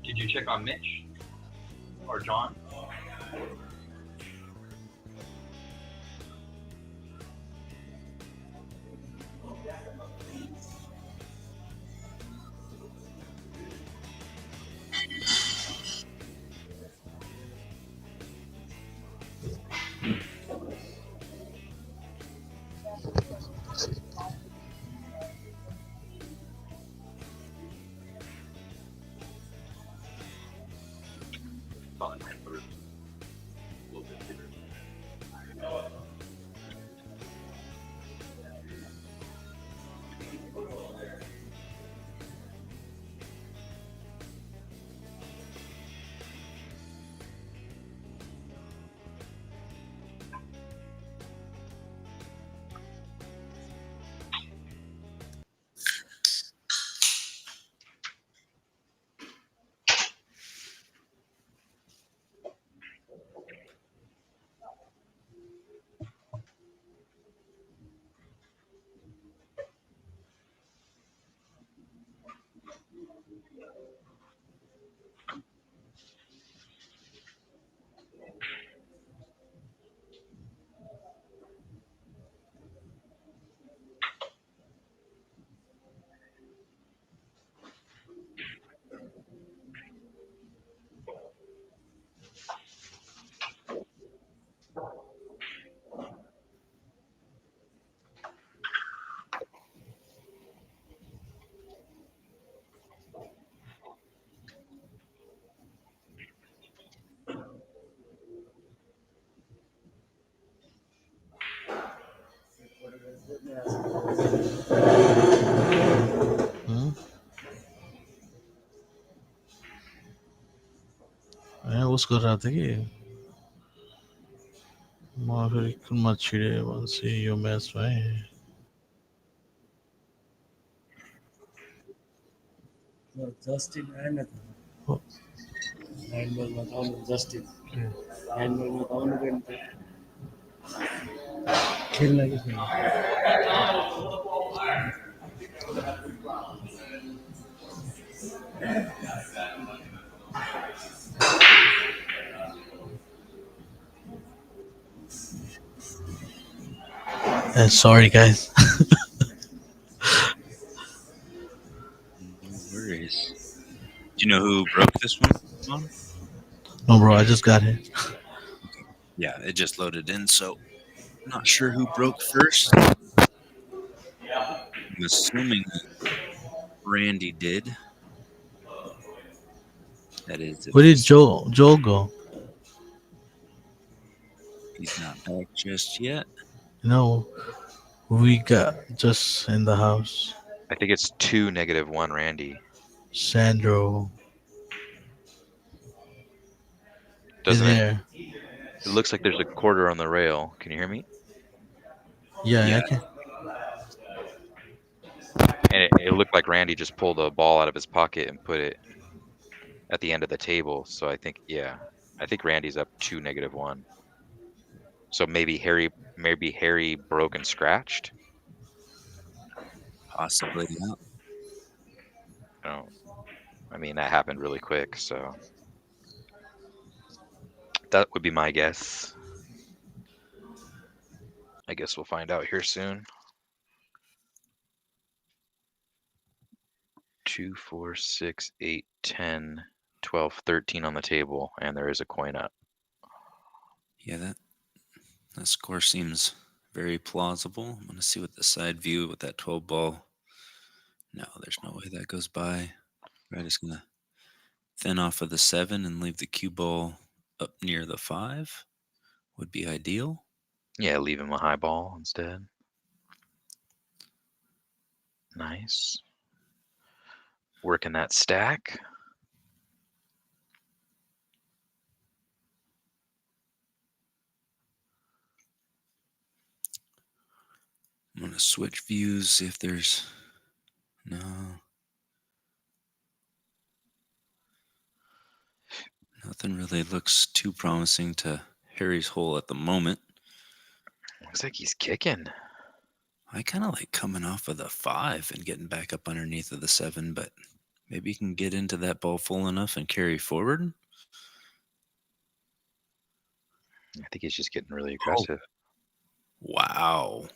Did you check on Mitch or John? Thought I put it a little bit bigger. उसको रहा था कि फिर मछली once you mess right. Justin आएन त ह्यान्डबलमा त आउनु जस्टिन ह्यान्डबलमा त आउनु पनि त खेल्न कि खेल्न Sorry guys. No worries. Do you know who broke this one? No bro, I just got it. Yeah, it just loaded in, so not sure who broke first. I'm assuming Randy did. That is. Where did Joel go? He's not back just yet. No, we got just in the house. I think it's 2-1 Randy. Sandro. Doesn't in it? there. It looks like there's a quarter on the rail. Can you hear me? Yeah. I can. And it looked like Randy just pulled a ball out of his pocket and put it at the end of the table. So I think, I think Randy's up 2-1. So maybe Harry broke and scratched. Possibly, yeah. Oh. I mean, that happened really quick, so that would be my guess. I guess we'll find out here soon. 2, 4, 6, 8, 10, 12, 13 on the table, and there is a coin up. Yeah, that score seems very plausible. I'm gonna see what the side view with that 12 ball. No, there's no way that goes by. We're just gonna thin off of the 7 and leave the cue ball up near the 5 would be ideal. Yeah, leave him a high ball instead. Nice. Working that stack. I'm gonna switch views, see if there's no. Nothing really looks too promising to Harry's hole at the moment. Looks like he's kicking. I kind of like coming off of the 5 and getting back up underneath of the 7, but maybe you can get into that ball full enough and carry forward. I think he's just getting really Oh, aggressive. wow.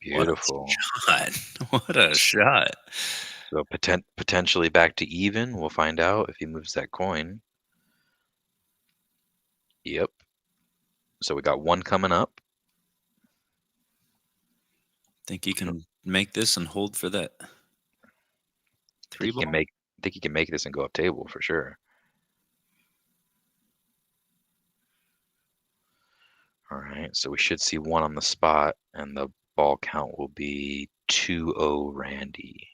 Beautiful. What a shot. What a shot. So potentially back to even. We'll find out if he moves that coin. Yep. So we got one coming up. Think you can make this and hold for that I 3 think he ball? can make. I think he can make this and go up table for sure. All right. So we should see one on the spot, and the ball count will be 2-0 Randy.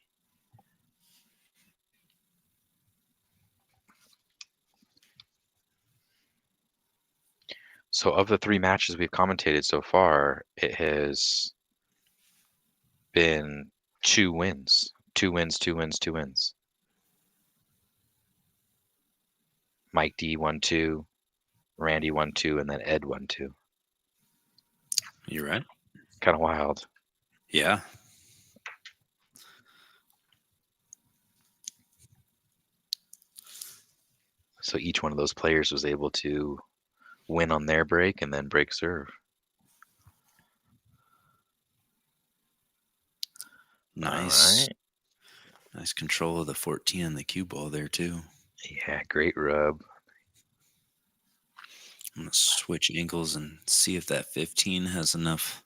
So of the 3 matches we've commentated so far, it has been 2 wins. 2 wins, 2 wins, 2 wins. Mike D won 2, Randy won 2, and then Ed won 2. You're right. Kind of wild. Yeah. So each one of those players was able to win on their break and then break serve. Nice. All right. Nice control of the 14 and the cue ball there, too. Yeah, great rub. I'm going to switch angles and see if that 15 has enough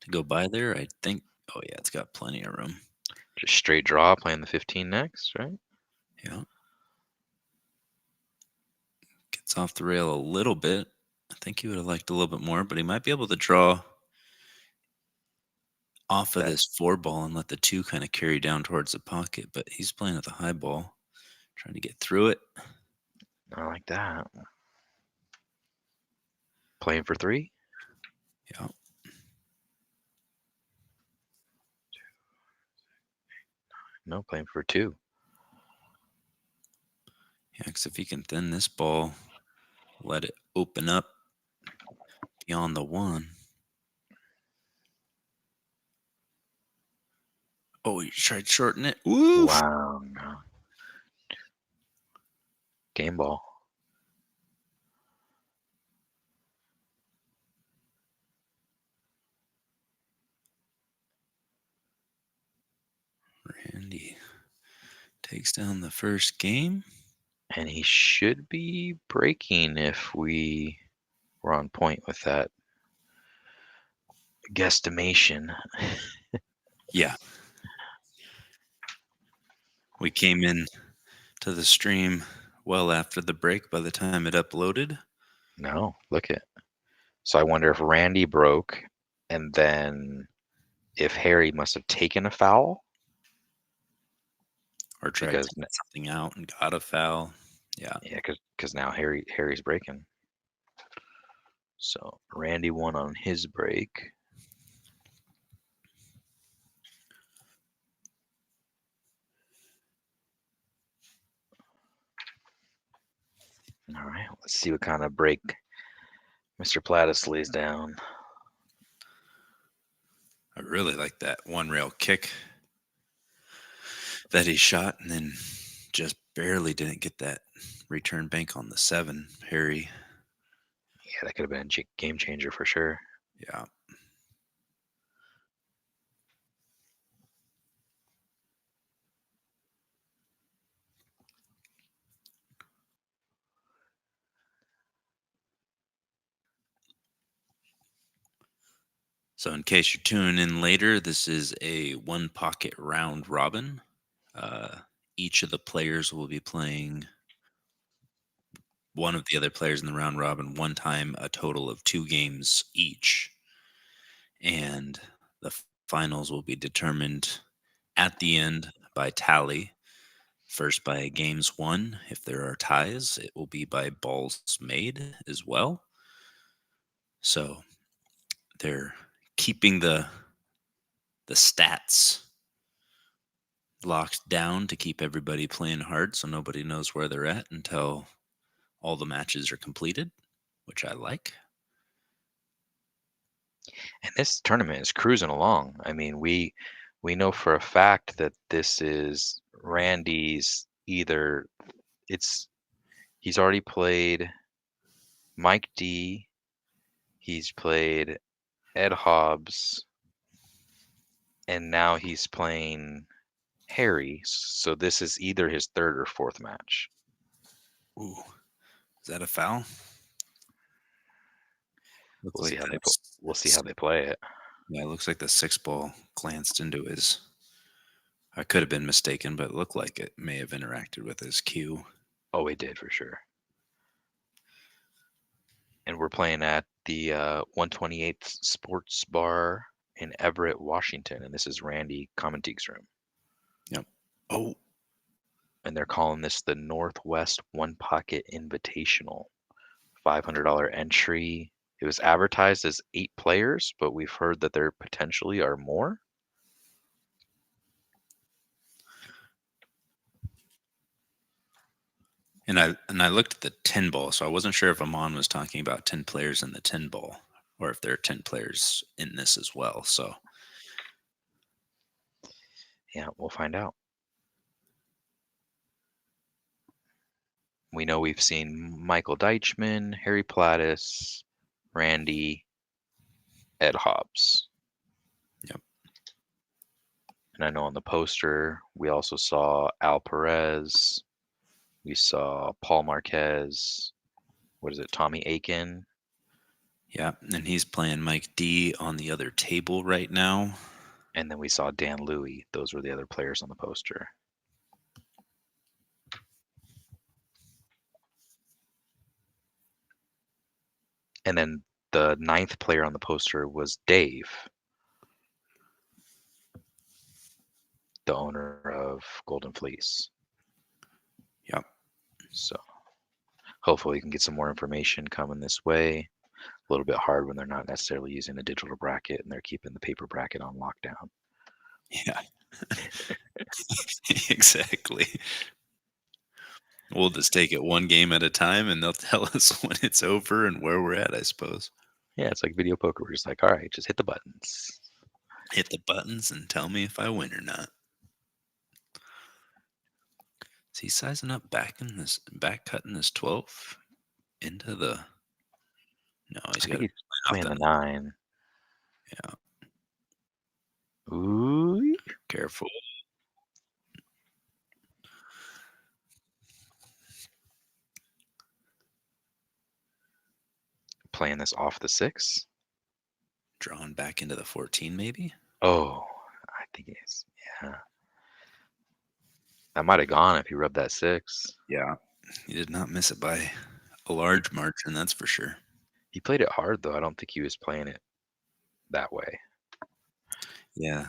to go by there. I think, oh, yeah, it's got plenty of room. Just straight draw, playing the 15 next, right? Yeah. Gets off the rail a little bit. I think he would have liked a little bit more, but he might be able to draw off of this 4 ball and let the 2 kind of carry down towards the pocket. But he's playing at the high ball, trying to get through it. I like that. Playing for 3? Yeah. No, playing for 2. Yeah, because if he can thin this ball, let it open up beyond the 1. Oh, he tried to shorten it. Oof. Wow. No. Game ball. Randy takes down the first game. And he should be breaking if we were on point with that guesstimation. Yeah. We came in to the stream well after the break by the time it uploaded. No, look it. So I wonder if Randy broke, and then if Harry must have taken a foul. Or tried Because to get something out and got a foul. Yeah. Yeah, because now Harry's breaking. So Randy won on his break. All right, let's see what kind of break Mr. Platis lays down. I really like that one rail kick that he shot and then just barely didn't get that return bank on the 7, Harry. Yeah, that could have been a game changer for sure. Yeah. So, in case you're tuning in later, this is a one pocket round robin. Each of the players will be playing one of the other players in the round robin one time, a total of 2 games each. And the finals will be determined at the end by tally. First by games won. If there are ties, it will be by balls made as well. So they're keeping the stats locked down to keep everybody playing hard so nobody knows where they're at until all the matches are completed, which I like. And this tournament is cruising along. I mean, we know for a fact that this is Randy's either he's already played Mike D, he's played Ed Hobbs, and now he's playing Harry. So this is either his third or fourth match. Ooh, is that a foul? Looks We'll see like how that's, we'll see how they play it. yeah, it looks like the 6 ball glanced into his. I could have been mistaken, but it looked like it may have interacted with his cue. Oh, it did for sure. And we're playing at the 128th Sports Bar in Everett, Washington, and this is Randy CAMANTIGUE's room. Yep. Oh, And they're calling this the Northwest One Pocket Invitational. $500 entry. It was advertised as 8 players, but we've heard that there potentially are more. and I looked at the 10 ball, so I wasn't sure if Amon was talking about 10 players in the 10 ball or if there are 10 players in this as well. So Yeah, we'll find out. We know we've seen Michael Deichmann, Harry PLATIS, Randy, Ed Hobbs. Yep. And I know on the poster, we also saw Al Perez. We saw Paul Marquez. What is it? Tommy Aiken. Yeah, and he's playing Mike D on the other table right now. And then we saw Dan Louie. Those were the other players on the poster. And then the 9th player on the poster was Dave, the owner of Golden Fleece. Yep. So hopefully you can get some more information coming this way. A little bit hard when they're not necessarily using a digital bracket and they're keeping the paper bracket on lockdown. Yeah. Exactly. We'll just take it one game at a time and they'll tell us when it's over and where we're at, I suppose. Yeah, it's like video poker. We're just like, all right, just hit the buttons. Hit the buttons and tell me if I win or not. Is he sizing up back cutting this 12 into the. No, he's I got think to he's playing the 9. Yeah. Ooh. Careful. Playing this off the 6. Drawn back into the 14, maybe? Oh, I think it is. Yeah. That might have gone if he rubbed that 6. Yeah. He did not miss it by a large margin, that's for sure. He played it hard, though. I don't think he was playing it that way. Yeah.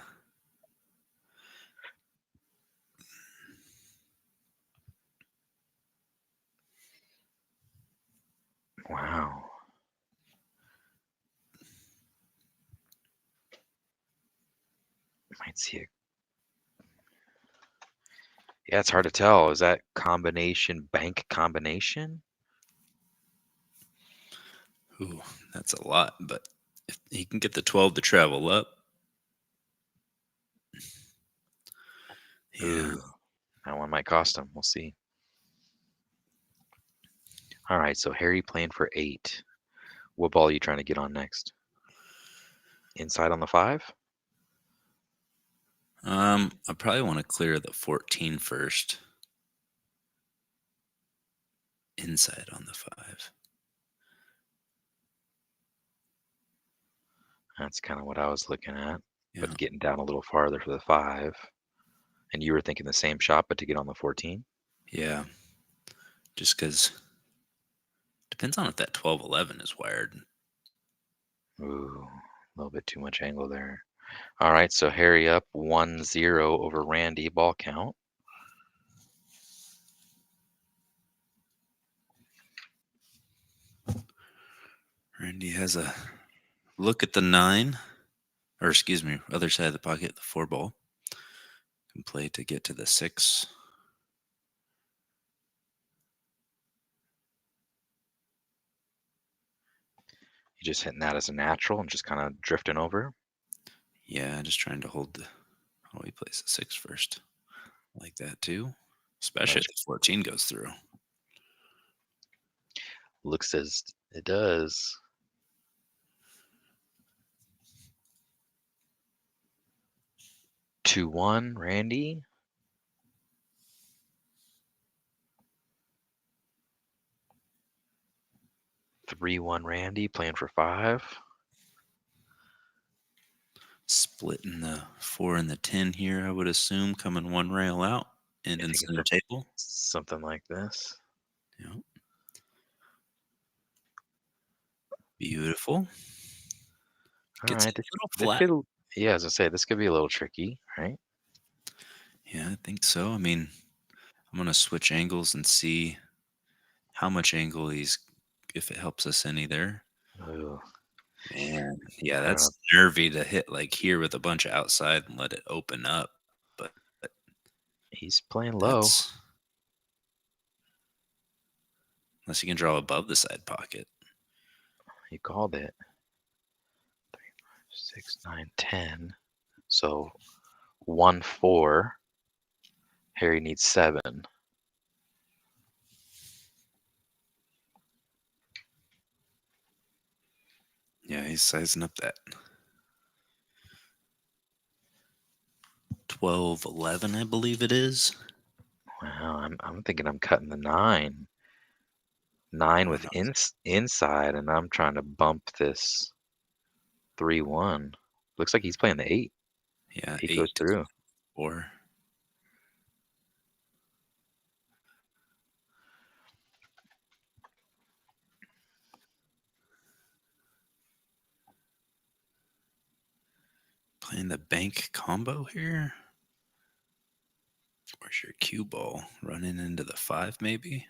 Wow. Might see it. Yeah, it's hard to tell. Is that combination bank combination? Ooh, that's a lot, but if he can get the 12 to travel up. Yeah. Ooh. That one might cost him. We'll see. All right, so Harry playing for 8. What ball are you trying to get on next? Inside on the 5? I probably want to clear the 14 first. Inside on the 5. That's kind of what I was looking at, Yeah. but getting down a little farther for the 5. And you were thinking the same shot, but to get on the 14? Yeah. Just because depends on if that 12-11 is wired. Ooh, a little bit too much angle there. All right, so Harry up 1-0 over Randy, ball count. Randy has a look at the 9, or excuse me, other side of the pocket, the 4 ball. Can play to get to the 6. You just hitting that as a natural and just kind of drifting over. Yeah, just trying to hold the. Oh, he plays the 6 first. Like that too. Especially if the 14 goes through. Looks as it does. Two one, Randy. Three one, Randy playing for 5. Splitting the 4 and the 10 here, I would assume, coming one rail out and I in think center it's table. something like this. Yeah. Beautiful. All Gets right, a little this flat. could, yeah, as I say, this could be a little tricky, right? Yeah, I think so. I mean, I'm going to switch angles and see how much angle he's, if it helps us any there. Ooh, Man, yeah, I don't know. that's nervy to hit like here with a bunch of outside and let it open up. But He's playing low. that's unless you can draw above the side pocket. He called it. 3, 5, 6, 9, 10. So 1-4. Harry needs 7. Yeah, he's sizing up that 12-11, I believe it is. Wow, I'm thinking I'm cutting the 9. 9 with inside, and I'm trying to bump this 3-1. Looks like he's playing the 8. Yeah, 8 8 goes through. 4. Playing the bank combo here. Where's your cue ball? Running into the 5, maybe?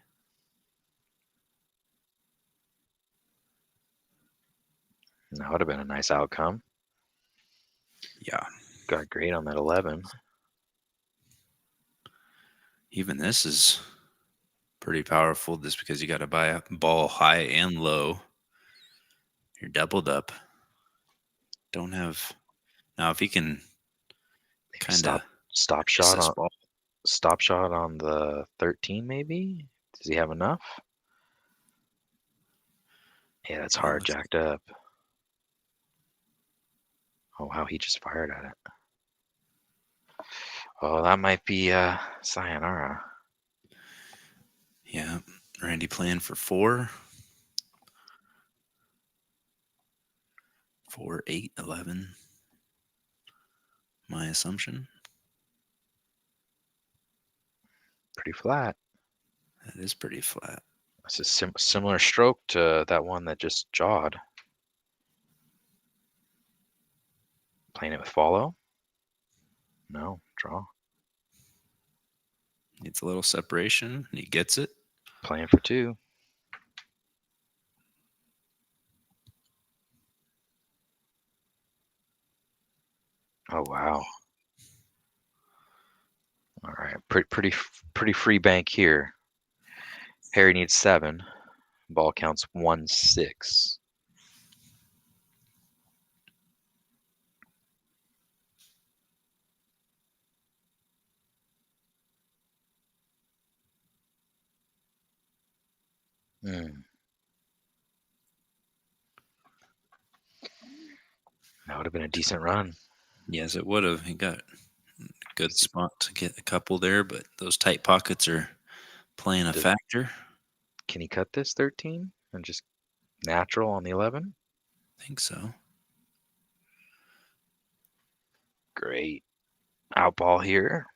That would have been a nice outcome. Yeah. Got great on that 11. Even this is pretty powerful just because you got to buy a ball high and low. You're doubled up. Don't have. Now, if he can kind of Stop shot on the 13, maybe? Does he have enough? Yeah, that's hard, jacked up. Oh wow, he just fired at it. Oh, that might be sayonara. Yeah, Randy playing for 4. 4, 8, 11. My assumption. Pretty flat. That is pretty flat. It's a similar stroke to that one that just jawed. Playing it with follow? No, draw. Needs a little separation. And he gets it. Playing for 2. Oh wow. All right, pretty free bank here. Harry needs 7. Ball counts 1-6. Mm, that would have been a decent run. Yes, it would have. He got a good spot to get a couple there, but those tight pockets are playing a Does, factor. can he cut this 13 and just natural on the 11? I think so. Great. Out ball here.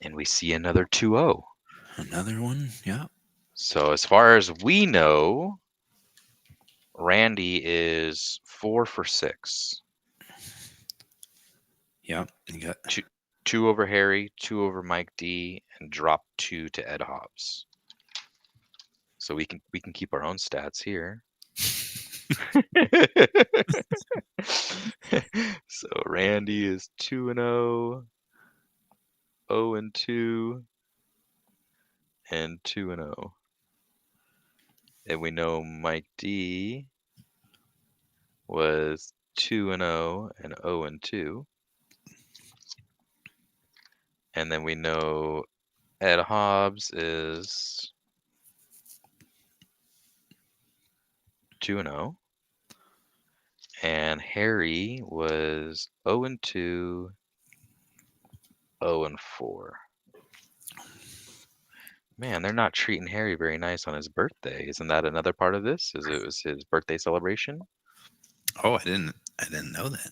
And we see another 2-0. Another one. Yeah. So as far as we know, Randy is 4 for 6. Yeah. You got Two over Harry, 2 over Mike D, and drop 2 to Ed Hobbs. So we can keep our own stats here. So Randy is 2-0, 0-2, and 2-0. And we know Mike D was 2-0 and 0-2. And then we know Ed Hobbs is 2-0. And Harry was 0-2, 0-4. Man, they're not treating Harry very nice on his birthday. Isn't that another part of this? Is it was his birthday celebration? Oh, I didn't know that.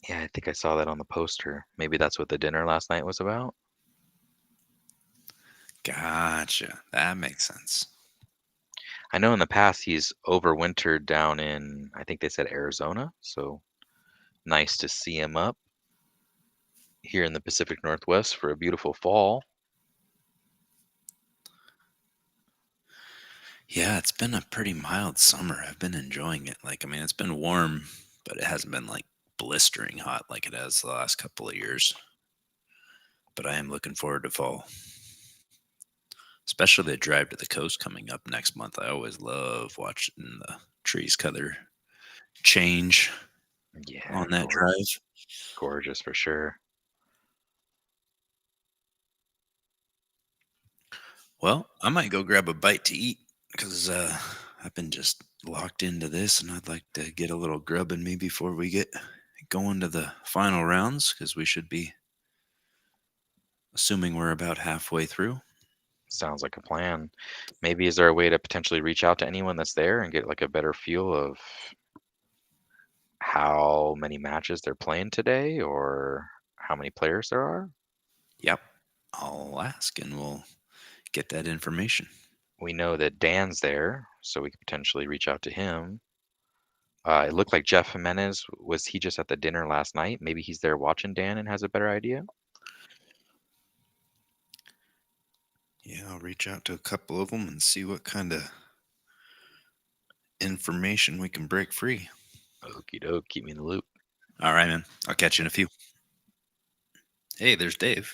Yeah, I think I saw that on the poster. Maybe that's what the dinner last night was about. Gotcha. That makes sense. I know in the past he's overwintered down in, I think they said Arizona. So nice to see him up here in the Pacific Northwest for a beautiful fall. Yeah, it's been a pretty mild summer. I've been enjoying it. Like, I mean, it's been warm, but it hasn't been like blistering hot like it has the last couple of years. But I am looking forward to fall, especially the drive to the coast coming up next month. I always love watching the trees color change Yeah, on that drive. gorgeous for sure. Well, I might go grab a bite to eat because I've been just locked into this, and I'd like to get a little grub in me before we get going to the final rounds because we should be assuming we're about halfway through. Sounds like a plan. Maybe is there a way to potentially reach out to anyone that's there and get like a better feel of how many matches they're playing today or how many players there are? Yep, I'll ask and we'll get that information. We know that Dan's there, so we could potentially reach out to him. It looked like Jeff Jimenez, was he just at the dinner last night? Maybe he's there watching Dan and has a better idea. Yeah, I'll reach out to a couple of them and see what kind of information we can break free. Okie doke, keep me in the loop. All right, man. I'll catch you in a few. Hey, there's Dave.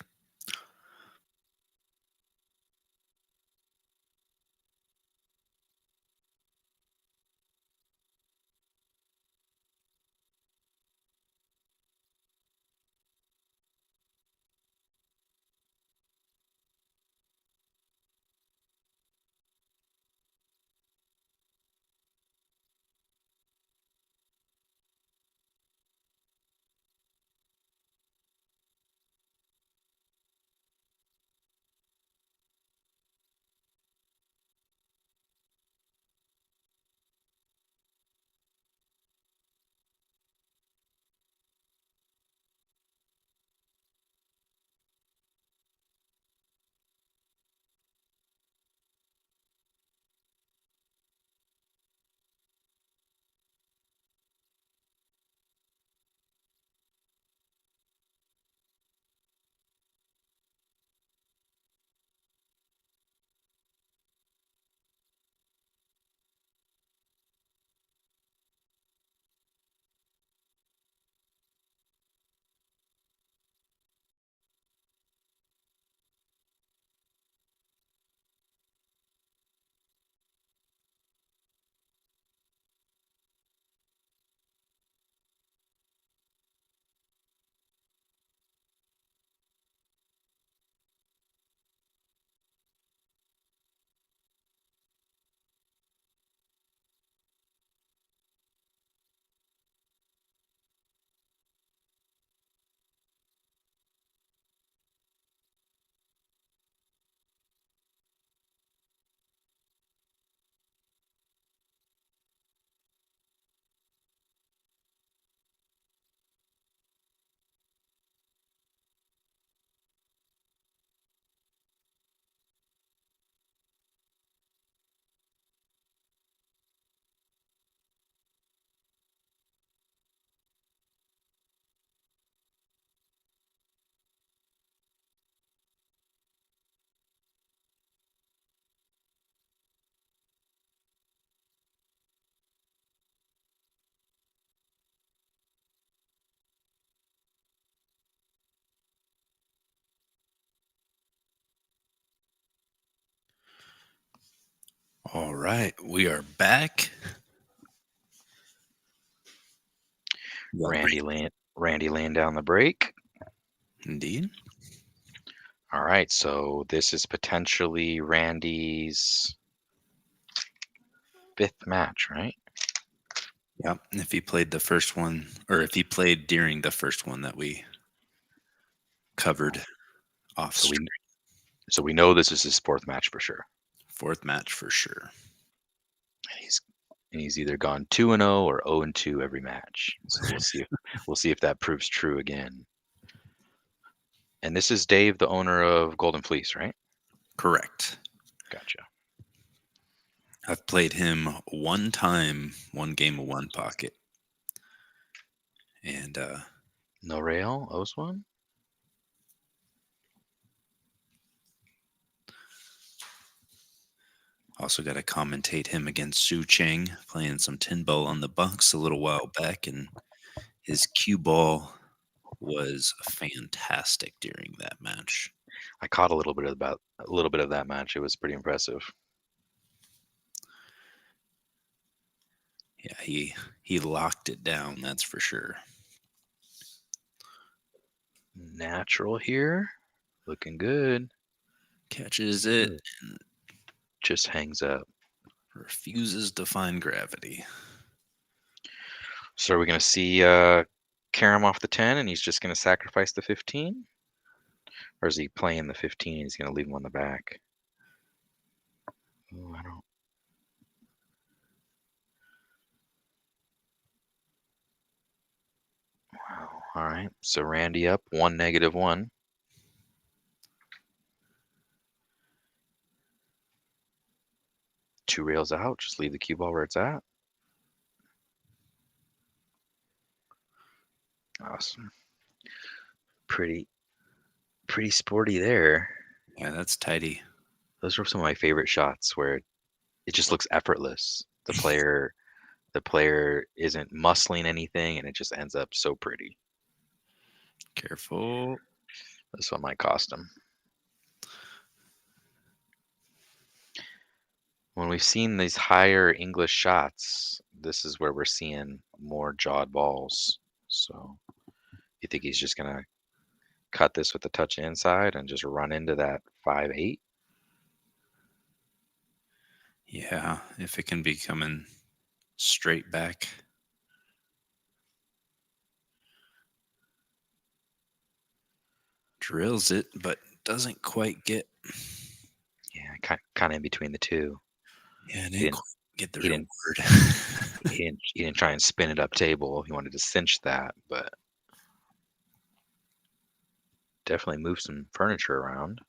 All right, we are back. You got Randy laying down the break. Indeed. All right, so this is potentially Randy's 5th match, right? Yeah, if he played the first one, or if he played during the first one that we covered off So stream. we know this is his 4th match for sure. 4th match for sure. And he's either gone 2-0 or 0-2 every match. So we'll see if that proves true again. And this is Dave, the owner of Golden Fleece, right? Correct. Gotcha. I've played him one time, one game of one pocket. And No Rail, Oswan? also got to commentate him against Su Cheng, playing some 10 ball on the Bucks a little while back, and his cue ball was fantastic during that match. I caught a little bit of that match. It was pretty impressive. Yeah, he locked it down, that's for sure. Natural here. Looking good. Catches it and just hangs up. Refuses to find gravity. So are we going to see Karam off the 10 and he's just going to sacrifice the 15? Or is he playing the 15 and he's going to leave him on the back? Oh, I don't. Wow. All right. So Randy up 1-1. Two rails out. Just leave the cue ball where it's at. Awesome. Pretty sporty there. Yeah, that's tidy. Those were some of my favorite shots where it just looks effortless. The player isn't muscling anything and it just ends up so pretty. Careful. This one might cost him. When we've seen these higher English shots, this is where we're seeing more jawed balls. So you think he's just going to cut this with the touch inside and just run into that 5-8? Yeah, if it can be coming straight back. Drills it, but doesn't quite get. Yeah, kind of in between the two. Yeah, didn't quite get the reward. He didn't try and spin it up table. He wanted to cinch that, but definitely move some furniture around.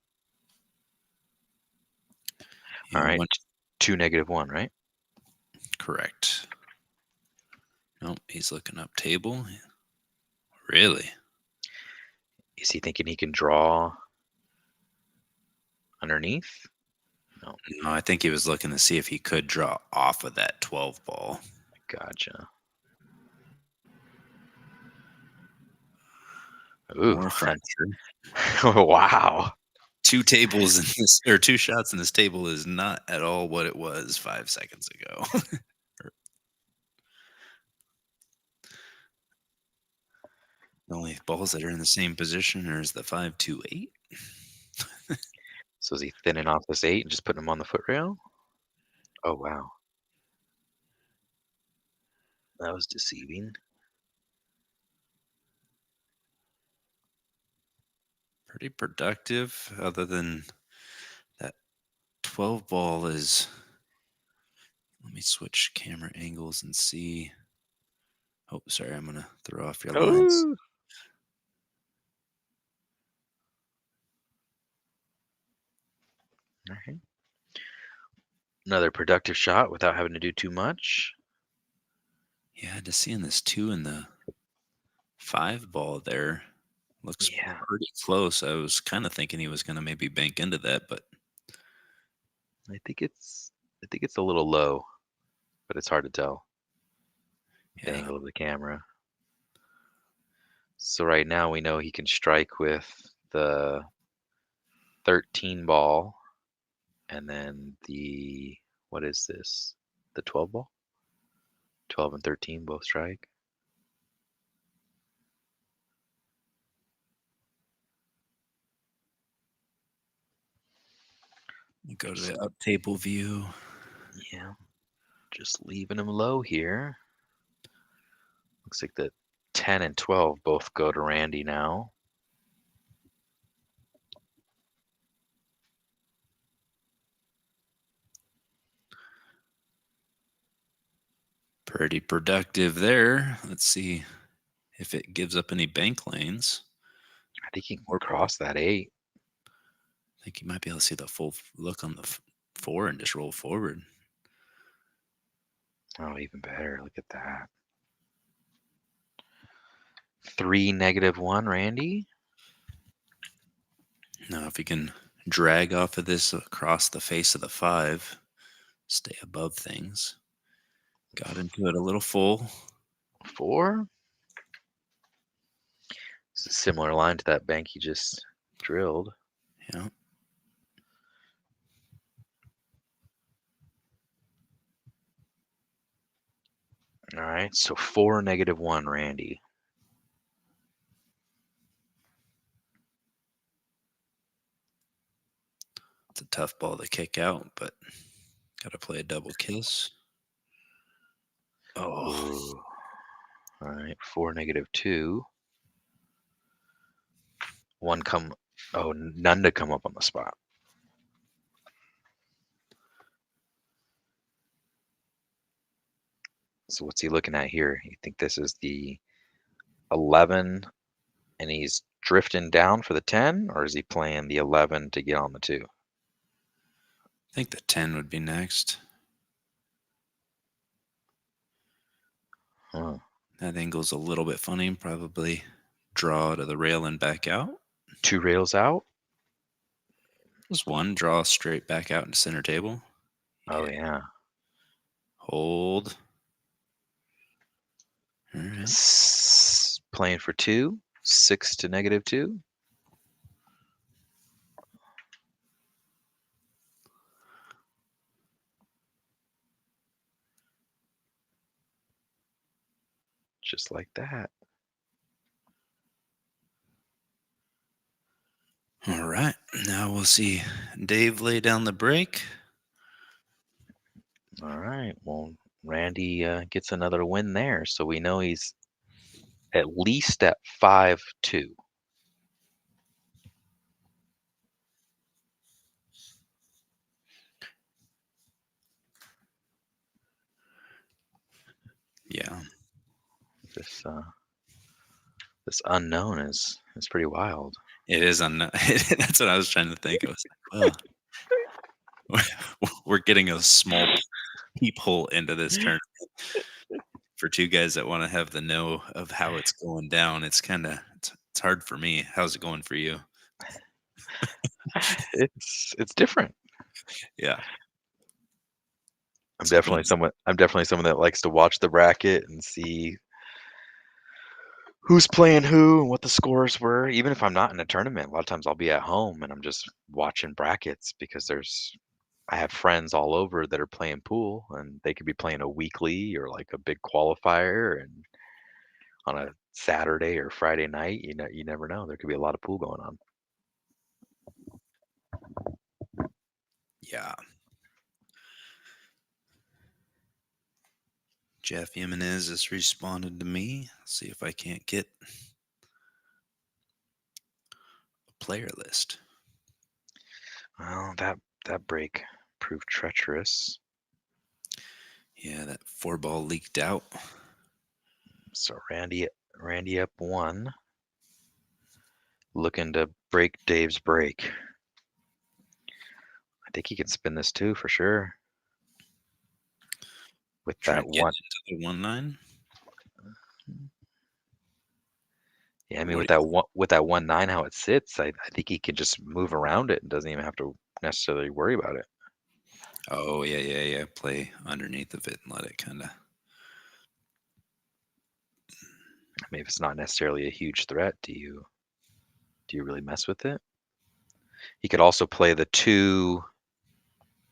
Yeah, all right, 2-1, right? Correct. Nope, he's looking up table. Really? Is he thinking he can draw underneath? No, I think he was looking to see if he could draw off of that 12 ball. Gotcha. Ooh, more furniture. Wow. 2 tables in this, or 2 shots in this table is not at all what it was 5 seconds ago. The only balls that are in the same position is the 5-2-8. So is he thinning off this 8 and just putting him on the foot rail? Oh, wow. That was deceiving. Pretty productive, other than that 12 ball is. Let me switch camera angles and see. Oh, sorry, I'm going to throw off your lines. All right. Another productive shot without having to do too much. Yeah, just seeing this 2 in the 5 ball there looks pretty close. I was kind of thinking he was going to maybe bank into that, but I think it's a little low, but it's hard to tell. The angle of the camera. So right now we know he can strike with the 13 ball and then the What is this? The 12 ball? 12 and 13 both strike. You go to the up table view. Yeah, just leaving him low here. Looks like the 10 and 12 both go to Randy now. Pretty productive there. Let's see if it gives up any bank lanes. I think he can cross that 8. I think you might be able to see the full look on the 4 and just roll forward. Oh, even better. Look at that. 3 -1, Randy. Now, if you can drag off of this across the face of the 5, stay above things. Got into it a little full. 4. It's a similar line to that bank he just drilled. Yeah. All right, so 4 -1, Randy. It's a tough ball to kick out, but got to play a double kiss. Oh, Ooh. All right, 4 -2. None to come up on the spot. So what's he looking at here? You think this is the 11 and he's drifting down for the 10, or is he playing the 11 to get on the 2? I think the 10 would be next. Huh. That angle's a little bit funny. Probably draw to the rail and back out. 2 rails out? Just one, draw straight back out into center table. Oh, yeah. Hold. All right. Playing for 2, 6 to -2. Just like that. All right. Now we'll see Dave lay down the break. All right. Well, Randy gets another win there, so we know he's at least at 5-2. Yeah. This unknown is pretty wild. It is unknown. That's what I was trying to think. I was like, well, we're getting a small peephole into this tournament. For two guys that want to have the know of how it's going down, it's kind of it's hard for me. How's it going for you? It's different. Yeah. I'm definitely someone that likes to watch the bracket and see who's playing who and what the scores were. Even if I'm not in a tournament, a lot of times I'll be at home and I'm just watching brackets because I have friends all over that are playing pool, and they could be playing a weekly or like a big qualifier, and on a Saturday or Friday night, you never know. There could be a lot of pool going on. Yeah. Jeff Jimenez has responded to me. See if I can't get a player list. Well, that break proved treacherous. Yeah, that 4-ball leaked out. So Randy up 1, looking to break Dave's break. I think he can spin this too for sure. With Try that and get 1. into the 1-9. Yeah, I mean with that 1-9 how it sits, I think he can just move around it and doesn't even have to necessarily worry about it. Oh, yeah. Play underneath of it and let it kind of. I mean, if it's not necessarily a huge threat, do you really mess with it? He could also play the 2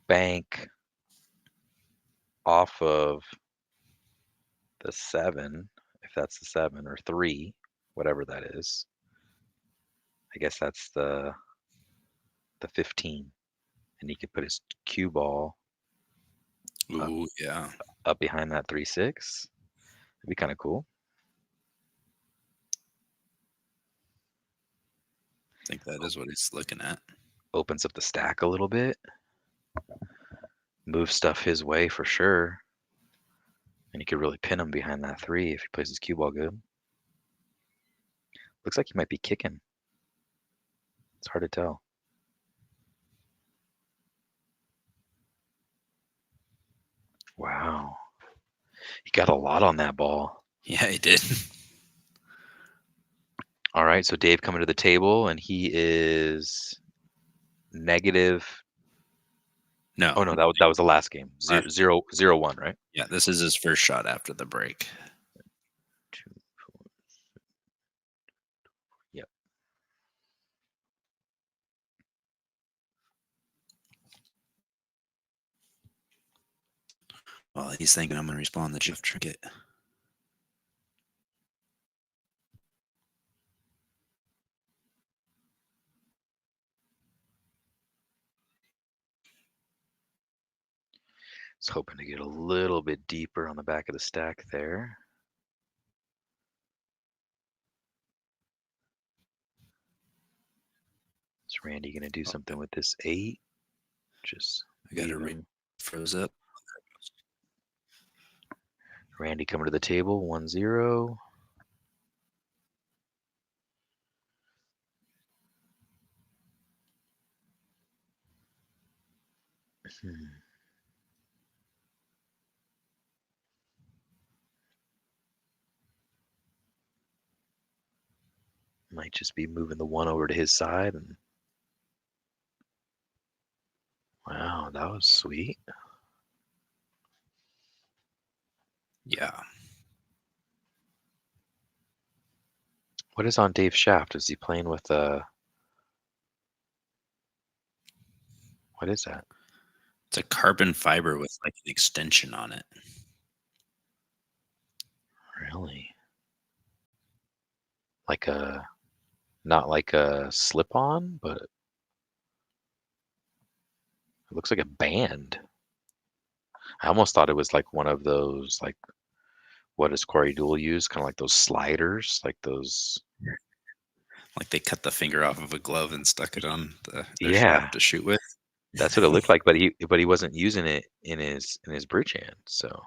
bank off of the 7, if that's the 7, or 3, whatever that is. I guess that's the 15. And he could put his cue ball Ooh, yeah. up behind that 3-6. It'd be kind of cool. I think that is what he's looking at. Opens up the stack a little bit. Moves stuff his way for sure. And you could really pin him behind that 3 if he plays his cue ball good. Looks like he might be kicking. It's hard to tell. Wow. He got a lot on that ball. Yeah, he did. All right, so Dave coming to the table, and he is negative. No. Oh no, that was the last game. 0-1, right? Yeah, this is his first shot after the break. 2, 4. Yep. Well, he's thinking I'm going to respond to Jeff Trinket. Just hoping to get a little bit deeper on the back of the stack there. Is Randy going to do something with this 8? Just I got to froze up. Randy coming to the table, 1-0. Might just be moving the 1 over to his side. And wow, that was sweet. Yeah. What is on Dave's shaft? Is he playing with a... What is that? It's a carbon fiber with like an extension on it. Really? Like a... Not like a slip-on, but it looks like a band. I almost thought it was like one of those, like, what does Corey Deuel use? Kind of like those sliders, like those... Like they cut the finger off of a glove and stuck it on their Yeah. shaft to shoot with. That's what it looked like, but he wasn't using it in his bridge hand, so...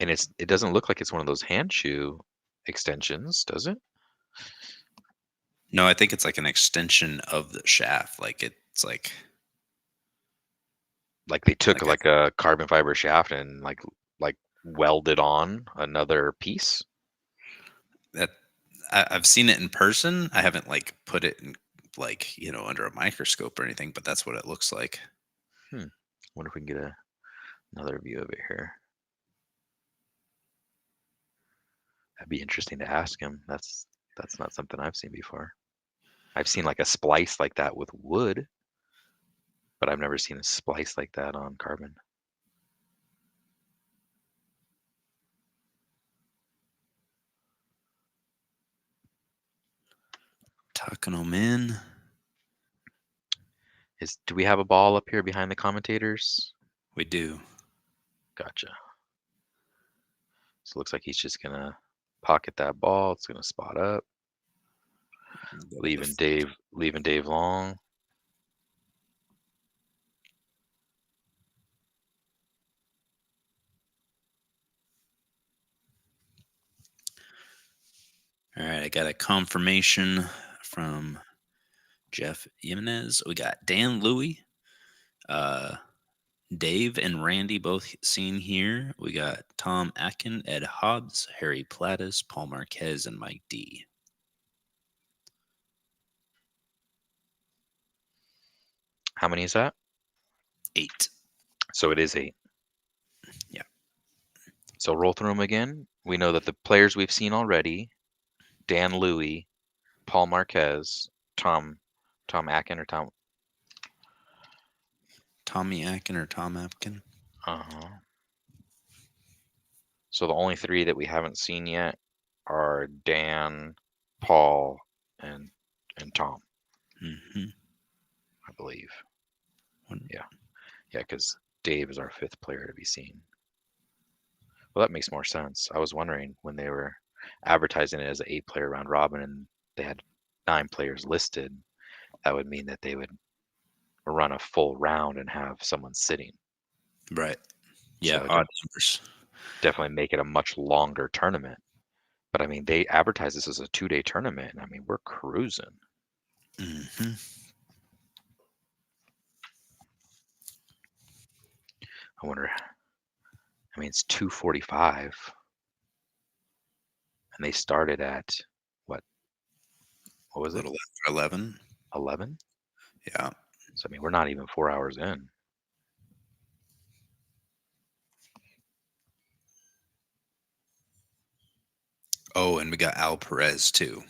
And it doesn't look like it's one of those hand shoe extensions, does it? No, I think it's like an extension of the shaft. Like it's like Like they took Like like a carbon fiber shaft and like welded on another piece. that. I've seen it in person. I haven't like put it in like, under a microscope or anything, but that's what it looks like. Wonder if we can get another view of it here. That'd be interesting to ask him. That's not something I've seen before. I've seen like a splice like that with wood, but I've never seen a splice like that on carbon. Tucking them in. Do we have a ball up here behind the commentators? We do. Gotcha. So it looks like he's just gonna pocket that ball. It's gonna spot up. Leaving Dave long. All right, I got a confirmation from Jeff Jimenez. We got Dan Louie, Dave and Randy both seen here. We got Tom Atkin, Ed Hobbs, Harry Platis, Paul Marquez, and Mike D. How many is that? 8. So it is 8. Yeah. So roll through them again. We know that the players we've seen already: Dan Louie, Paul Marquez, Tom Atkin or Tom Tommy Atkin or Tom Apkin. Uh-huh. So the only three that we haven't seen yet are Dan, Paul, and Tom, Mm-hmm. I believe. One- Yeah, because Dave is our fifth player to be seen. Well, that makes more sense. I was wondering when they were advertising it as an 8-player round robin and they had 9 players listed, that would mean that they would run a full round and have someone sitting. Right. So Yeah, it odd numbers. definitely make it a much longer tournament. But I mean, they advertise this as a 2-day tournament, and I mean, we're cruising. Mm-hmm. I wonder. I mean, it's 2:45, and they started at what? What was A it? little after 11. 11. Yeah. So I mean, we're not even 4 hours in. Oh, and we got Al Perez too.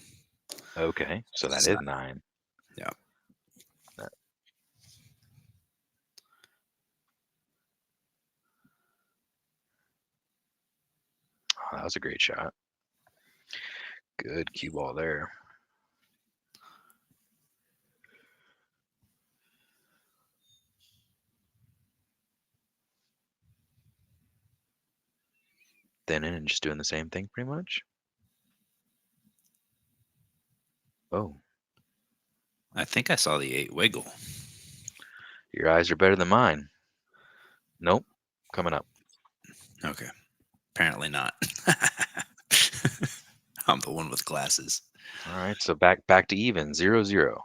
Okay, so that is 9. Yeah. That, oh, that was a great shot. Good cue ball there. Then in and just doing the same thing pretty much. Oh, I think I saw the 8 wiggle. your eyes are better than mine. Nope, coming up. Okay. Apparently not. I'm the one with glasses. All right, so back to even, 0-0.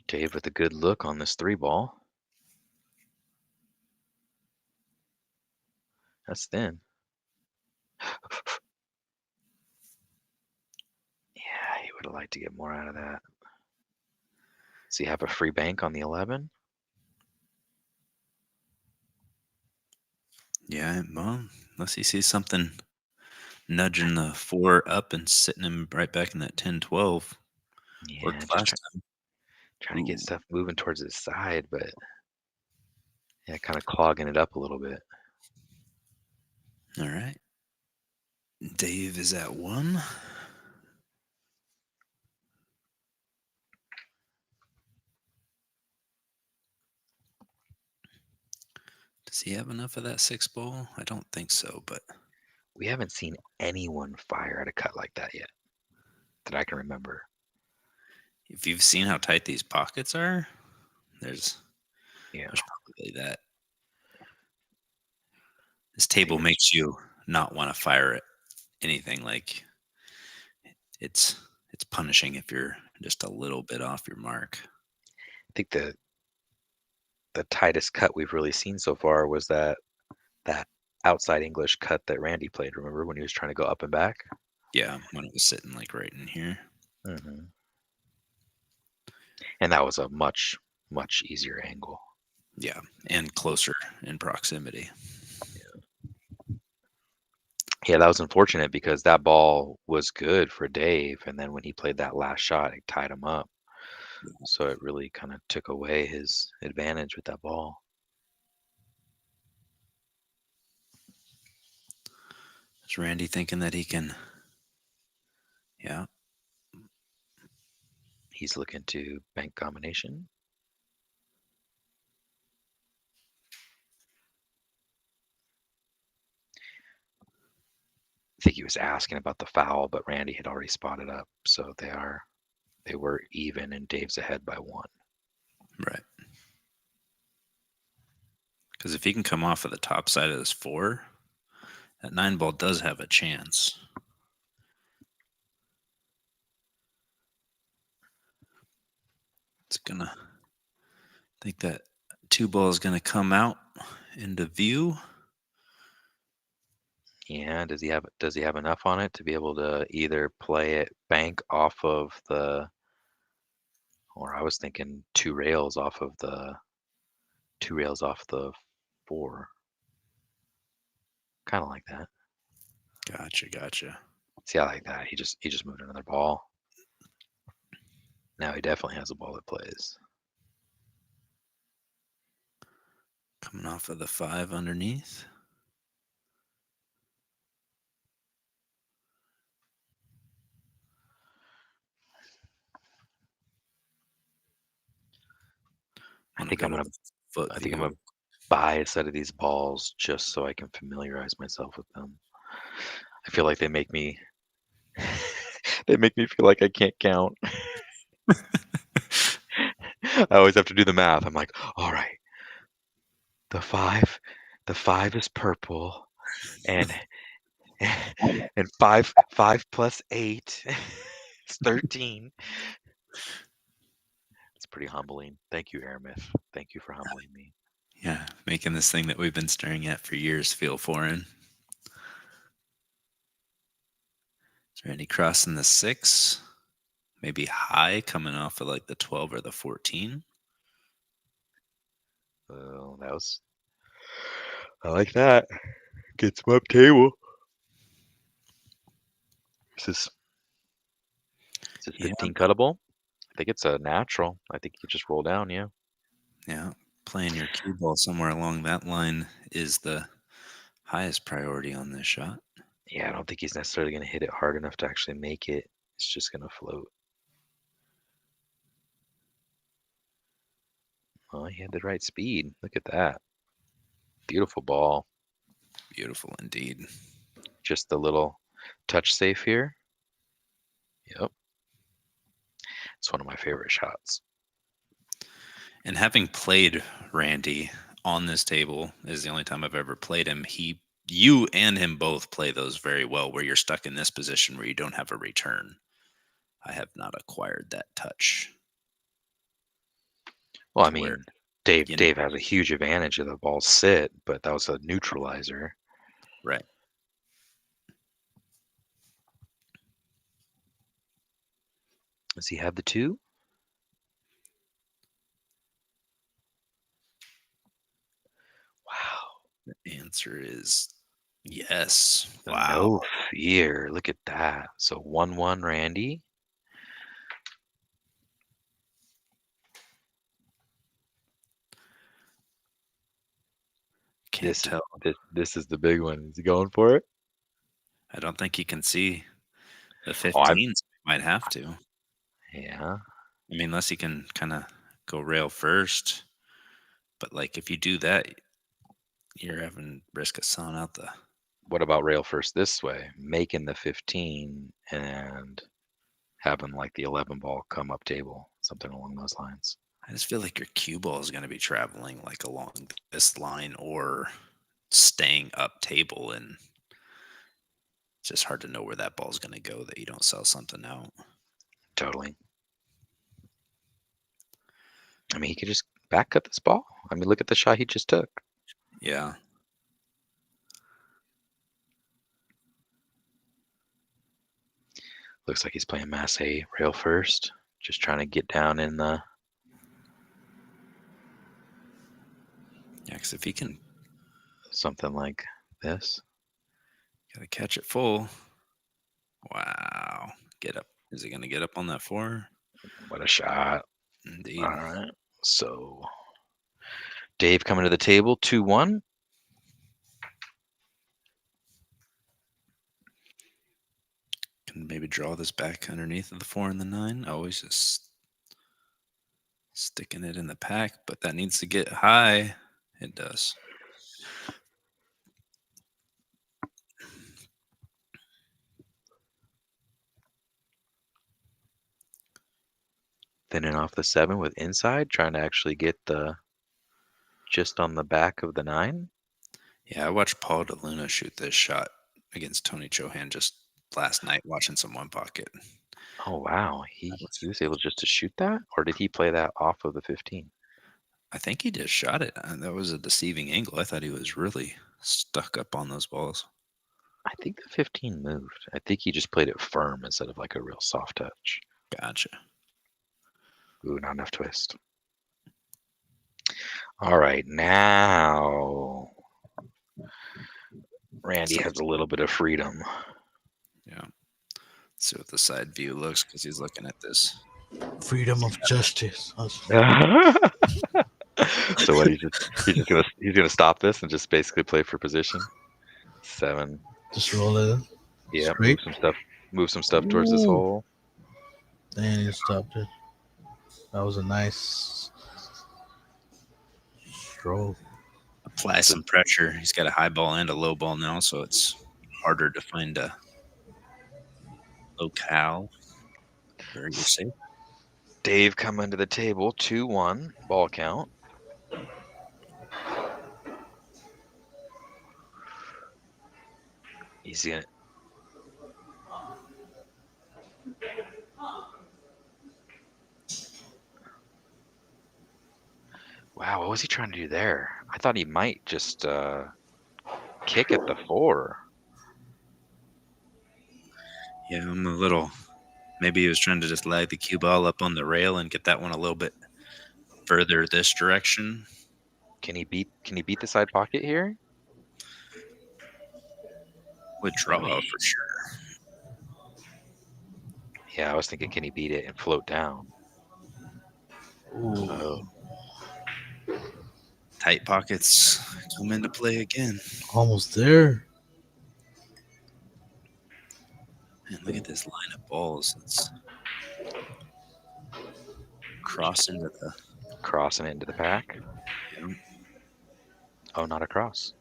Dave with a good look on this 3 ball. That's thin. Yeah, he would have liked to get more out of that. Does he have a free bank on the 11? Yeah, well, unless he sees something nudging the 4 up and sitting him right back in that 10-12. Yeah, Worked just last time. trying to get Ooh. stuff moving towards his side, but yeah, kind of clogging it up a little bit. All right. Dave is at 1. Does he have enough of that 6 ball? I don't think so, but We haven't seen anyone fire at a cut like that yet that I can remember. if you've seen how tight these pockets are, there's Yeah, probably that. This table makes you not want to fire at anything. Like it's punishing if you're just a little bit off your mark. I think the tightest cut we've really seen so far was that outside English cut that Randy played. Remember when he was trying to go up and back? Yeah, when it was sitting like right in here. Mm-hmm. And that was a much easier angle. Yeah, and closer in proximity. Yeah, that was unfortunate because that ball was good for Dave, and then when he played that last shot, it tied him up. So it really kind of took away his advantage with that ball. Is Randy thinking that he can? Yeah. He's looking to bank combination. I think he was asking about the foul, but Randy had already spotted up, so they were even, and Dave's ahead by 1. Right. Because if he can come off of the top side of this 4, that 9 ball does have a chance. It's gonna. I think that 2 ball is gonna come out into view. Yeah, does he have enough on it to be able to either play it bank off of the, or I was thinking 2 rails off the 4. Kind of like that. Gotcha. See, I like that. He just moved another ball. Now he definitely has a ball that plays. Coming off of the 5 underneath. I think I'm gonna foot I think I'm view. gonna buy a set of these balls just so I can familiarize myself with them. I feel like they make me they make me feel like I can't count. I always have to do the math. I'm like, all right, the five is purple, and and five plus 8 is 13. It's pretty humbling. Thank you, Aramith. Thank you for humbling me. Yeah, making this thing that we've been staring at for years feel foreign. Is Randy crossing the 6? Maybe high, coming off of like the 12 or the 14. Oh, I like that. Gets him up table. Is this Yeah, 15 cuttable? I think it's a natural. I think you just roll down, yeah. yeah. Playing your cue ball somewhere along that line is the highest priority on this shot. Yeah, I don't think he's necessarily going to hit it hard enough to actually make it. It's just going to float. Oh, he had the right speed. Look at that. Beautiful ball. Beautiful indeed. Just the little touch safe here. Yep. It's one of my favorite shots. And having played Randy on this table is the only time I've ever played him. You and him both play those very well, where you're stuck in this position where you don't have a return. I have not acquired that touch. Well, I to where, mean, Dave you know, Dave has a huge advantage of the ball sit, but that was a neutralizer. right. Does he have the 2? Wow. The answer is yes. So Wow. no fear. Look at that. So 1-1 Randy. Can't tell. This is the big one. Is he going for it? I don't think he can see the Oh, 15s. Might have to. yeah. I mean, unless he can kind of go rail first. But like, if you do that, you're having risk of selling out the. What about rail first this way? Making the 15 and having like the 11 ball come up table, something along those lines. I just feel like your cue ball is going to be traveling like along this line or staying up table, and it's just hard to know where that ball's going to go that you don't sell something out. Totally. I mean, he could just back cut this ball. I mean, look at the shot he just took. Yeah. Looks like he's playing Mass A rail first, just trying to get down in the. Yeah, because if he can. Something like this. Got to catch it full. Wow. Get up. Is he going to get up on that 4? What a shot. Indeed. All right. So Dave coming to the table, 2-1. Can maybe draw this back underneath of the 4 and the 9. Always just sticking it in the pack, but that needs to get high. It does. Thinning off the 7 with inside, trying to actually get the just on the back of the 9. Yeah, I watched Paul DeLuna shoot this shot against Tony Chohan just last night, watching some one pocket. Oh wow, he was able just to shoot that, or did he play that off of the 15? I think he just shot it. That was a deceiving angle. I thought he was really stuck up on those balls. I think the 15 moved. I think he just played it firm instead of like a real soft touch. Gotcha. Ooh, not enough twist. All right, now Randy has a little bit of freedom. Yeah. Let's see what the side view looks, because he's looking at this. Freedom of justice. So what? He's gonna stop this and just basically play for position. 7. Just roll it in. Yeah, Straight. move some stuff towards this Ooh. hole. And you stopped it. That was a nice stroke. Apply some pressure. He's got a high ball and a low ball now, so it's harder to find a locale where you're safe. Dave coming to the table. 2-1 ball count. He's gonna. Wow, what was he trying to do there? I thought he might just kick at the 4. Yeah, I'm a little. Maybe he was trying to just lag the cue ball up on the rail and get that one a little bit further this direction. Can he beat the side pocket here? Would draw for sure. Yeah, I was thinking, can he beat it and float down? Ooh. Oh, Tight pockets come into play again. Almost there. Man, look at this line of balls. Let's cross into the. crossing it into the pack. You know, Oh, not a cross.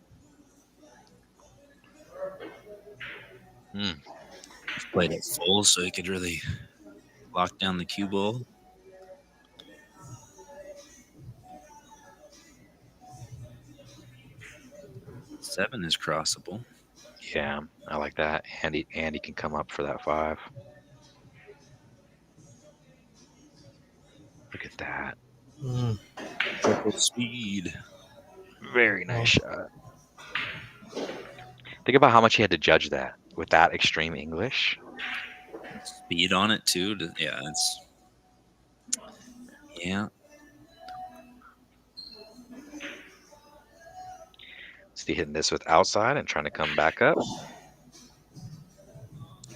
played it full so he could really lock down the cue ball. Seven is crossable. Yeah, I like that. Andy can come up for that 5. Look at that. Mm. Triple speed. Very nice shot. Think about how much he had to judge that with that extreme English. Speed on it too. Yeah, it's. Yeah. Is he hitting this with outside and trying to come back up?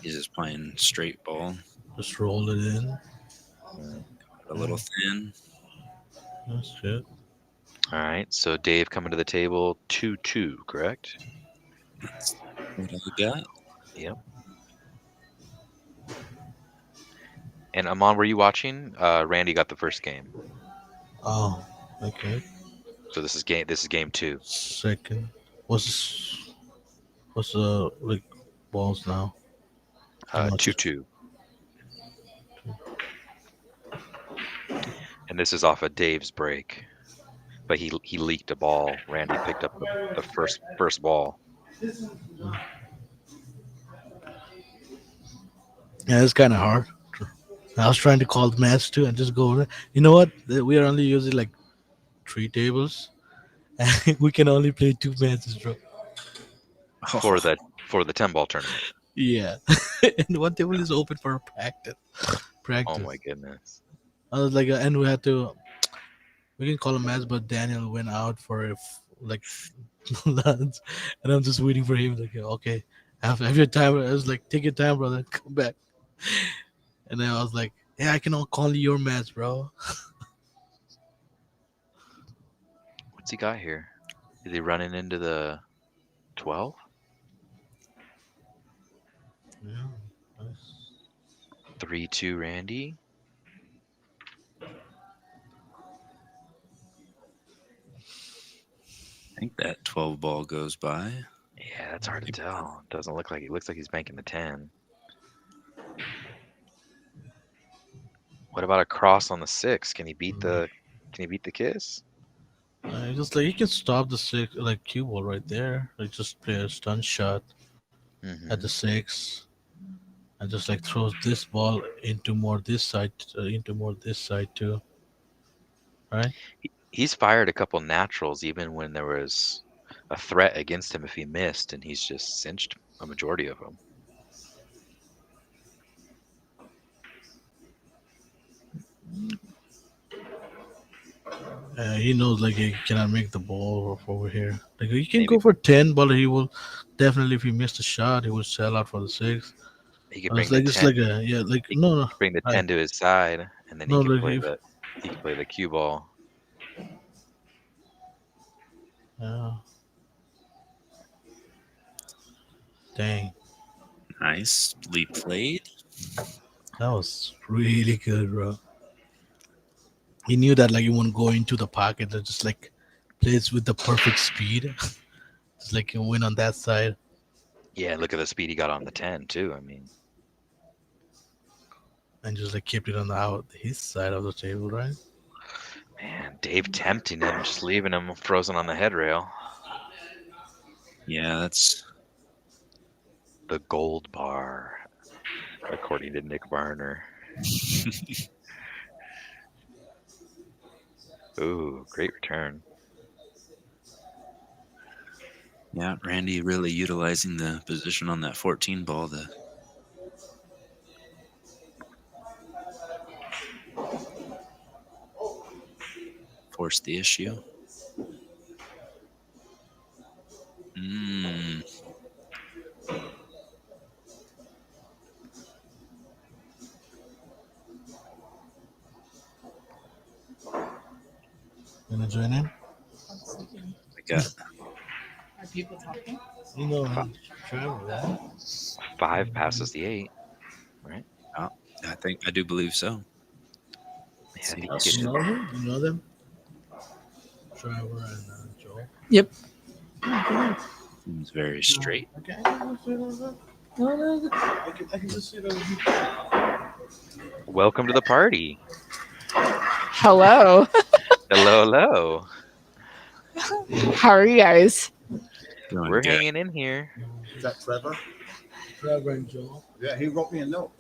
He's just playing straight ball. Just roll it in. A little thin. That's good. All right, so Dave coming to the table. 2-2, correct? That's what I got. Yep. And Amon, were you watching? Randy got the first game. Oh, okay. So this is game 2. Second. What's the like balls now? How much? 2-2. And this is off of Dave's break. But he leaked a ball. Randy picked up the first ball. Yeah, it's kind of hard. I was trying to call the match too and just go over. You know what? We are only using like 3 tables, and we can only play 2 matches, bro. For the 10 ball tournament. Yeah, and one table is open for practice. Oh my goodness. I was like, and we had to. We can call a match, but Daniel went out for like lunch, and I'm just waiting for him. Like, okay, have your time. I was like, take your time, brother. Come back. And then I was like, yeah, I can all call you your match, bro. What's he got here? Is he running into the 12? Yeah, nice. 3-2 Randy. I think that 12 ball goes by. Yeah, that's hard to tell. Doesn't look like it. Looks like he's banking the 10. What about a cross on the 6? Can he beat the kiss? Just like you can stop the 6 like cue ball right there. Like just play a stun shot at the 6, and just like throws this ball into more this side too. Right? He's fired a couple naturals even when there was a threat against him if he missed, and he's just cinched a majority of them. He knows like he cannot make the ball over here. Like he can go for 10, but he will definitely, if he missed a shot, he will sell out for the 6. He could It's bring like the it's 10. like a like He no no could bring the I- 10 to his side, and then no he can like play if, the cue ball. Yeah. Dang. Nicely played. That was really good, bro. He knew that like you want to go into the pocket and just like plays with the perfect speed. Just like you win on that side Yeah, look at the speed he got on the 10 too. I mean, and just like kept it on the out his side of the table, right? man, Dave tempting him, just leaving him frozen on the headrail. Yeah, that's The gold bar, according to Nick Barner. Ooh, great return. yeah. Randy really utilizing the position on that 14 ball to force the issue. Mm, Gonna join in? I got Are people talking? You know, Fi- Trevor, right? 5 passes the 8, right? oh, I think I do believe so. Yeah, I See think how you get You to. know him? You know them? Trevor and Joel. Yep. seems very straight. Okay. I can just see that. Welcome to the party. Hello. Hello, hello. How are you guys? Doing We're good. hanging in here. Is that Trevor? Trevor and Joel. Yeah, he wrote me a note.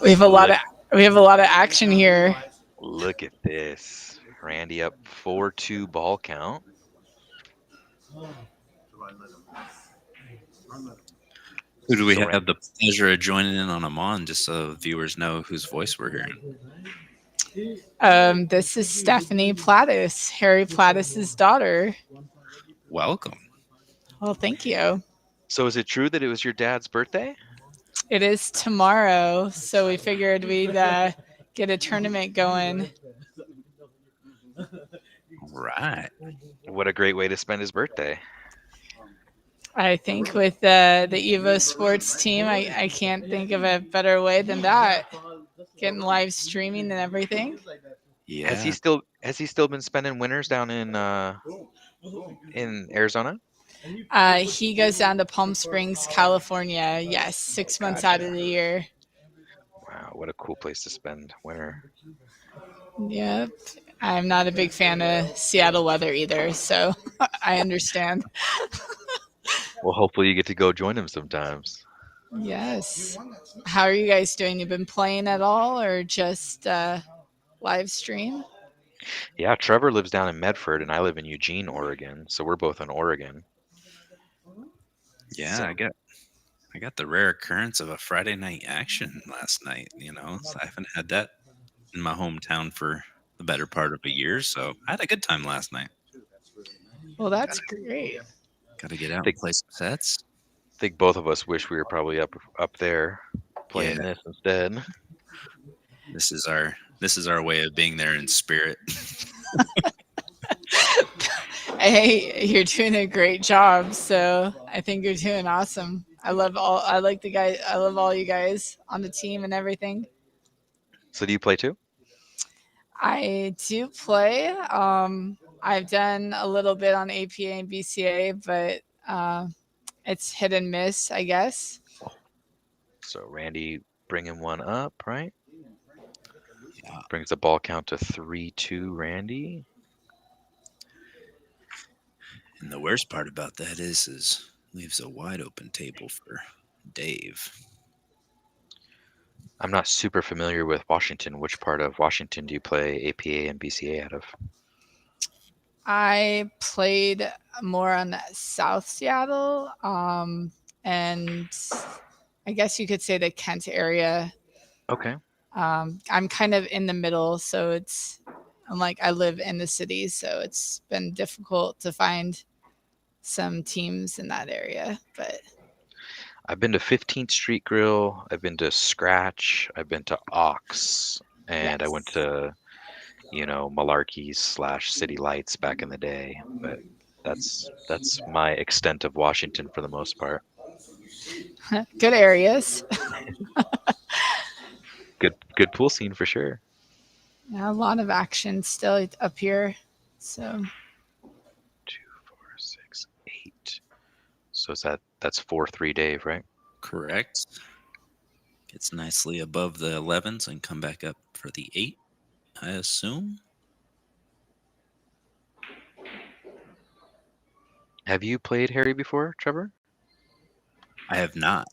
We have a lot of action here. Look at this. Randy up 4-2 ball count. Who do we So have the pleasure of joining in on Amon, just so viewers know whose voice we're hearing? This is Stephanie Platis, Harry Platis's daughter. Welcome. Well, thank you. So is it true that it was your dad's birthday? It is tomorrow, so we figured we'd get a tournament going. Right. What a great way to spend his birthday. I think with the EvoSports team, I can't think of a better way than that. Getting live streaming and everything. Yeah. Has he still been spending winters down in Arizona? He goes down to Palm Springs, California. Yes, 6 months out of the year. Wow, what a cool place to spend winter. Yep. I'm not a big fan of Seattle weather either, so I understand. Well, hopefully you get to go join him sometimes. Yes. How are you guys doing? You been playing at all or just live stream? Yeah, Trevor lives down in Medford and I live in Eugene, Oregon. So we're both in Oregon. Yeah, So- I got the rare occurrence of a Friday night action last night, So I haven't had that in my hometown for the better part of a year, so I had a good time last night. Well, that's great. Got to get out and play some sets. I think both of us wish we were probably up there playing Yeah. this instead. This is our way of being there in spirit. Hey, you're doing a great job, so I think you're doing awesome. I love all you guys on the team and everything. So do you play too? I do play. I've done a little bit on APA and BCA, but it's hit and miss, I guess. So Randy bringing one up, right? Yeah. Brings the ball count to 3-2, Randy. And the worst part about that is leaves a wide open table for Dave. I'm not super familiar with Washington. Which part of Washington do you play APA and BCA out of? I played more on South Seattle, and I guess you could say the Kent area. Okay. I'm kind of in the middle, so I live in the city, so it's been difficult to find some teams in that area. But I've been to 15th Street Grill. I've been to Scratch. I've been to Ox. And I went Yes. to Malarkeys / City Lights back in the day. But that's my extent of Washington for the most part. Good areas. Good pool scene for sure. Yeah, a lot of action still up here. So 2, 4, 6, 8. So that's 4-3 Dave, right? Correct. Gets nicely above the 11s and come back up for the 8, I assume. Have you played Harry before, Trevor? I have not.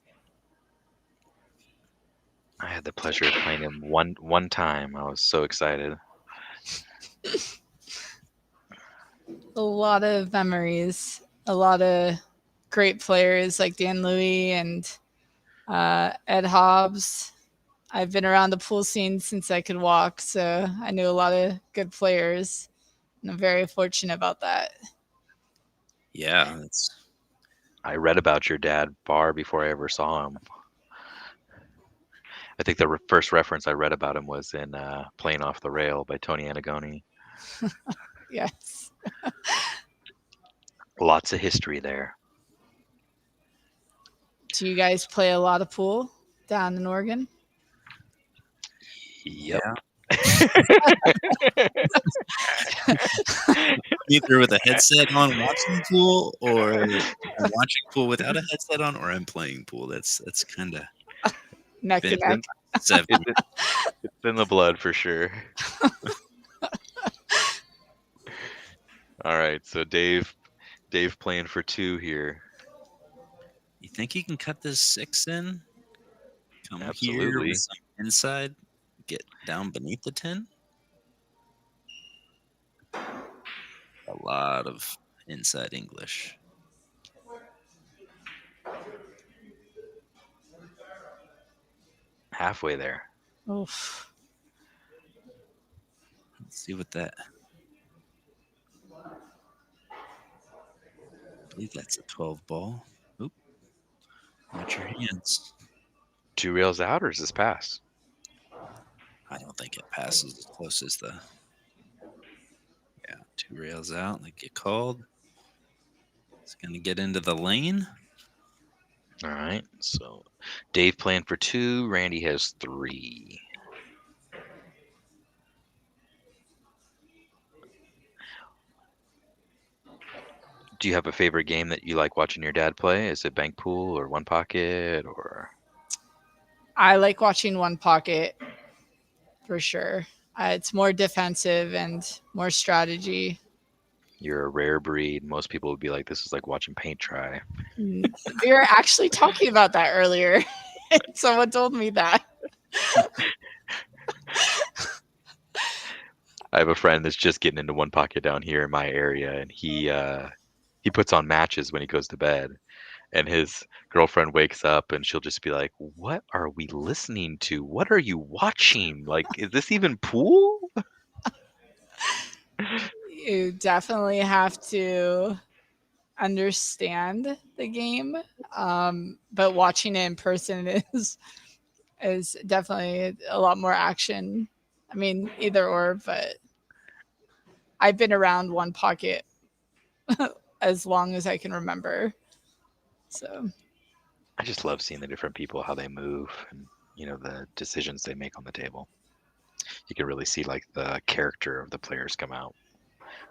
I had the pleasure of playing him one time. I was so excited. a lot of memories, a lot of great players like Dan Louie and Ed Hobbs. I've been around the pool scene since I could walk, so I knew a lot of good players, and I'm very fortunate about that. Yeah, that's I read about your dad far before I ever saw him. I think the first reference I read about him was in Playing Off the Rail by Tony Anagoni. Yes. Lots of history there. Do you guys play a lot of pool down in Oregon? Yep. either with a headset on watching pool, or I'm watching pool without a headset on, or I'm playing pool. That's kind of Neck to neck. It's in the blood for sure. All right, so Dave playing for 2 here. You think he can cut this 6 in? Come here Absolutely. with some inside, get down beneath the 10. A lot of inside English. Halfway there. Oof. Let's see what that. I believe that's a 12 ball. Oop. Watch your hands. 2 rails out, or is this pass? I don't think it passes as close as the. Yeah, 2 rails out. They get called. It's going to get into the lane. All right, so Dave playing for 2. Randy has 3. Do you have a favorite game that you like watching your dad play? Is it Bank Pool or One Pocket or? I like watching One Pocket for sure. It's more defensive and more strategy. You're a rare breed. Most people would be like, this is like watching paint dry. We were actually talking about that earlier. Someone told me that. I have a friend that's just getting into One Pocket down here in my area, and he puts on matches when he goes to bed. And his girlfriend wakes up and she'll just be like, what are we listening to? What are you watching? Like, is this even pool? You definitely have to understand the game, but watching it in person is definitely a lot more action. I mean, either or, but I've been around One Pocket as long as I can remember. So I just love seeing the different people, how they move, and the decisions they make on the table. You can really see like the character of the players come out,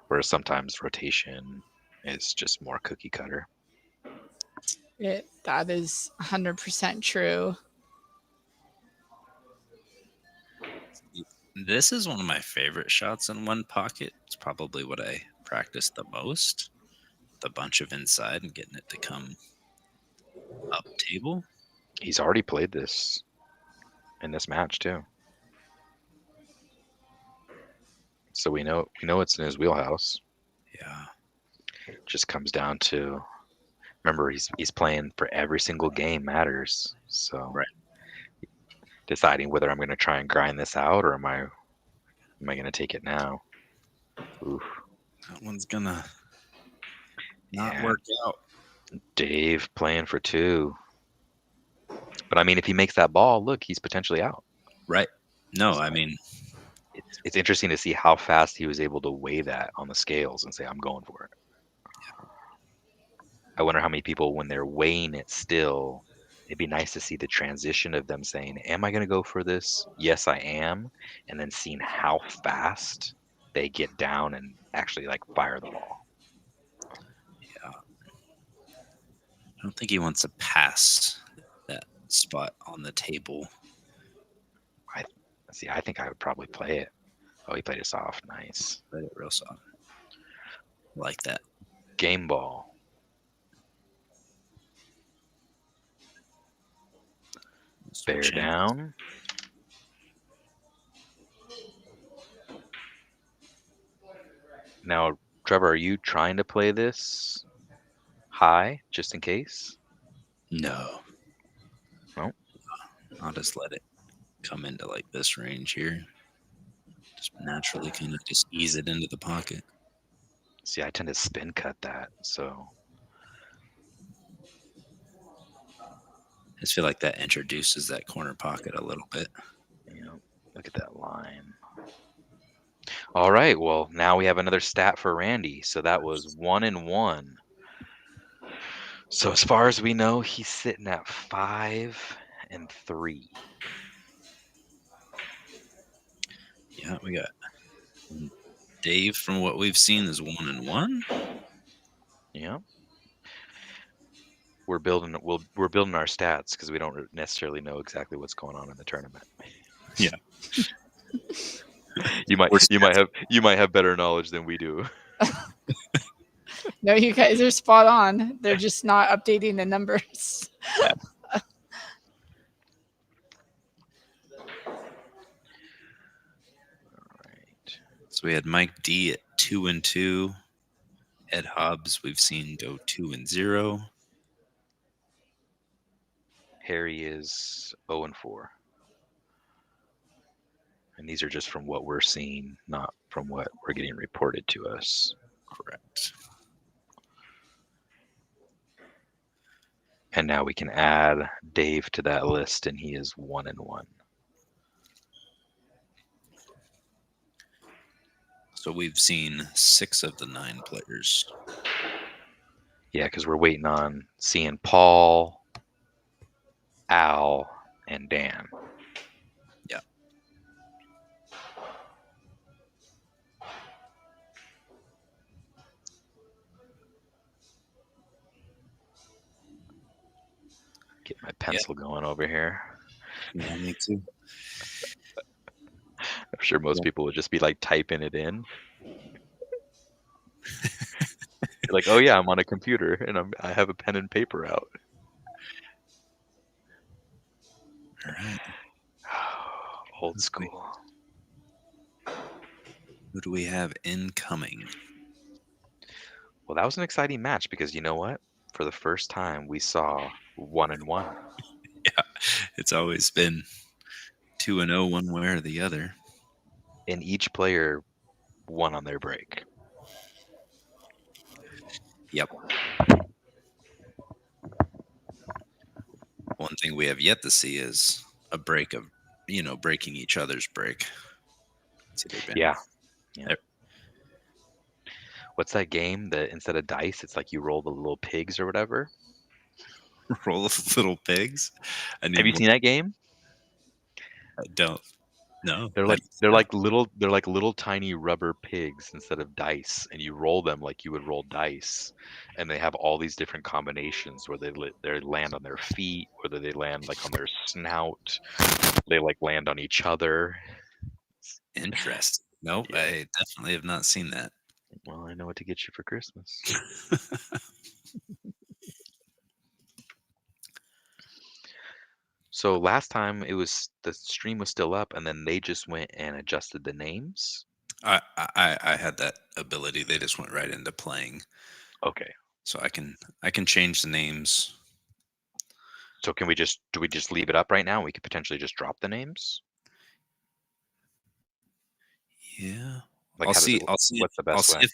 whereas sometimes rotation is just more cookie cutter. that is 100% true. This is one of my favorite shots in One Pocket. It's probably what I practice the most. The bunch of inside and getting it to come up table. He's already played this in this match too, so we know it's in his wheelhouse. Yeah. It just comes down to, remember, he's playing for every single game matters. So Right. Deciding whether I'm going to try and grind this out, or am I going to take it now? Oof. That one's gonna not Yeah. work out. Dave playing for 2. But I mean, if he makes that ball, look, he's potentially out. Right. No, I mean, It's interesting to see how fast he was able to weigh that on the scales and say, "I'm going for it." I wonder how many people, when they're weighing it still, it'd be nice to see the transition of them saying, "Am I going to go for this? Yes, I am." And then seeing how fast they get down and actually like fire the ball. Yeah. I don't think he wants to pass that spot on the table. I think I would probably play it. Oh, he played it soft. Nice. Played it real soft. Like that. Game ball. Bear Switch hands. down. Now, Trevor, are you trying to play this high just in case? No. No? I'll just let it come into like this range here. Just naturally kind of just ease it into the pocket. See, I tend to spin cut that, so I just feel like that introduces that corner pocket a little bit. look at that line. All right, well, now we have another stat for Randy. So that was 1-1. So as far as we know, he's sitting at 5-3. Yeah, we got Dave, from what we've seen, is 1-1. Yeah. We're building our stats because we don't necessarily know exactly what's going on in the tournament. Yeah. you might have better knowledge than we do. No, you guys are spot on. They're just not updating the numbers. So we had Mike D at 2-2. Ed Hobbs, we've seen go 2-0. Harry is 0-4. And these are just from what we're seeing, not from what we're getting reported to us. Correct. And now we can add Dave to that list, and he is 1-1. So we've seen 6 of the 9 players. Yeah, because we're waiting on seeing Paul, Al, and Dan. Yeah. Get my pencil going over here. Yeah, me too. I'm sure most people would just be like typing it in. Like, oh yeah, I'm on a computer and I have a pen and paper out. All right. Old school. Who do we have incoming? Well, that was an exciting match because you know what? For the first time, we saw 1-1. Yeah, it's always been 2-0 one way or the other. And each player won on their break. Yep. One thing we have yet to see is a break of, breaking each other's break. Yeah. What's that game that instead of dice, it's like you roll the little pigs or whatever? Roll of little pigs. Have you seen that game? I don't. No. They're like little tiny rubber pigs instead of dice, and you roll them like you would roll dice, and they have all these different combinations where they land on their feet, whether they land like on their snout, they like land on each other. Interesting. Nope, Yeah. I definitely have not seen that. Well, I know what to get you for Christmas. So last time the stream was still up, and then they just went and adjusted the names. I had that ability. They just went right into playing. Okay. So I can change the names. So do we just leave it up right now? We could potentially just drop the names. Yeah. Like, I'll see. What's the best way?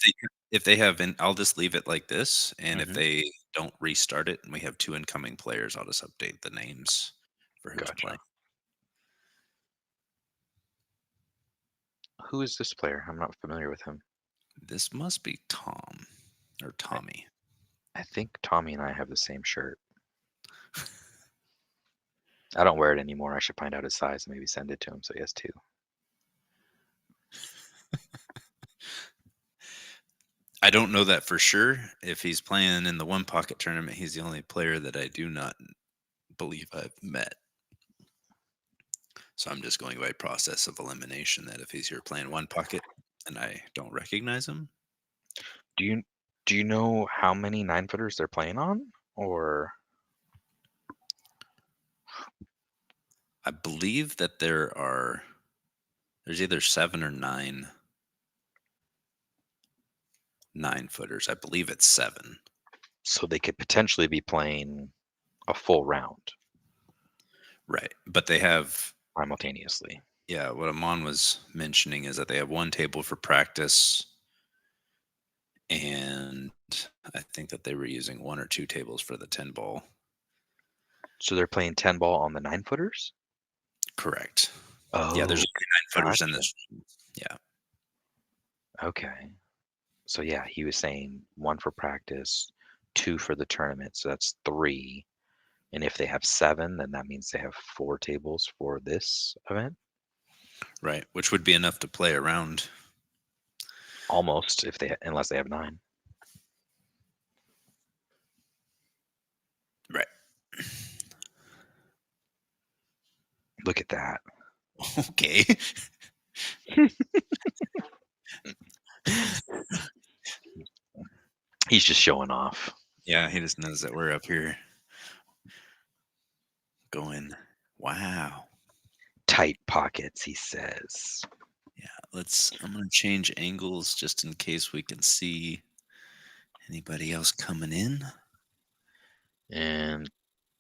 if they have. I'll just leave it like this, and Mhm. if they don't restart it, and we have 2 incoming players, I'll just update the names for who's Gotcha. playing. Who is this player? I'm not familiar with him. This must be Tom or Tommy. I think Tommy and I have the same shirt. I don't wear it anymore. I should find out his size and maybe send it to him so he has two. I don't know that for sure. If he's playing in the one pocket tournament, he's the only player that I do not believe I've met. So I'm just going by process of elimination that if he's here playing one pocket and I don't recognize him, Do you know how many 9-footers they're playing on? Or I believe that there's either 7 or 9 footers. I believe it's 7. so they could potentially be playing a full round Right. But they have, simultaneously. yeah, what Amon was mentioning is that they have one table for practice. And I think that they were using 1 or 2 tables for the 10 ball. So they're playing 10 ball on the 9-footers? Correct. Oh, Yeah, there's 9 footers in gotcha. this. Yeah. Okay. So yeah, he was saying 1 for practice, 2 for the tournament. So that's 3. And if they have 7, then that means they have 4 tables for this event. Right. Which would be enough to play around. Almost, unless they have 9. Right. Look at that. Okay. He's just showing off. Yeah, he just knows that we're up here going, wow. Tight pockets, he says. Yeah, I'm going to change angles just in case we can see anybody else coming in. And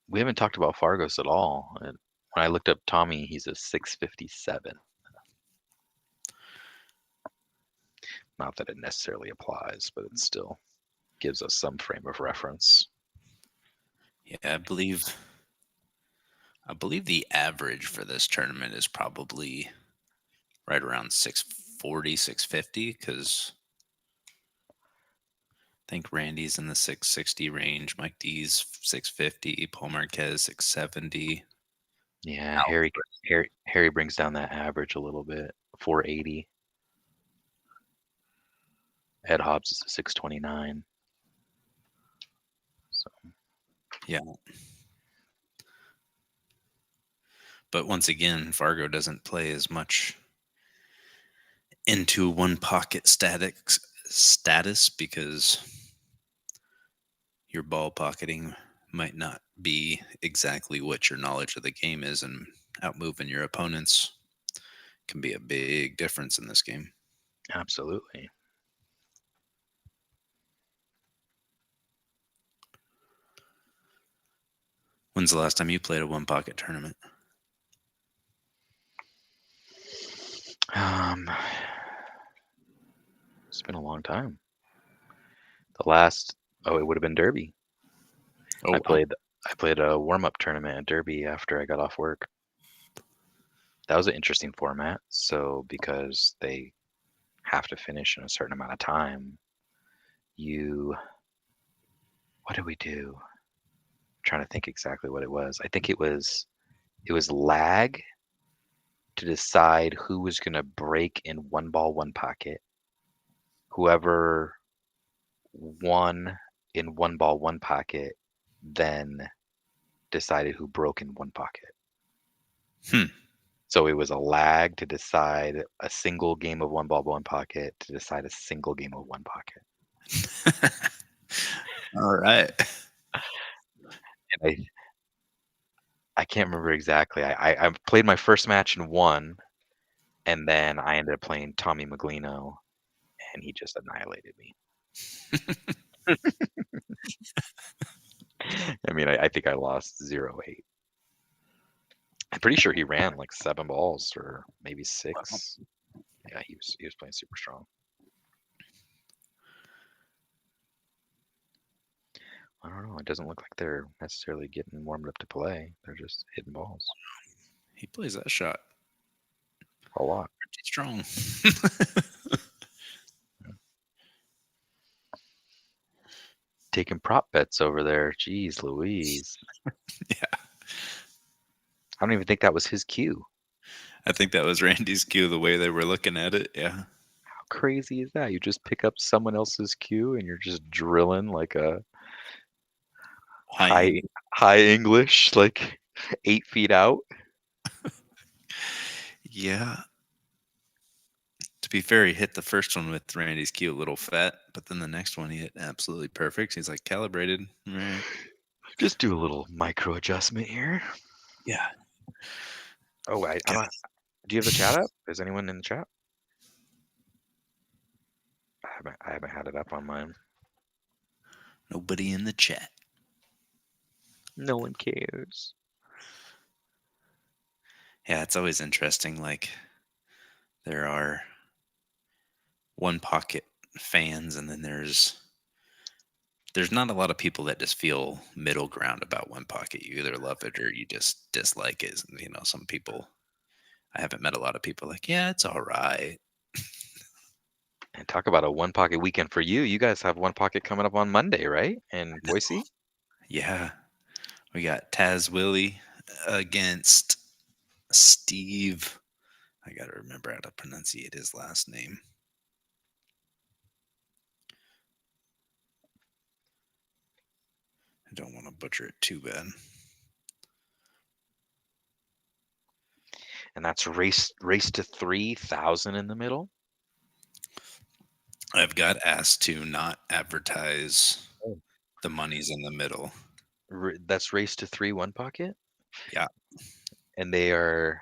we haven't talked about Fargos at all. And when I looked up Tommy, he's a 657. Not that it necessarily applies, but it still gives us some frame of reference. Yeah, I believe the average for this tournament is probably right around 640, 650, because I think Randy's in the 660 range, Mike D's 650, Paul Marquez 670. Yeah, Harry brings down that average a little bit, 480. Ed Hobbs is a 629. So Yeah. But once again, Fargo doesn't play as much into one pocket status because your ball pocketing might not be exactly what your knowledge of the game is, and outmoving your opponents can be a big difference in this game. absolutely. When's the last time you played a one pocket tournament? It's been a long time. The last, it would have been Derby. Oh, I played a warm-up tournament at Derby after I got off work. That was an interesting format. So because they have to finish in a certain amount of time, what did we do? I'm trying to think exactly what it was. I think it was lag to decide who was going to break in one ball, one pocket. Whoever won in one ball, one pocket, then decided who broke in one pocket. So it was a lag to decide a single game of one ball, one pocket to decide a single game of one pocket. All right. And I can't remember exactly. I played my first match and won, and then I ended up playing Tommy Maglino, and he just annihilated me. I mean, I think I lost 0-8. I'm pretty sure he ran like 7 balls or maybe 6. Yeah, he was playing super strong. I don't know. It doesn't look like they're necessarily getting warmed up to play. They're just hitting balls He plays that shot a lot. pretty strong. Taking prop bets over there. Jeez Louise. Yeah. I don't even think that was his cue. I think that was Randy's cue, the way they were looking at it. Yeah. How crazy is that? You just pick up someone else's cue and you're just drilling like a High. high English, like 8 feet out. Yeah. To be fair, he hit the first one with Randy's cue a little fat, but then the next one he hit absolutely perfect. He's like calibrated. Right. Just do a little micro adjustment here. Yeah. Oh, I don't. Do you have the chat up? Is anyone in the chat? I haven't had it up on mine. Nobody in the chat. No one cares. Yeah, it's always interesting. Like, there are one pocket fans, and then there's not a lot of people that just feel middle ground about one pocket. You either love it or you just dislike it. You know, some people. I haven't met a lot of people like, yeah, it's all right. And talk about a one pocket weekend for you. You guys have one pocket coming up on Monday, right? In Boise? Yeah, we got Taz Willie against Steve. I gotta remember how to pronunciate his last name. I don't want to butcher it too bad. And that's race to 3,000 in the middle. I've got asked to not advertise Oh. the monies in the middle. That's race to 3 one pocket. Yeah. And they are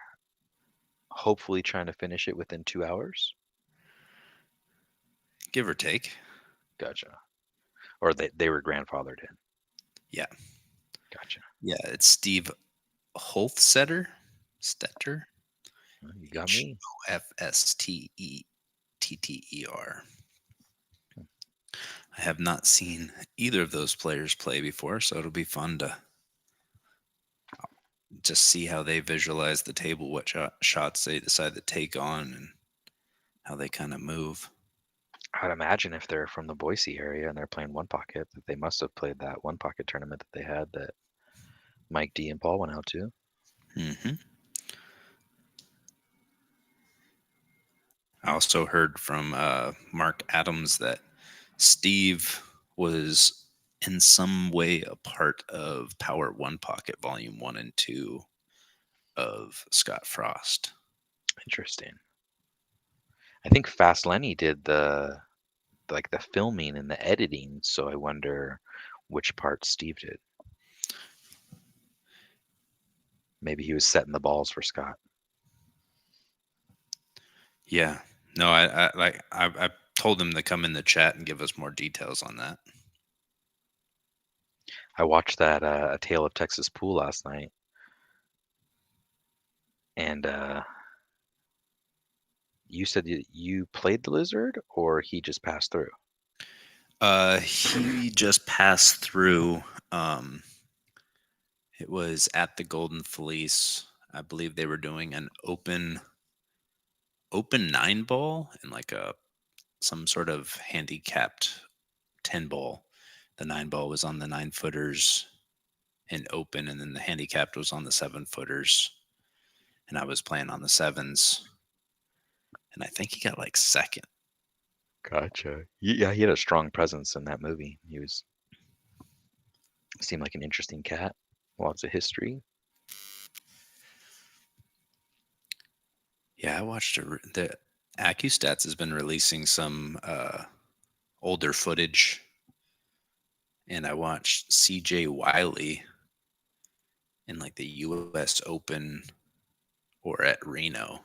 hopefully trying to finish it within 2 hours. Give or take. Gotcha. Or they were grandfathered in. Yeah. Gotcha. Yeah, it's Steve Holstetter. Stetter. You got me. Fstetter. I have not seen either of those players play before, so it'll be fun to just see how they visualize the table, what shots they decide to take on, and how they kind of move. I'd imagine if they're from the Boise area and they're playing one pocket, that they must have played that one pocket tournament that they had that Mike D and Paul went out to. Mm-hmm. I also heard from Mark Adams that Steve was in some way a part of Power One Pocket Volume 1 and 2 of Scott Frost. Interesting. I think Fast Lenny did the filming and the editing, so I wonder which part Steve did. Maybe he was setting the balls for Scott. Yeah. No, I told him to come in the chat and give us more details on that. I watched that A Tale of Texas Pool last night, and you said you played the lizard, or he just passed through? He just passed through. It was at the Golden Fleece. I believe they were doing an open 9 ball and like some sort of handicapped 10 ball. The 9 ball was on the 9 footers in open, and then the handicapped was on the 7 footers. And I was playing on the 7s, and I think he got like second. Gotcha. Yeah, he had a strong presence in that movie. Seemed like an interesting cat. Lots of history. Yeah, I watched the AccuStats has been releasing some older footage, and I watched CJ Wiley in like the U.S. Open or at Reno,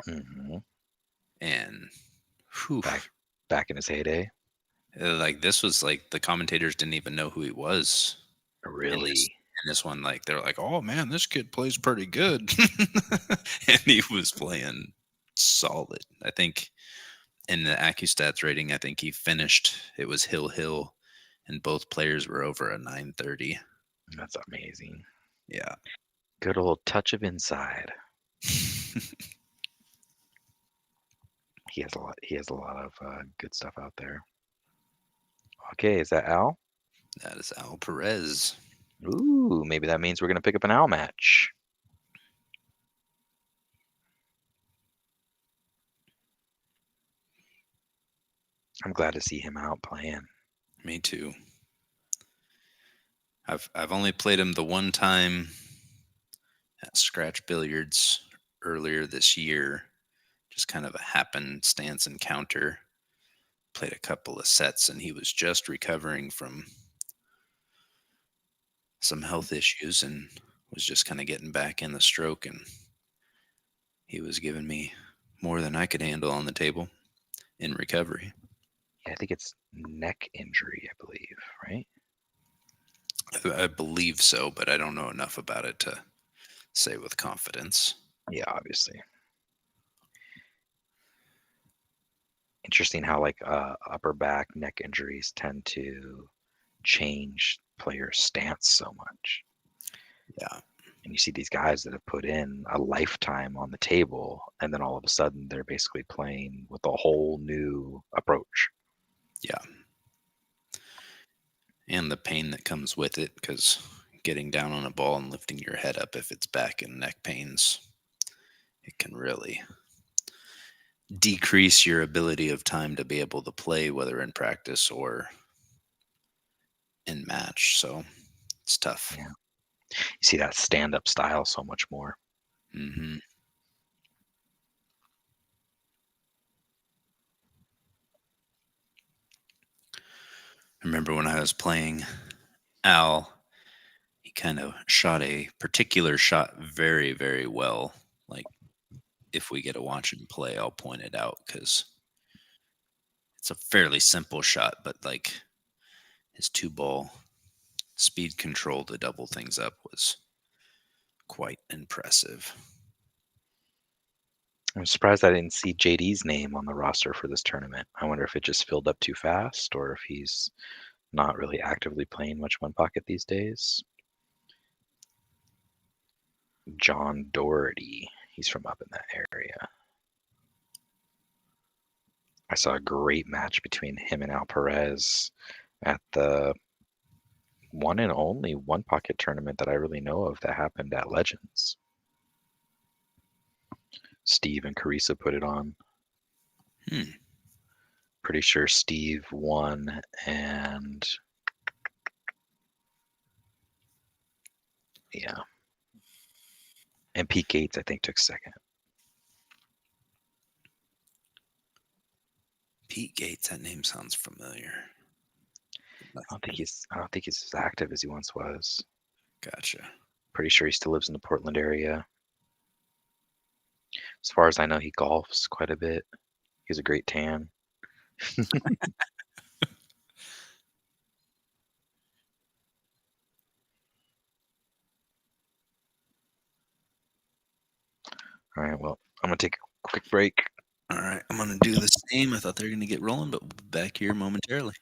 Mm-hmm. and whew, Back in his heyday. like this was like the commentators didn't even know who he was. Really? In this one, like they're like, "Oh man, this kid plays pretty good," and he was playing solid. I think in the AccuStats rating, I think he finished. It was Hill, and both players were over a 930. That's amazing. Yeah. Good old touch of inside. he has a lot. He has a lot of good stuff out there. Okay, is that Al? That is Al Perez. Ooh, maybe that means we're gonna pick up an Al match. I'm glad to see him out playing. Me too. I've only played him the one time at Scratch Billiards earlier this year. Just kind of a happenstance encounter. Played a couple of sets, and he was just recovering from some health issues and was just kind of getting back in the stroke, and he was giving me more than I could handle on the table in recovery. Yeah, I think it's neck injury, I believe, right? I believe so, but I don't know enough about it to say with confidence. Yeah, obviously. Interesting how like upper back neck injuries tend to change players' stance so much. Yeah. And you see these guys that have put in a lifetime on the table, and then all of a sudden they're basically playing with a whole new approach. Yeah. And the pain that comes with it, because getting down on a ball and lifting your head up, if it's back and neck pains, it can really decrease your ability of time to be able to play, whether in practice or in match. So it's tough. Yeah. You see that stand-up style so much more. Mm-hmm. I remember when I was playing Al, he kind of shot a particular shot very, very well. Like, if we get to watch him play, I'll point it out because it's a fairly simple shot, but like his 2-ball speed control to double things up was quite impressive. I'm surprised I didn't see JD's name on the roster for this tournament. I wonder if it just filled up too fast or if he's not really actively playing much one pocket these days. John Doherty, he's from up in that area. I saw a great match between him and Al Perez at the one and only one pocket tournament that I really know of that happened at Legends. Steve and Carissa put it on. Pretty sure Steve won and yeah. And Pete Gates, I think, took second. Pete Gates, that name sounds familiar. I don't think he's as active as he once was. Gotcha. Pretty sure he still lives in the Portland area. As far as I know, he golfs quite a bit. He has a great tan. All right, well, I'm going to take a quick break. All right, I'm going to do the same. I thought they were going to get rolling, but we'll be back here momentarily.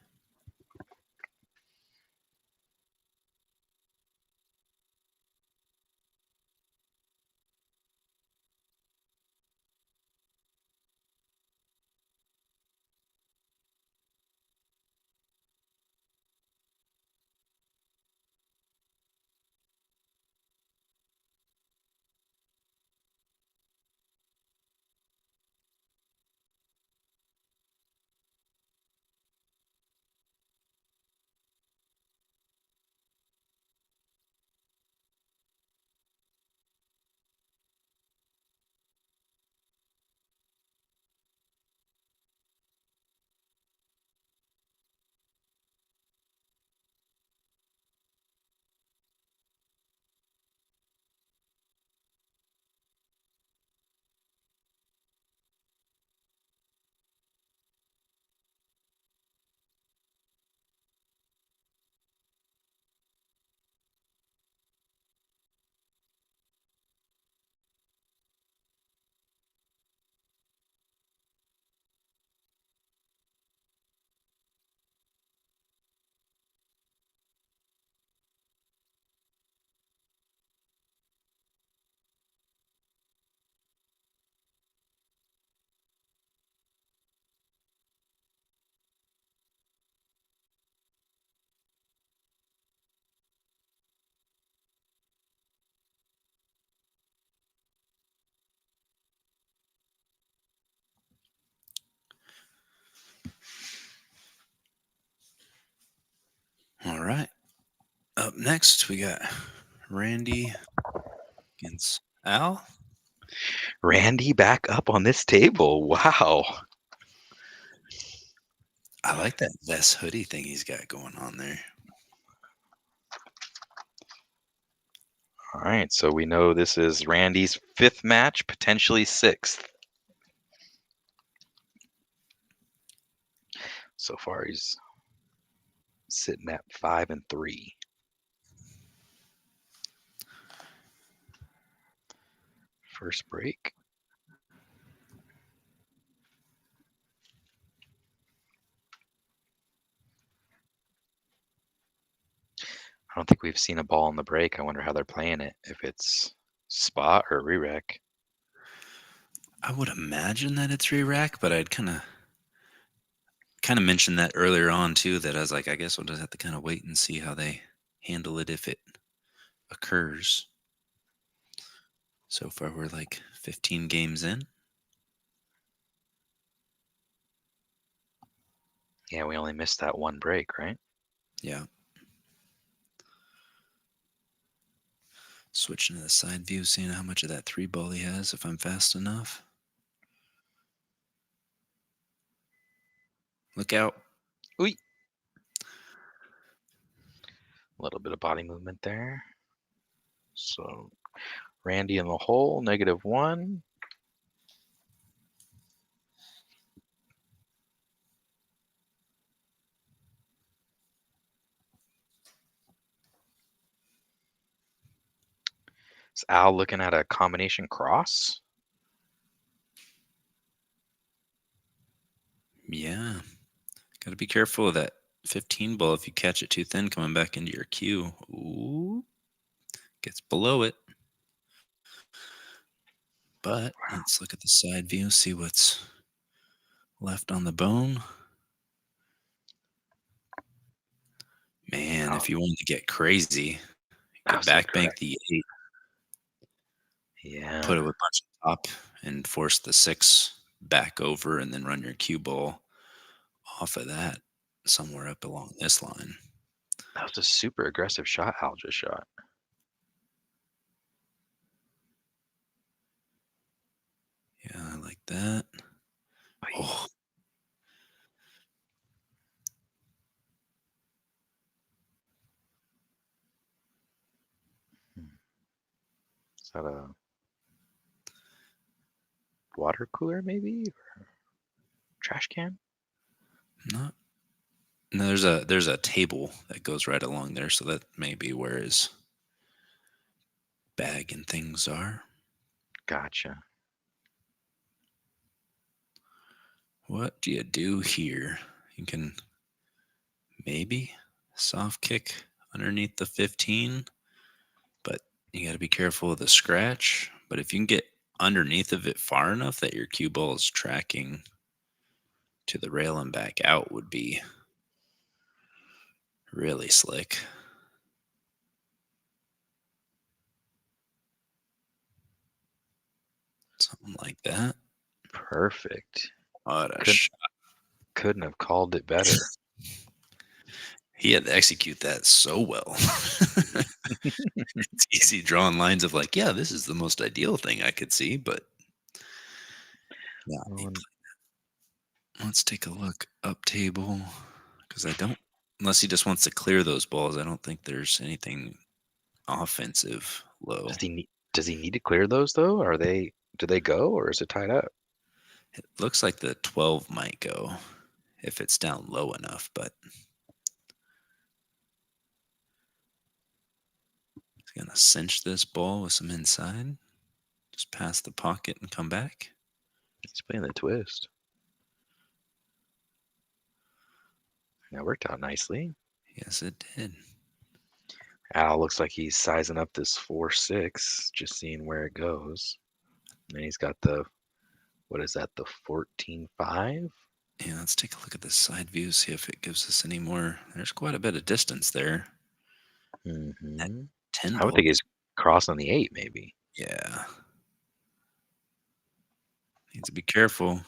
All right. Up next, we got Randy against Al. Randy back up on this table. Wow. I like that vest hoodie thing he's got going on there. All right, so we know this is Randy's 5th match, potentially 6th. So far, he's sitting at 5-3. First break. I don't think we've seen a ball in the break. I wonder how they're playing it. If it's spot or re-rec. I would imagine that it's re-rack, but I'd kind of mentioned that earlier on too. That I was like, I guess we'll just have to kind of wait and see how they handle it if it occurs. So far, we're like 15 games in. Yeah, we only missed that one break, right? Yeah. Switching to the side view, seeing how much of that 3-ball he has, if I'm fast enough. Look out. Ooh. A little bit of body movement there. So Randy in the hole, -1. Is Al looking at a combination cross? Yeah. Got to be careful of that 15 ball if you catch it too thin coming back into your queue. Ooh. Gets below it. But let's look at the side view, see what's left on the bone. Man, if you wanted to get crazy, you could That's backbank correct. the 8, Yeah. put it with a bunch of top, and force the 6 back over, and then run your cue ball off of that somewhere up along this line. That was a super aggressive shot Al just shot. Yeah, I like that. Oh, Is that a water cooler maybe? Or trash can? not. No, there's a table that goes right along there, so that may be where his bag and things are. Gotcha. What do you do here? You can maybe soft kick underneath the 15, but you got to be careful of the scratch. But if you can get underneath of it far enough that your cue ball is tracking to the rail and back out, would be really slick. Something like that. Perfect. What a shot. Couldn't have called it better. He had to execute that so well. It's easy drawing lines of like, yeah, this is the most ideal thing I could see, but yeah. Let's take a look up table, because I don't, unless he just wants to clear those balls, I don't think there's anything offensive low. Does he need to clear those though? Do they go or is it tied up? It looks like the 12 might go if it's down low enough, but he's going to cinch this ball with some inside. Just pass the pocket and come back. He's playing the twist. That worked out nicely. Yes, it did. Al looks like he's sizing up this 4-6, just seeing where it goes. And he's got the, what is that, the 14-5? Yeah, let's take a look at the side view, see if it gives us any more. There's quite a bit of distance there. Mm-hmm. 10 I would ball. think he's crossing the 8 maybe. Yeah. Need to be careful.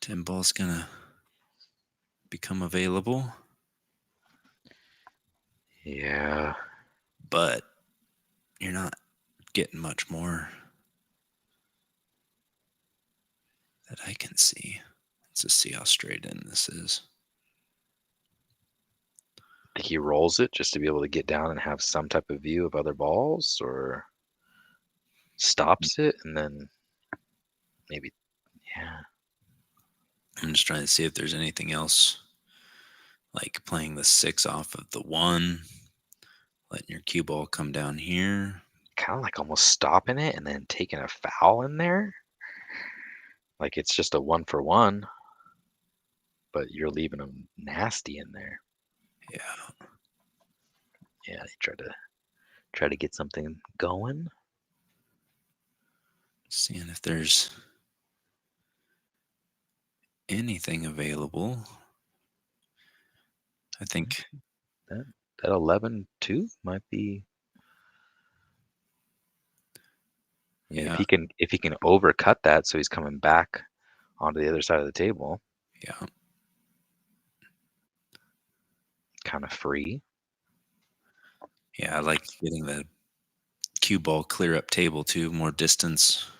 10 ball's gonna become available. Yeah. but you're not getting much more that I can see. Let's just see how straight in this is. Think he rolls it just to be able to get down and have some type of view of other balls, or stops it and then maybe, yeah. I'm just trying to see if there's anything else, like playing the 6 off of the 1, letting your cue ball come down here. Kind of like almost stopping it and then taking a foul in there. Like it's just a 1-for-1, but you're leaving them nasty in there. Yeah. Yeah, they try to get something going. Seeing if there's anything available. I think That 11-2 might be. I mean, yeah, if he can overcut that, so he's coming back onto the other side of the table, yeah. kind of free. Yeah, I like getting the cue ball clear up table too, more distance.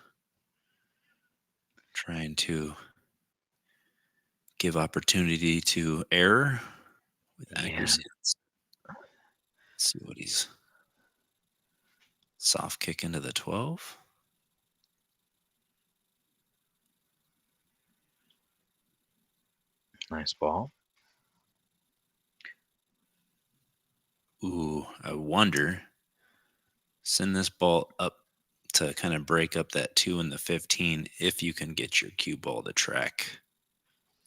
Trying to give opportunity to error with Yeah. accuracy. Let's see what he's soft kick into the 12. Nice ball. Ooh, I wonder. Send this ball up to kind of break up that 2 and the 15 if you can get your cue ball to track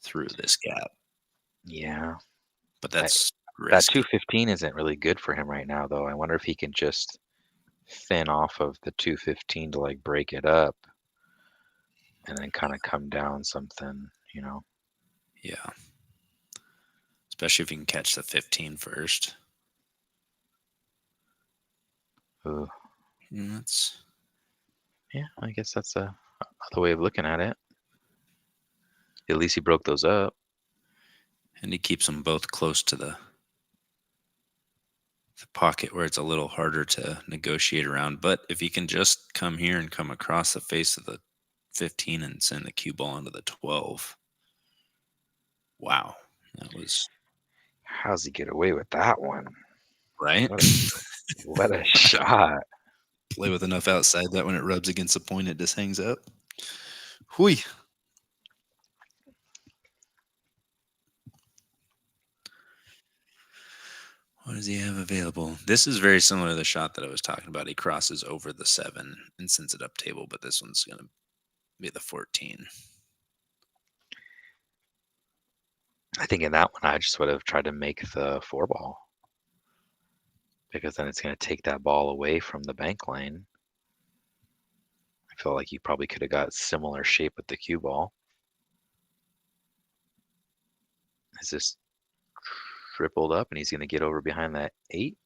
through this gap. Yeah. But that's That risky. 215 isn't really good for him right now, though. I wonder if he can just thin off of the 215 to like break it up and then kind of come down something, you know. Yeah. Especially if you can catch the 15 first. Ooh. That's Yeah, I guess that's a other way of looking at it. At least he broke those up. and he keeps them both close to the pocket where it's a little harder to negotiate around. But if he can just come here and come across the face of the 15 and send the cue ball into the 12. Wow. That was How's he get away with that one? right. What a shot. Play with enough outside that when it rubs against the point, it just hangs up. Hui. What does he have available? This is very similar to the shot that I was talking about. He crosses over the 7 and sends it up table, but this one's going to be the 14. I think in that one, I just would have tried to make the 4-ball, because then it's going to take that ball away from the bank lane. I feel like you probably could have got similar shape with the cue ball. Is this tripled up and he's going to get over behind that 8?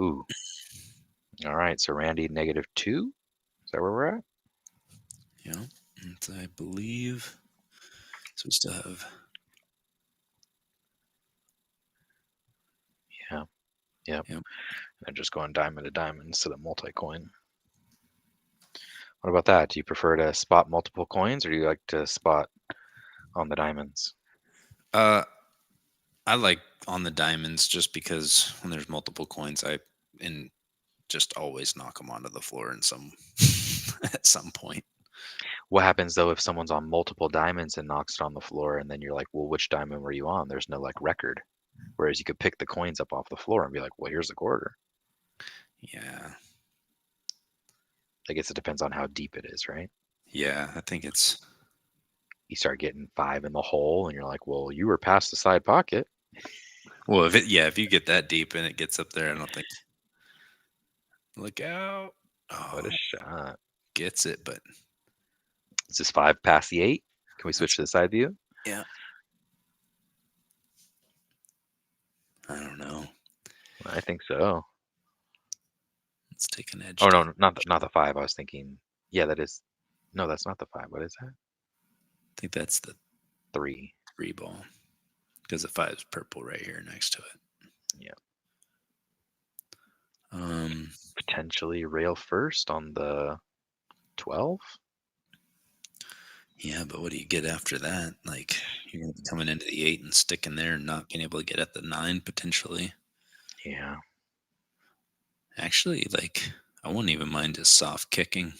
Ooh. All right, so Randy -2. Is that where we're at? Yeah, I believe. So we still have. Yeah. Yep. Yep. And just going diamond to diamond instead of multi-coin. What about that? Do you prefer to spot multiple coins, or do you like to spot on the diamonds? I like on the diamonds just because when there's multiple coins, I just always knock them onto the floor in some at some point. What happens though if someone's on multiple diamonds and knocks it on the floor, and then you're like, well, which diamond were you on? There's no like record. Whereas you could pick the coins up off the floor and be like, well, here's the quarter. Yeah. I guess it depends on how deep it is, right? Yeah, I think it's. You start getting 5 in the hole, and you're like, well, you were past the side pocket. Well, if you get that deep and it gets up there, I don't think. Look out! What a Oh, shot. gets it, but Is this 5 past the 8? Can we switch to the side view? yeah. I don't know. I think so. Let's take an edge. Oh no, not the 5. I was thinking, yeah, that is. No, that's not the 5. What is that? I think that's the 3. 3 ball because the 5 is purple right here next to it. Potentially rail first on the 12. Yeah, but what do you get after that? Like, you're going to be coming into the 8 and sticking there and not being able to get at the 9 potentially. Yeah. Actually, like, I wouldn't even mind just soft kicking,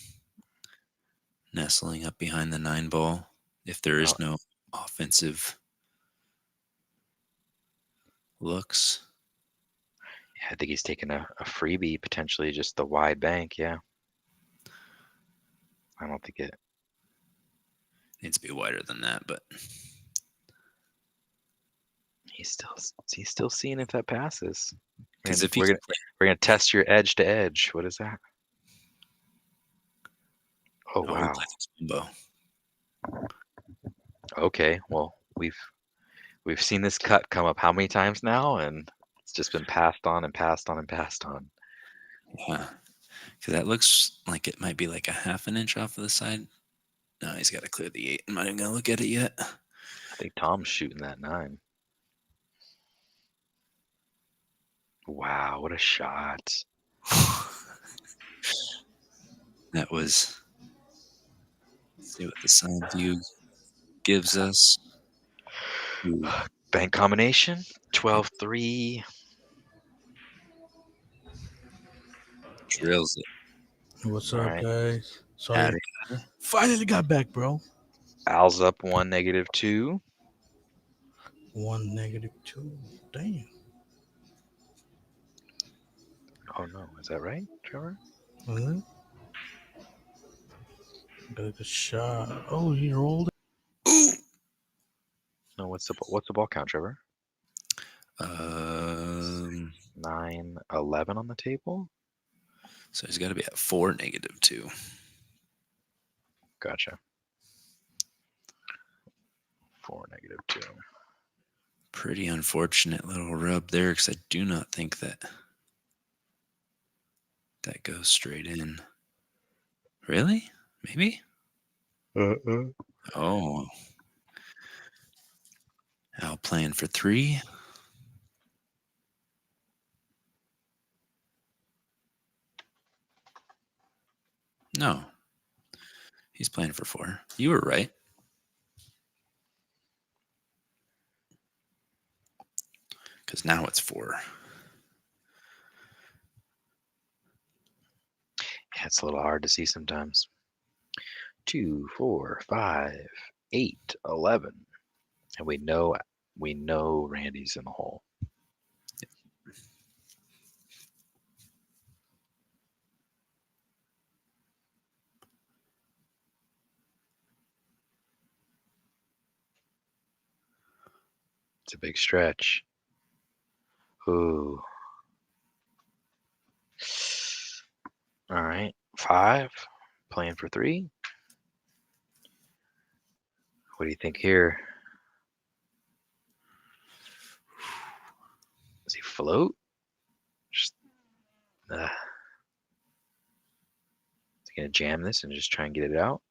nestling up behind the 9 ball if there is no offensive looks. Yeah, I think he's taking a freebie, potentially just the wide bank. Yeah. I don't think it Needs to be wider than that, but he's still seeing if that passes. because And if you we're gonna test your edge to edge. What is that? Oh we wow. play the combo. Okay. Well, we've seen this cut come up how many times now, and it's just been passed on and passed on and passed on. Yeah, because that looks like it might be like a half an inch off of the side. No, he's got to clear the 8. I'm not even gonna look at it yet. I think Tom's shooting that 9. Wow, what a shot. That was. Let's see what the side view gives us. Ooh, Bank combination, 12-3. drills it. What's All up, right. guys? So Howdy. finally got back, bro. Al's up 1, -2. 1 -2. Damn. Oh no, is that right, Trevor? Mm-hmm. Got a good shot. Oh, he rolled it. No, what's the ball count, Trevor? 9, 11 on the table. So he's got to be at 4 -2. Gotcha. 4 -2. Pretty unfortunate little rub there, because I do not think that goes straight in. Really? Maybe? Oh. Al playing for 3. No. He's playing for 4. You were right. Because now it's 4. Yeah, it's a little hard to see sometimes. 2, 4, 5, 8, 11, and we know Randy's in the hole. It's a big stretch. Ooh. All right, 5, playing for 3. What do you think here? Does he float? Just, is he gonna jam this and just try and get it out?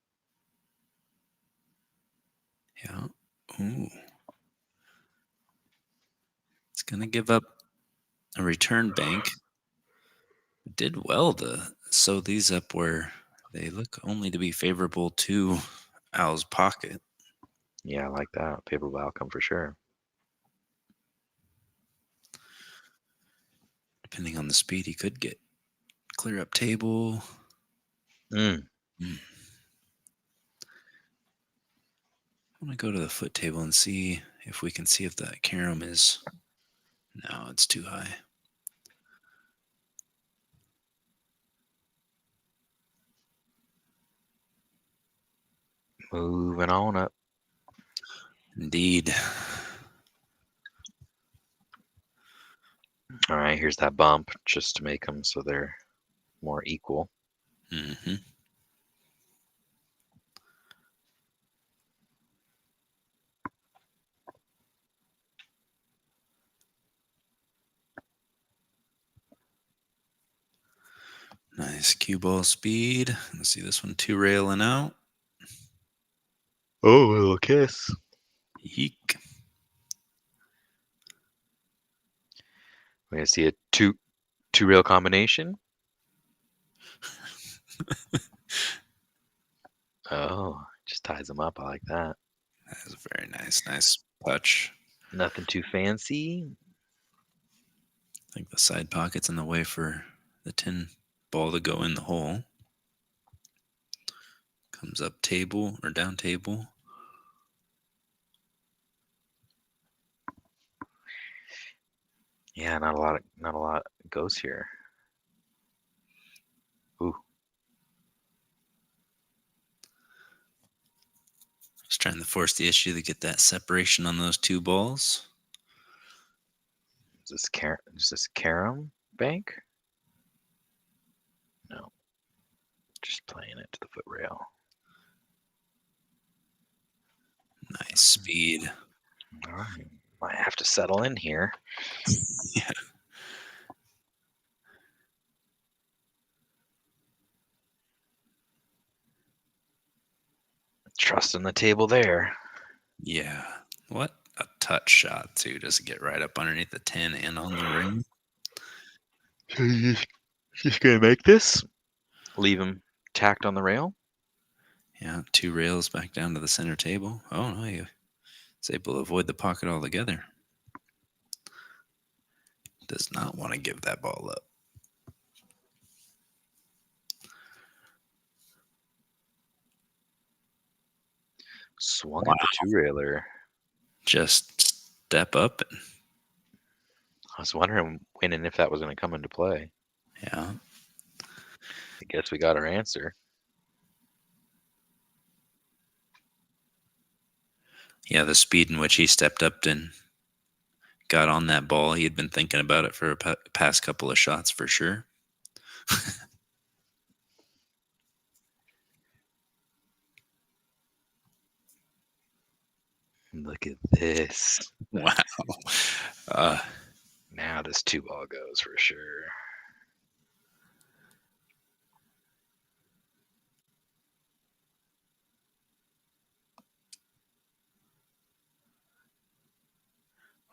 Yeah. Ooh. It's going to give up a return bank. Did well to sew these up where they look only to be favorable to Al's pocket. Yeah, I like that. Favorable outcome for sure. Depending on the speed, he could get clear up table. Mm. I'm going to go to the foot table and see if we can see if that carom is... No, it's too high. Moving on up. Indeed. All right, here's that bump just to make them so they're more equal. Mm-hmm. Nice cue ball speed. Let's see this one 2 railing out. Oh, a little kiss. Yeek. We're gonna see a two rail combination. Oh, just ties them up. I like that. That is a very nice touch. Nothing too fancy. I think the side pocket's in the way for the 10 ball to go in the hole. Comes up table or down table. Yeah, not a lot goes here. Ooh. Just trying to force the issue to get that separation on those two balls. Is this carom bank? No. Just playing it to the foot rail. Nice speed. All right. Might have to settle in here. Yeah. Trusting the table there. Yeah. What a touch shot, too. Just get right up underneath the 10 and on the ring. So you just gonna make this? Leave him tacked on the rail? Yeah, 2 rails back down to the center table. Oh, no, he's able to avoid the pocket altogether. Does not want to give that ball up. Swung at the two-railer. Just step up. And, I was wondering when and if that was going to come into play. yeah. I guess we got our answer. Yeah, the speed in which he stepped up and got on that ball, he had been thinking about it for a past couple of shots for sure. Look at this. Wow. Now this 2-ball goes for sure.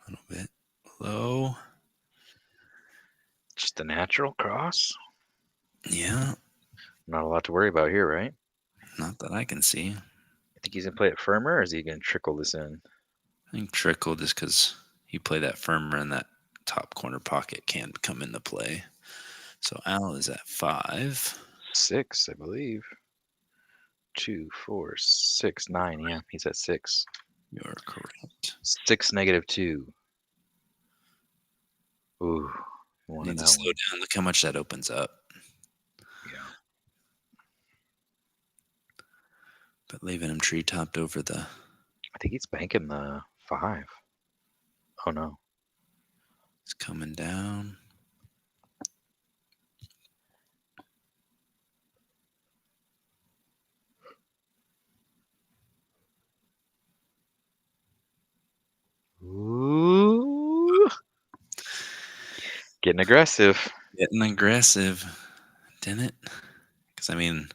A little bit low. Just a natural cross. Yeah, Not a lot to worry about here, right? not that I can see. I think he's going to play it firmer, or is he going to trickle this in? I think trickle, just because you play that firmer and that top corner pocket can come into play. So Al is at 5. 6, I believe. 2, 4, 6, 9. Yeah, he's at 6. You're correct. 6 -2. Ooh, Need to slow down. Look how much that opens up. Yeah. But leaving him tree topped over the. I think he's banking the 5. Oh no. It's coming down. Ooh. Getting aggressive. Getting aggressive, didn't it? Because, I mean,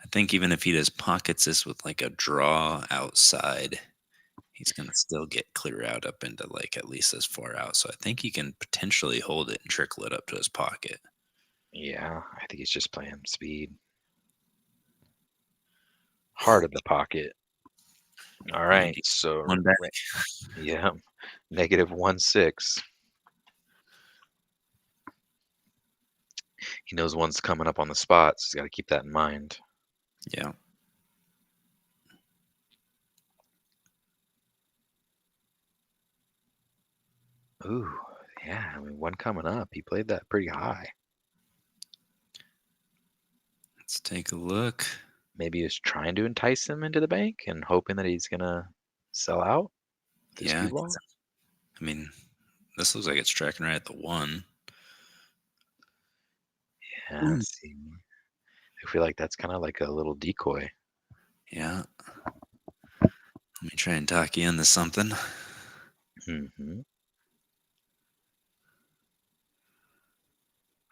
I think even if he just pockets this with like a draw outside, he's going to still get clear out up into like at least as far out. So I think he can potentially hold it and trickle it up to his pocket. Yeah, I think he's just playing speed. Heart of the pocket. All right, so One back. yeah, -1/6. He knows one's coming up on the spot, so he's got to keep that in mind. Yeah. Ooh, yeah, I mean, one coming up. He played that pretty high. Let's take a look. Maybe he was trying to entice him into the bank and hoping that he's going to sell out. Yeah. I mean, this looks like it's tracking right at the 1. Yeah, see. I feel like that's kind of like a little decoy. Yeah. Let me try and talk you into something. Mm-hmm.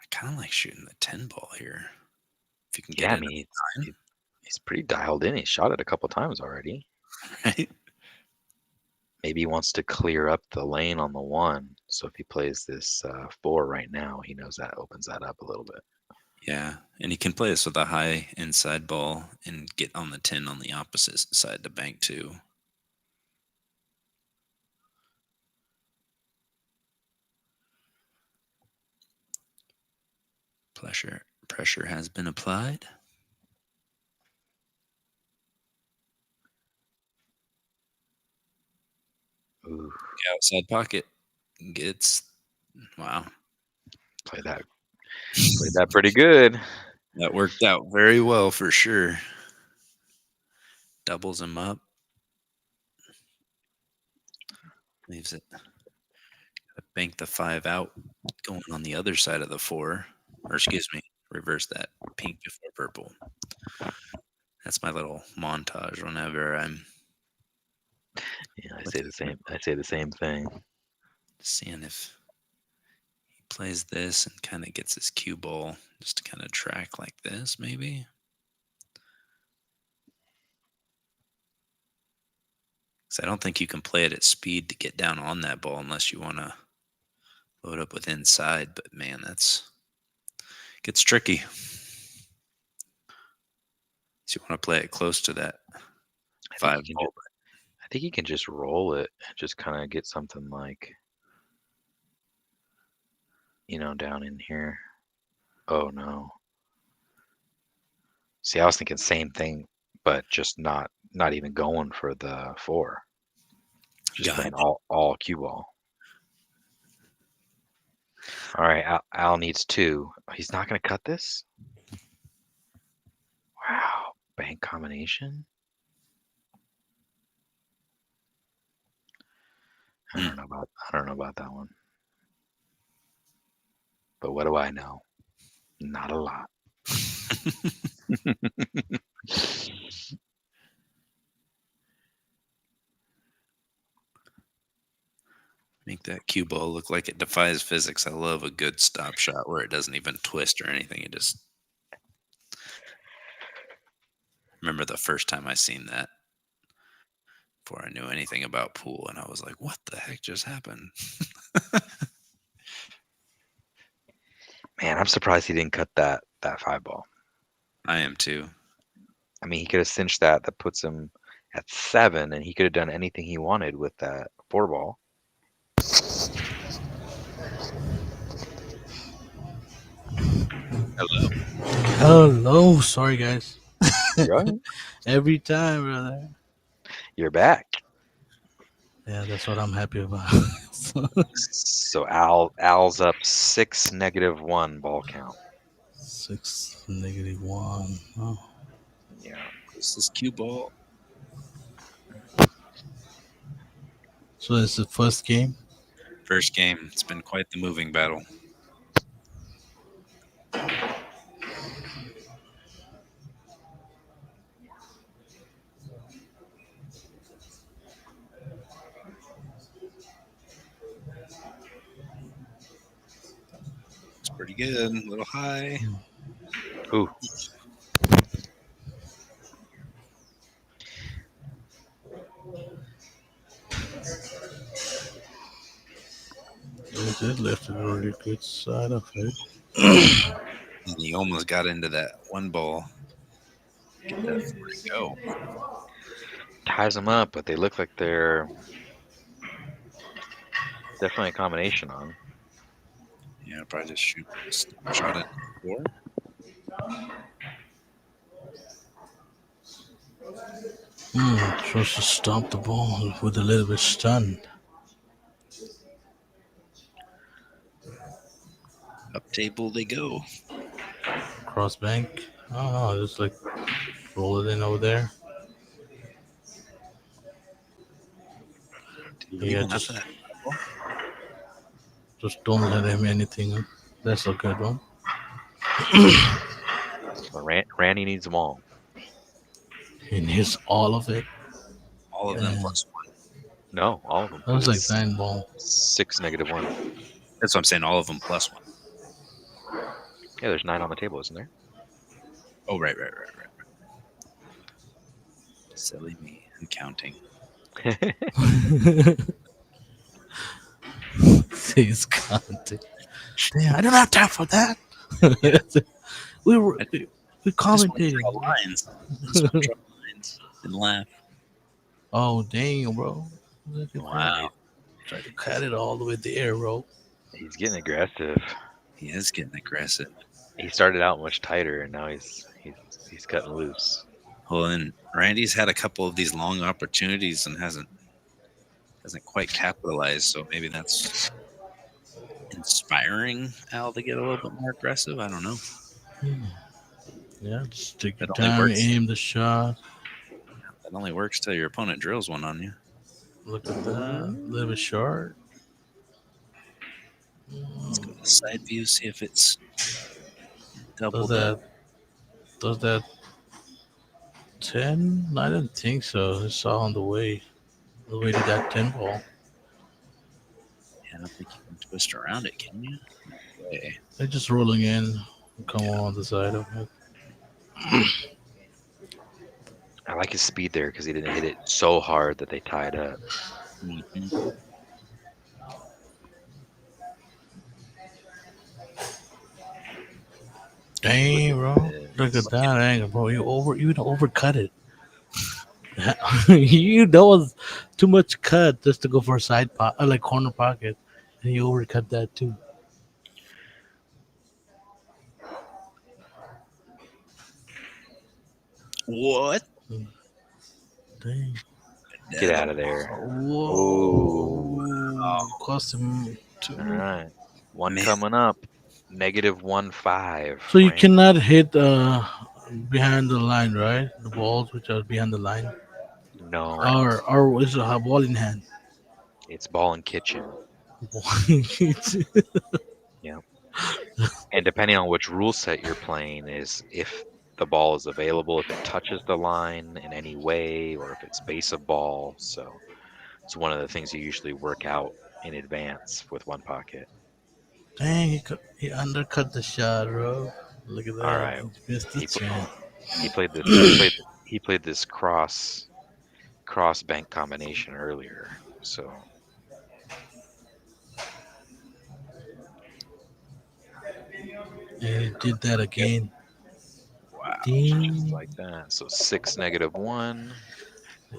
I kind of like shooting the 10 ball here. If you can Yeah, get I mean, he's pretty dialed in. He shot it a couple times already. right? Maybe he wants to clear up the lane on the 1. So if he plays this 4 right now, he knows that opens that up a little bit. Yeah, and he can play this with a high inside ball and get on the 10 on the opposite side to bank too. Pressure has been applied. Ooh, Outside pocket gets, wow. played that pretty good. That worked out very well for sure. Doubles him up. Leaves it. Bank the 5 out, going on the other side of the 4. Or excuse me, reverse that. Pink before purple. That's my little montage whenever I'm Yeah, I say the same. I say the same thing. seeing if he plays this and kind of gets his cue ball just to kind of track like this, maybe. Because I don't think you can play it at speed to get down on that ball unless you want to load up with inside. But man, gets tricky. So you want to play it close to that 5 ball. I think you can just roll it and just kind of get something like, down in here. Oh no. See, I was thinking same thing, but just not even going for the 4. Just playing all cue ball. All right, Al needs 2. He's not going to cut this? Wow, bank combination? I don't know about that one. But what do I know? Not a lot. Make that cue ball look like it defies physics. I love a good stop shot where it doesn't even twist or anything. It just. Remember the first time I seen that before I knew anything about pool, and I was like, "What the heck just happened?" Man, I'm surprised he didn't cut that 5 ball. I am too. I mean, he could have cinched that. That puts him at 7, and he could have done anything he wanted with that 4 ball. Hello. Hello, sorry guys. Right. Every time, brother. You're back. Yeah, that's what I'm happy about. So Al's up 6 -1 ball count. 6 -1. Oh. Yeah. This is cue ball. So it's the first game. First game. It's been quite the moving battle. It's pretty good. A little high. Ooh. They did left a really good side of it. And he almost got into that 1 ball. Get that 4 to go. Ties them up, but they look like they're definitely a combination on. Yeah, probably just shoot a shot at 4. Supposed to stomp the ball with a little bit stunned. Up table they go. Cross bank. Oh, just like roll it in over there. Yeah, just don't let him anything. That's a good one. Randy needs them all. He needs all of it. All of them plus 1. No, all of them. That was like 9 ball. 6 -1. That's what I'm saying. All of them plus 1. Yeah, there's 9 on the table, isn't there? Oh, right. Silly me. I'm counting. He's commenting. Damn, I don't have time for that. Yeah, we were I we just want to commentating. draw lines. I just want to draw lines and laugh. Oh dang, bro! Look at that. Wow, Try to cut it all the way there, bro. He's getting aggressive. he is getting aggressive. He started out much tighter, and now he's cutting loose. Well, and Randy's had a couple of these long opportunities and hasn't quite capitalized. So maybe that's inspiring Al to get a little bit more aggressive. I don't know. Yeah, just take your That only time, works. aim the shot. That only works till your opponent drills one on you. Look at that, a little bit short. Let's go to the side view, see if it's doubled Does up. that 10? I didn't think so. It's all on the way to that 10 ball. Yeah, I don't think you can twist around it, can you? Okay. They're just rolling in. Come on the side of it. I like his speed there because he didn't hit it so hard that they tied up. Mhm. Dang, bro. this. Look at that angle, bro. You overcut it. That was too much cut just to go for a like corner pocket, and you overcut that too. What? Dang. Get out of there. Whoa. Cost him two. All right. One Man. coming up. -1.5. So you Randy. cannot hit behind the line, right? The balls which are behind the line, No, or is it a ball in hand? it's ball and kitchen. Yeah. And depending on which rule set you're playing is if the ball is available, if it touches the line in any way, or if it's base of ball. So it's one of the things you usually work out in advance with one pocket. Dang, he undercut the shot, bro. Look at that. All right. He missed the He chance. He played this. He played this cross bank combination earlier. So And he did that again. Wow. just Dang. like that. So 6 -1,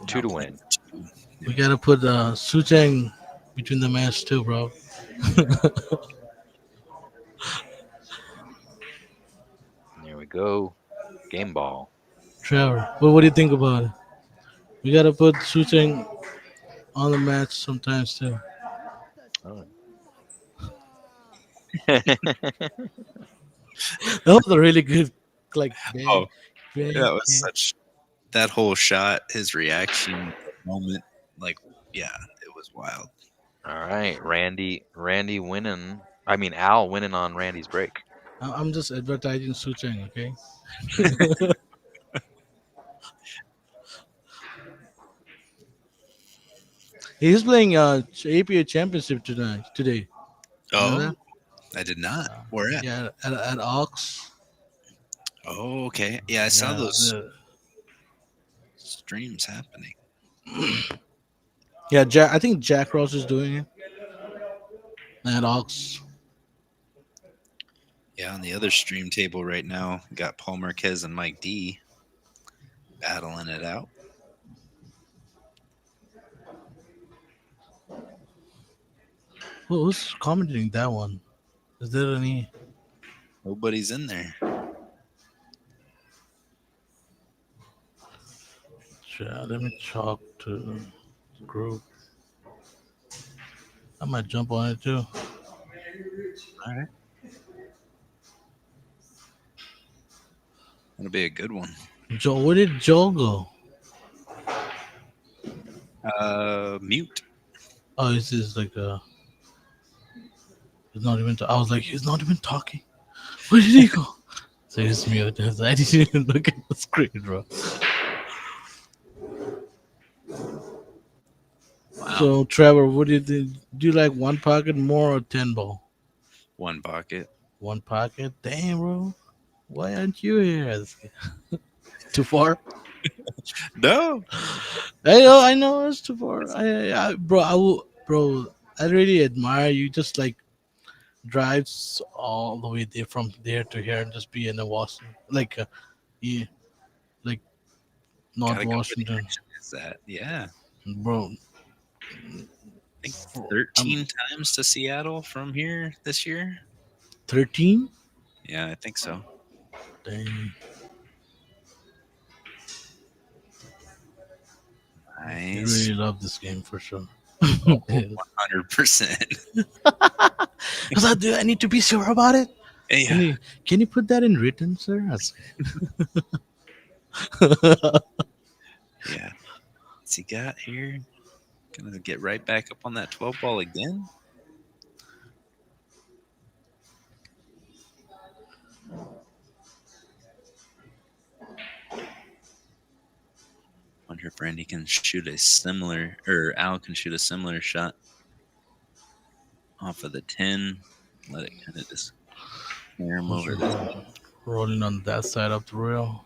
2 to win. We gotta put Su Cheng between the match too, bro. There we go. Game ball. Trevor, what do you think about it? We gotta put Su Cheng on the match sometimes too. Oh. That was a really good, like, Oh, bang, that was bang. such that whole shot, his reaction, that moment, like, yeah, it was wild. All right, Randy winning. I mean Al winning on Randy's break. I'm just advertising Su Cheng, okay? He's playing APA Championship today. You know Oh, that? I did not. Where at? Yeah, at Ox. Oh, okay. Yeah, I saw Yeah, those streams happening. yeah, I think Jack Ross is doing it at Ox. Yeah, on the other stream table right now, got Paul Marquez and Mike D battling it out. Who's commenting that one? Is there any? Nobody's in there. Yeah, let me talk to the group. I might jump on it too. All right. That'll be a good one. Joe, where did Joel go? Mute. Oh, it's just like he's not even. I was like, he's not even talking. Where did he go? So he's mute. I didn't even look at the screen, bro. Wow. So Trevor, what do you think? Do you like one pocket more or 10 ball? One pocket. One pocket? Damn, bro. Why aren't you here? Too far? No. I know it's too far. Bro, I really admire you. Just like drives all the way there from there to here and just be in a Washington, like yeah, like North Gotta go where the Washington, action is at. Yeah. I bro. think I'm 13 times to Seattle from here this year. 13. Yeah, I think so. Dang, you Nice. really love this game for sure. Oh, Yes. 100%. Cause I need to be sure about it. Can Yeah. you can you put that in written, sir? That's- Yeah. What's he got here? Gonna get right back up on that 12 ball again. Wonder if Randy can shoot a similar, or Al can shoot a similar shot off of the 10. Let it kind of just carry him over this. Rolling on that side of the rail.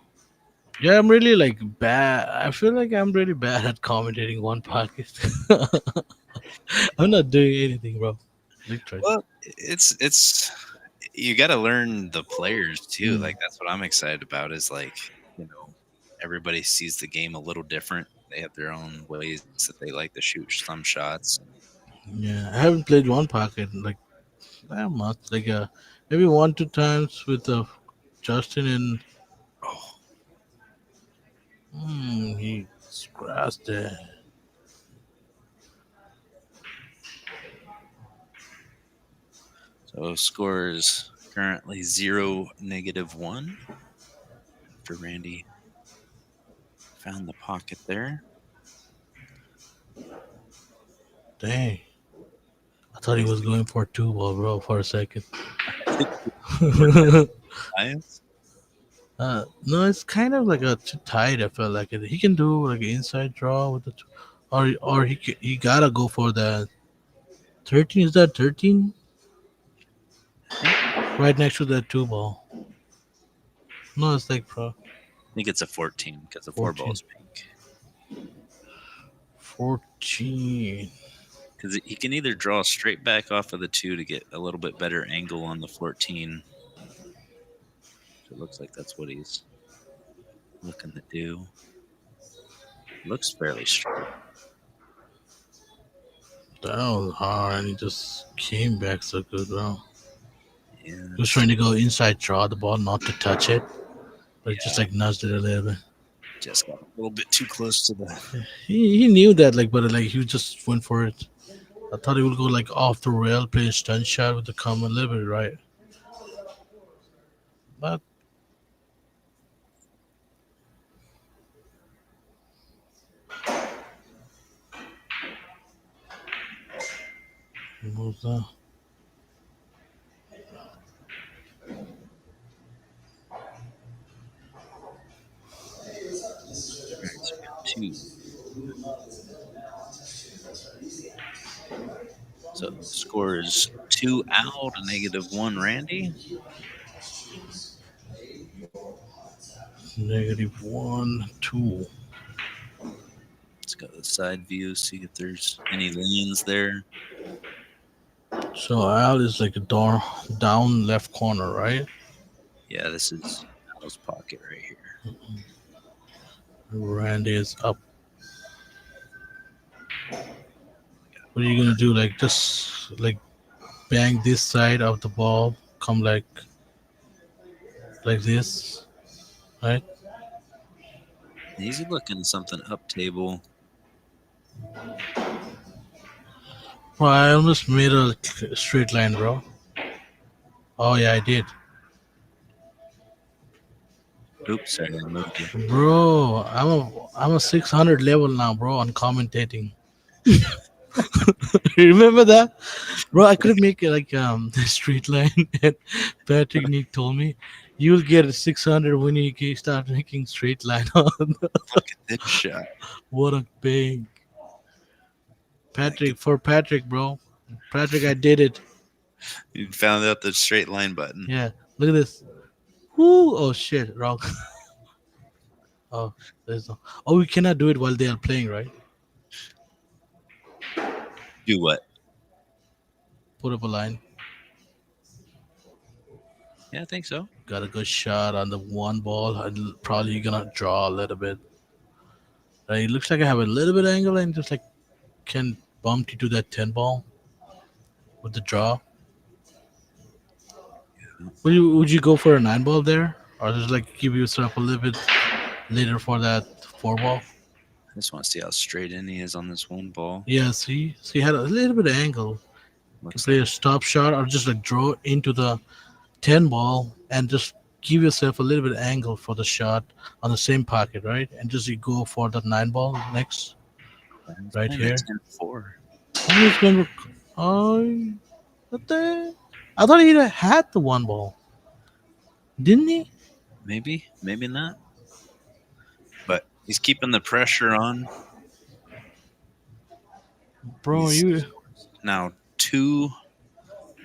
Yeah, I'm really like bad. I feel like I'm really bad at commentating one pocket. I'm not doing anything, bro. Literally. Well, it's you got to learn the players too. Mm. Like that's what I'm excited about. Is like everybody sees the game a little different. They have their own ways that they like to shoot some shots. Yeah, I haven't played one pocket in like that much. Like maybe one two times with Justin and he scratched it. So scores currently 0-1 after Randy found the pocket there. Dang, I thought he was going for two ball, bro, for a second. Nice. No, it's kind of like a too tight. I felt like it. He can do like an inside draw with the, or he gotta go for the 13. Is that 13? Right next to that two ball. No, it's like pro I think it's a 14 because the 4 14. ball's pink. 14. Because he can either draw straight back off of the 2 to get a little bit better angle on the 14. So it looks like that's what he's looking to do. Looks fairly straight. That was hard, and he just came back so good, bro. Yeah. He was trying to go inside draw the ball, not to touch it, but it just like nudged it a little bit. Just got a little bit too close to the. He knew that, like, but like he just went for it. I thought he would go like off the rail, play a stunt shot with the common liberty, right? But he moves on. Two. So score is 2 Al to -1 Randy. -1, 2. Let's go to the side view, see if there's any lanes there. So Al is like a door down left corner, right? Yeah, this is Al's pocket right here. Randy is up. What are you gonna do? Like just like bang this side of the ball, come like this, right? He's looking something up table. Well, I almost made a straight line, bro. Oh yeah, I did, Oops, sorry, I moved you. bro. I'm a 600 level now, bro, on commentating. Remember that, bro? I couldn't make it like the straight line, and Patrick Nick told me you'll get a 600 when you start making straight line on. Look at this shot. What a bang, Patrick, for Patrick, bro. Patrick, I did it. You found out the straight line button. Yeah, look at this. Woo! Oh shit, wrong. Oh, there's no. Oh, we cannot do it while they are playing, right? Do what? put up a line. Yeah, I think so. Got a good shot on the one ball. I'm probably gonna draw a little bit. It looks like I have a little bit of angle and just like can bump you to that 10 ball with the draw. Would you go for a 9 ball there? Or just like give yourself a little bit later for that 4 ball? I just want to see how straight in he is on this one ball. Yeah, see? So you had a little bit of angle. You can Looks play like a stop shot or just like draw into the 10 ball and just give yourself a little bit of angle for the shot on the same pocket, right? And just you go for the 9 ball next, he's right playing the here. 10-4. Oh, he's going to. Oh, what the? I thought he had the 1 ball. Didn't he? Maybe, maybe not. But he's keeping the pressure on. Bro, He's you. now 2.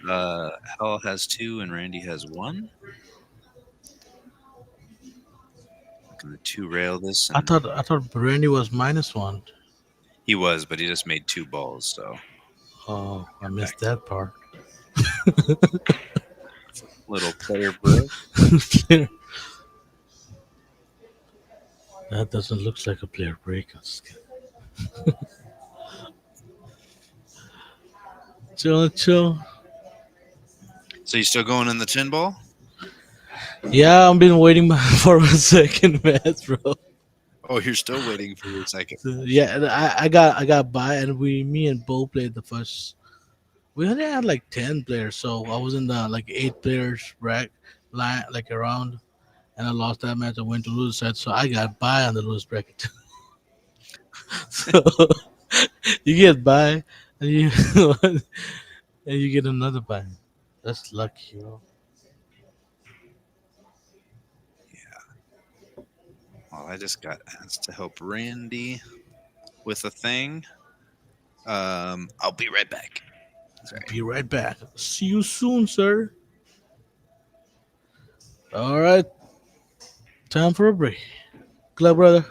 Hell has 2 and Randy has 1. Looking to 2 rail this, I and thought Brandy was -1. he was, but he just made 2 balls, so Oh, I missed that part. little player break. That doesn't look like a player break. Chill, chill. So you still going in the 10 ball? Yeah, I've been waiting for a second match, bro. Oh, you're still waiting for your second. So, yeah, and I got by, and me and Bo played the first. We only had like 10 players, so I was in the like 8 players rack line like around, and I lost that match. I went to lose set, so I got by on the lose bracket. So you get by, and you and you get another buy. That's lucky, bro. Well, I just got asked to help Randy with a thing. I'll be right back. Sorry. Be right back. See you soon, sir. All right, time for a break. Club brother.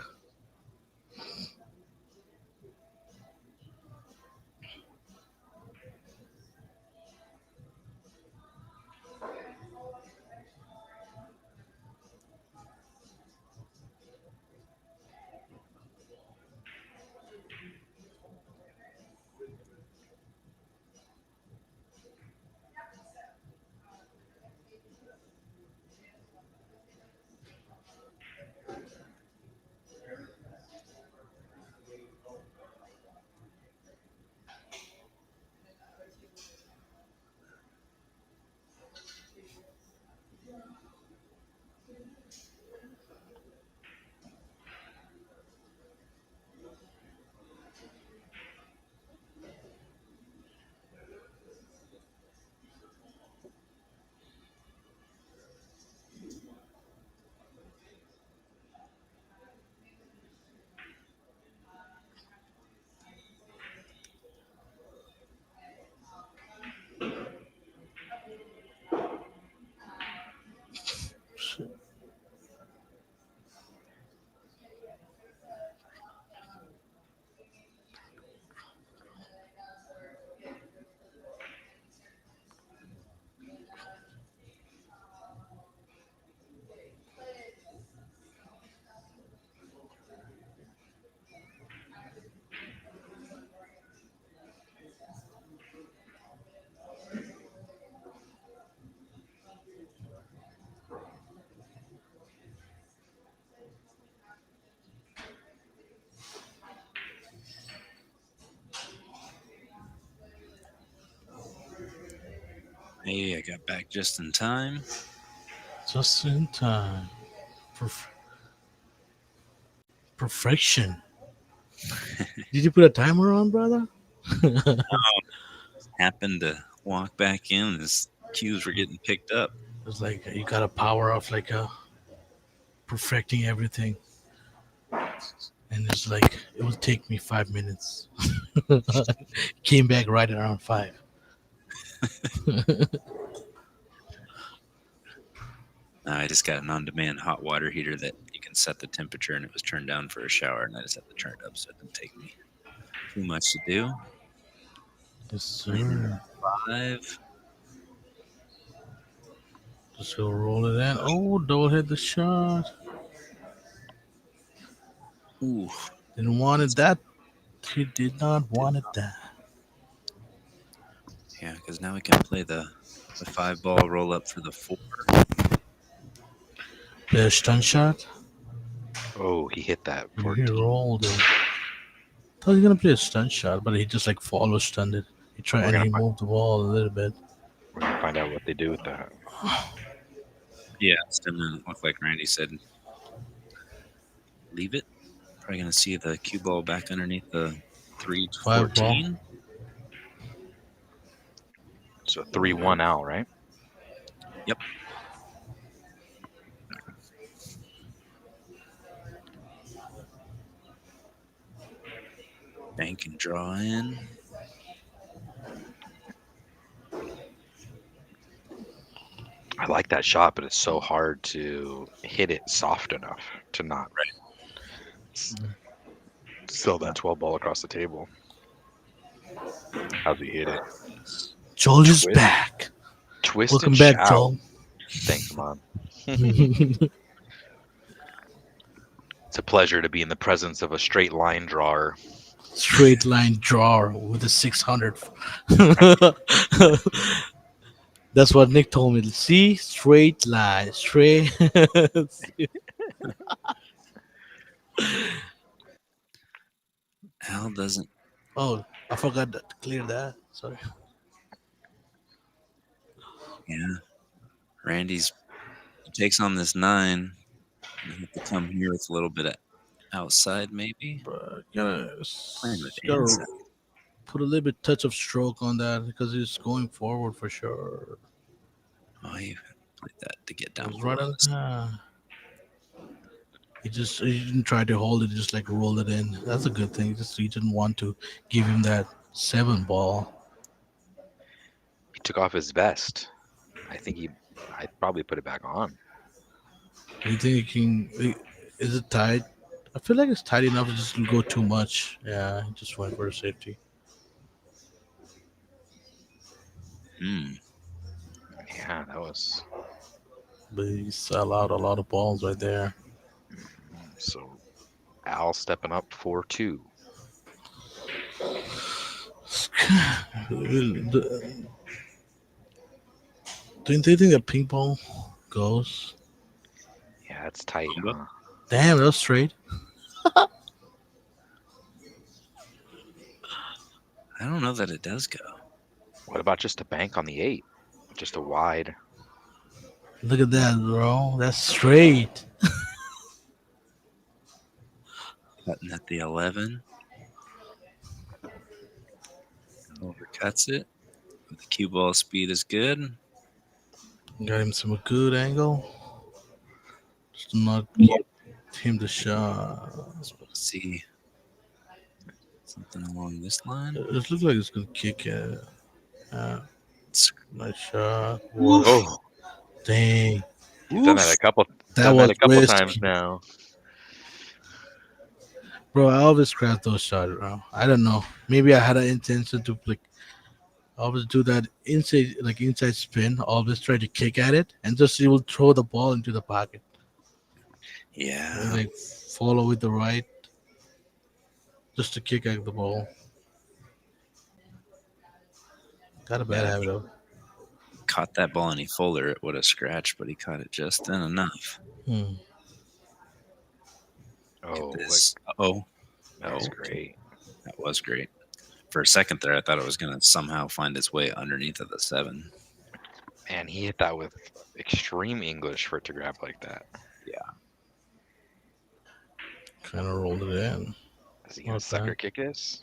Hey, I got back just in time. Just in time. Perfection. Did you put a timer on, brother? Happened to walk back in as cues were getting picked up. It's like you got a power of like perfecting everything, and it's like it will take me 5 minutes. Came back right around 5. I just got an on-demand hot water heater that you can set the temperature, and it was turned down for a shower, and I just had to turn it up so it didn't take me too much to do. Yes, sir. 5. Just go roll it in. Oh, don't hit the shot. Ooh, Didn't want it that. He did not did want it not. that. Yeah, because now we can play the 5 ball roll up for the 4. The stun shot. Oh, he hit that He 14. rolled it. Thought he was gonna play a stun shot, but he just like follow stunned it. He tried We're and gonna he find, moved the ball a little bit. we're gonna find out what they do with that. Yeah, it's gonna look like Randy said. Leave it. Probably gonna see the cue ball back underneath the 3 to 5 ball. 14. So 3-1 out, right? Yep. Bank and draw in. I like that shot, but it's so hard to hit it soft enough to not sell that 12 ball across the table. How's he hit it? Joel is Twist, back. twist Welcome and back, shout. Joel. Thanks, Mom. It's a pleasure to be in the presence of a straight line drawer. Straight line drawer with a 600. That's what Nick told me. See, straight line, straight. Al doesn't. Oh, I forgot to clear that. Sorry. Yeah. Randy's takes on this 9. You have to come here with a little bit of outside, maybe. But Playing with gotta inside. put a little bit touch of stroke on that because he's going forward for sure. Oh, you played that to get It down was right below on. this. He didn't try to hold it. He just like rolled it in. That's a good thing. Just he didn't want to give him that 7 ball. He took off his vest. I'd probably put it back on. Do you think he can? Is it tight? I feel like it's tight enough to just go too much. Yeah, he just went for safety. Hmm. Yeah, that was But he allowed a lot of balls right there. so. Al stepping up 4-2. Do you think that ping pong goes? Yeah, it's tight, Combo? huh? Damn, that was straight. I don't know that it does go. What about just a bank on the 8? Just a wide. Look at that, bro. That's straight. Cutting at the 11. Overcuts it. But the cue ball speed is good. Got him some good angle. Just to not give him the shot. Let's see something along this line. It looks like it's gonna kick it. Uh, It's, nice shot. Whoa. Oh, Dang. you've done that a couple. That Done that was a couple times risky. now. Bro, I always crash those shots, bro. I don't know. Maybe I had an intention to like always do that inside spin. Always try to kick at it and just you will throw the ball into the pocket. And, yeah. like follow with the right just to kick at the ball. Got a bad Yeah. habit of. Caught that ball any fuller, it would have scratched, but he caught it just in enough. Hmm. Look Oh, at this. Oh, that was Oh. great. that was great. For a second there, I thought it was going to somehow find its way underneath of the 7. And he hit that with extreme English for it to grab like that. Kind of rolled it in. Is he gonna Not sucker bad. kick this?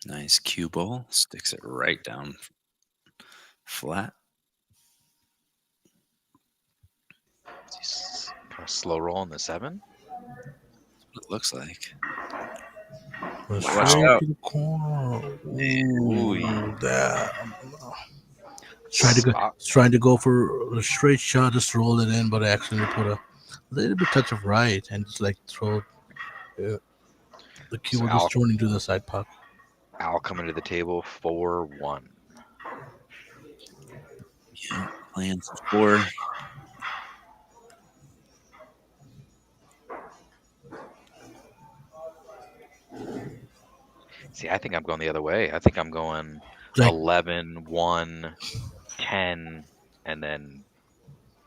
Nice cue ball. Sticks it right down flat. Is he kind of slow rolling the 7? That's what it looks like. Watch Straight out. to the corner. Ooh, Ooh, damn. S- uh, Trying to go for a straight shot, just roll it in, but I accidentally put a little bit touch of right and just like throw uh, the so keyboard just thrown into the side pocket. Al coming to the table 4-1. yeah. Playing for 4. See, I think I'm going the other way. I think I'm going Like 11, 1, 10, and then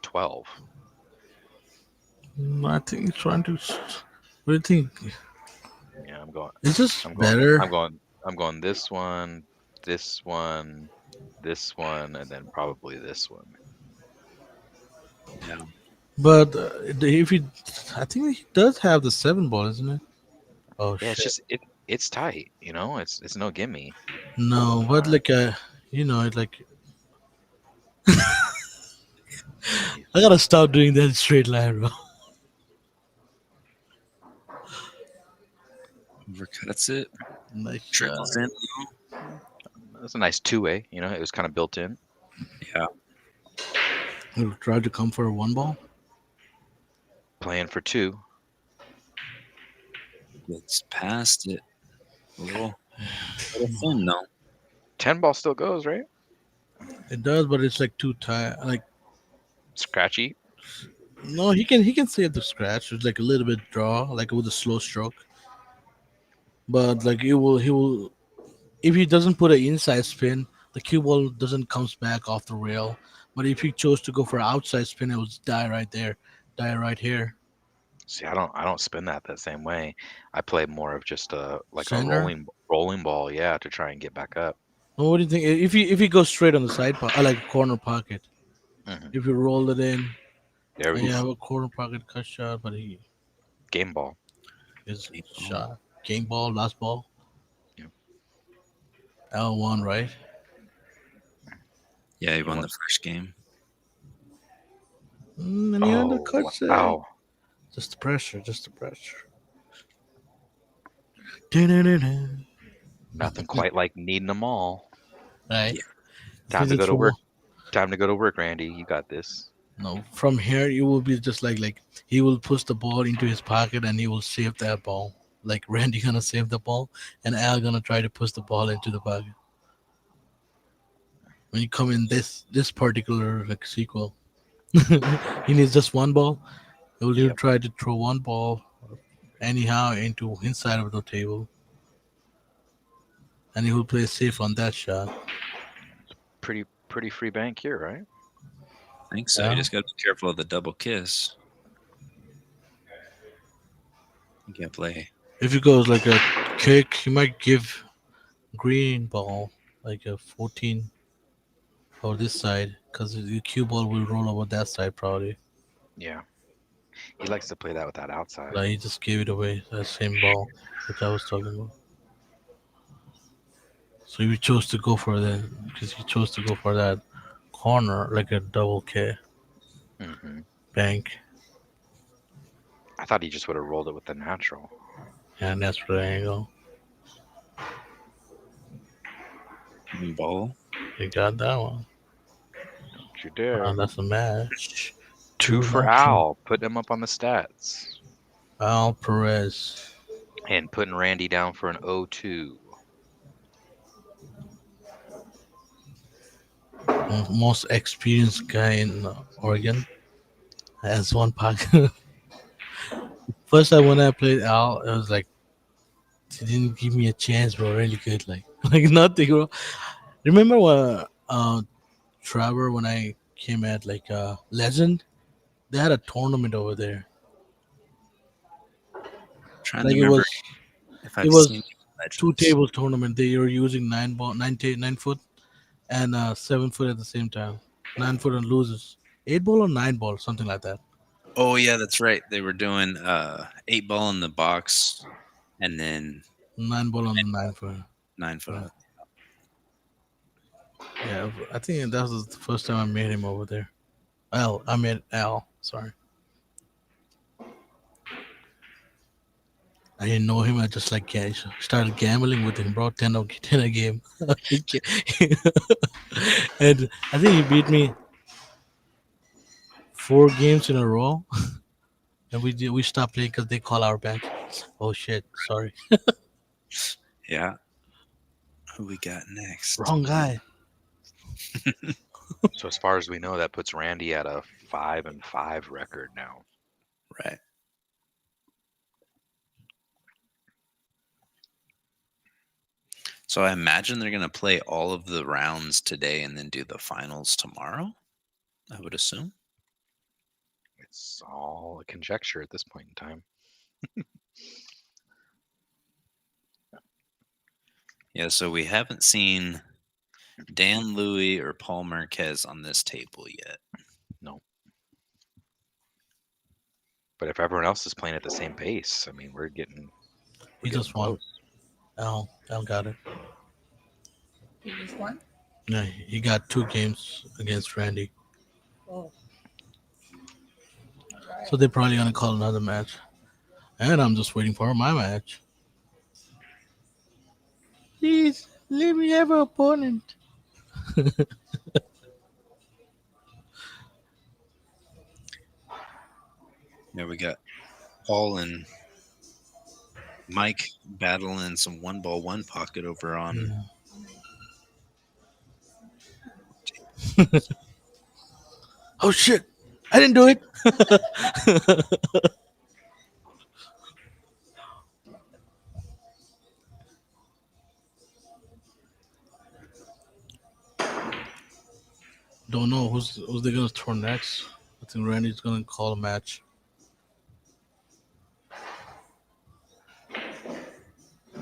12. I think he's trying to. What do you think? Yeah, I'm going. Is this I'm going. I'm better? going. I'm going this one, this one, this one, and then probably this one. Yeah. But if he, I think he does have the 7 ball, isn't it? Oh Yeah, it's shit! just it's tight. It's no gimme. No, but like it's like I gotta stop doing that straight line, bro. Overcuts it. Nice shot. Trickles in. That's a nice two-way. It was kind of built in. Yeah. He'll try to come for a 1 ball. Playing for two. Gets past it. A little thin, though. 10 ball still goes, right? It does, but it's like too tight. Like Scratchy. no, he can save the scratch. It's like a little bit draw, like with a slow stroke. But like he will if he doesn't put an inside spin, the cue ball doesn't comes back off the rail. But if he chose to go for outside spin, it would die right there, die right here. See, I don't spin that the same way. I play more of just a Center. rolling ball, yeah, to try and get back up. Well, what do you think? If he goes straight on the side pocket, like corner pocket, Hmm. if you roll it in, There we and you go. have a corner pocket cut shot, but he Game ball. is Game ball. shot. Game ball, last ball, Yeah. L1, right? Yeah, he He won the wants. first game. And he Oh undercuts it. wow! Just the pressure, just the pressure. Da-da-da-da. Nothing quite like needing them all. Right? Yeah. If you Time to just go to throw work. Time to go to work, Randy. You got this. no, from here you will be just like he will push the ball into his pocket and he will save that ball. Like Randy gonna save the ball and Al gonna try to push the ball into the pocket. When you come in this particular like sequel, he needs just 1 ball. He'll Yep. try to throw 1 ball anyhow into inside of the table, and he will play safe on that shot. Pretty free bank here, right? I think so. You Yeah. just got to be careful of the double kiss. You can't play. If he goes like a kick, he might give green ball like a 14 over this side because the cue ball will roll over that side probably. Yeah. He likes to play that with that outside. Like he just gave it away that same ball which I was talking about. So he chose to go for that because he chose to go for that corner like a double K Hmm. bank, I thought he just would have rolled it with the natural. and that's for the angle. Green ball. He got that one. Don't you dare. That's a match. Two for 2-0. Al, putting him up on the stats. Al Perez. And putting Randy down for an 0-2. Most experienced guy in Oregon has 1 pocket. First time when I played Al, it was like he didn't give me a chance, bro. Really good, like like nothing, bro. Remember when Trevor when I came at like Legend, they had a tournament over there. Trying to Like remember if it I've seen was two Legends. tables tournament. They were using 9 ball, 9 foot, and 7 foot at the same time. 9 foot and loses 8 ball or 9 ball, something like that. Oh yeah, that's right. They were doing 8 ball in the box and then 9 ball on the 9 foot. 9 foot Yeah. on. Yeah, I think that was the first time I met him over there. I met Al. Sorry. I didn't know him. I just like started gambling with him, bro. 10 a game. He and I think he beat me 4 games in a row, and we stopped playing because they call our bank. Oh shit! Sorry, Yeah. Who we got next? wrong guy. So as far as we know, that puts Randy at a 5-5 record now. Right. So I imagine they're going to play all of the rounds today and then do the finals tomorrow, I would assume. It's all a conjecture at this point in time. Yeah, so we haven't seen Dan Louis or Paul Marquez on this table yet. No. But if everyone else is playing at the same pace, I mean, we're getting He just won. close. Al got it. You just won. Yeah, he got 2 games against Randy. Oh. So they're probably gonna call another match, and I'm just waiting for my match. Please let me have an opponent. Yeah, we got Paul and Mike battling some one ball, one pocket over on. Yeah. Oh shit! I didn't do it. Don't know who's they gonna throw next. I think Randy's gonna call a match.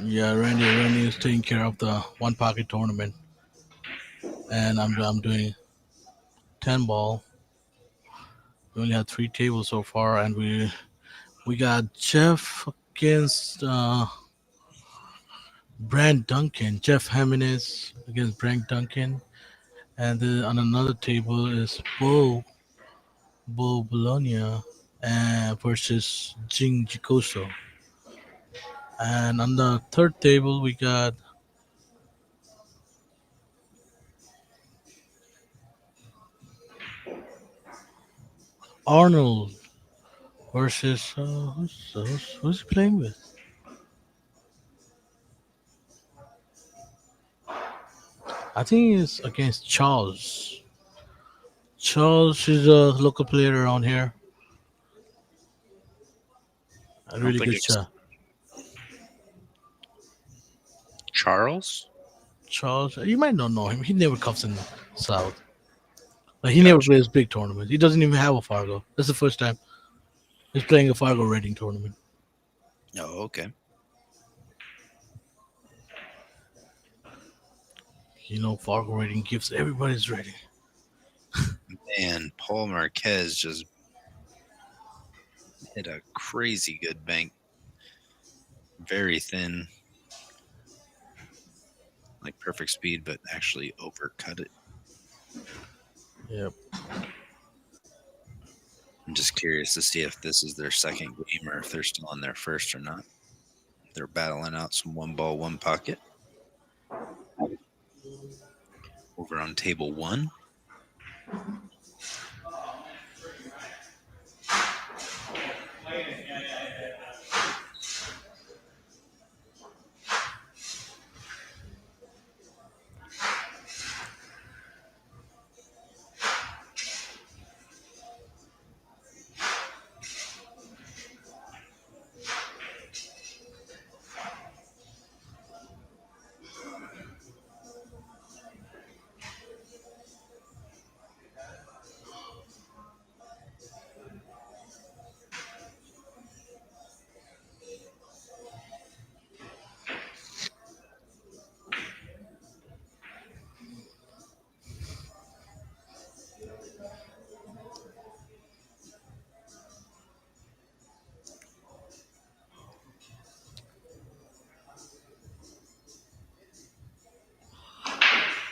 Yeah, Randy is taking care of the one pocket tournament, and I'm doing 10 ball. We only have 3 tables so far, and we got Jeff against Brand Duncan. Jeff Jimenez against Brand Duncan, and then on another table is Bo Bologna versus Jing Jikoso. And on the third table, we got Arnold versus who's he playing with? I think it's against Charles. Charles is a local player around here. A I don't really think good it's shot. Charles. Charles, you might not know him. He never comes in the South. Like he never Gotcha. plays big tournaments. He doesn't even have a Fargo. That's the first time he's playing a Fargo rating tournament. Oh, okay. You know, Fargo rating gives everybody's rating. And Paul Marquez just hit a crazy good bank. Very thin, like perfect speed, but actually overcut it. Yep. I'm just curious to see if this is their second game or if they're still on their first or not. They're battling out some one ball, one pocket. Over on table 1.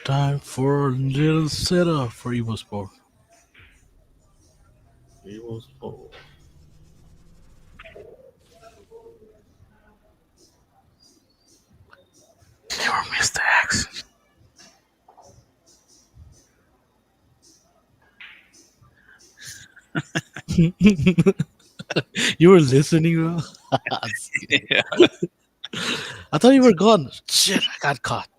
Time for a little setup for EvoSport. EvoSport. You were listening, bro. Yeah. I thought you were gone. Shit, I got caught.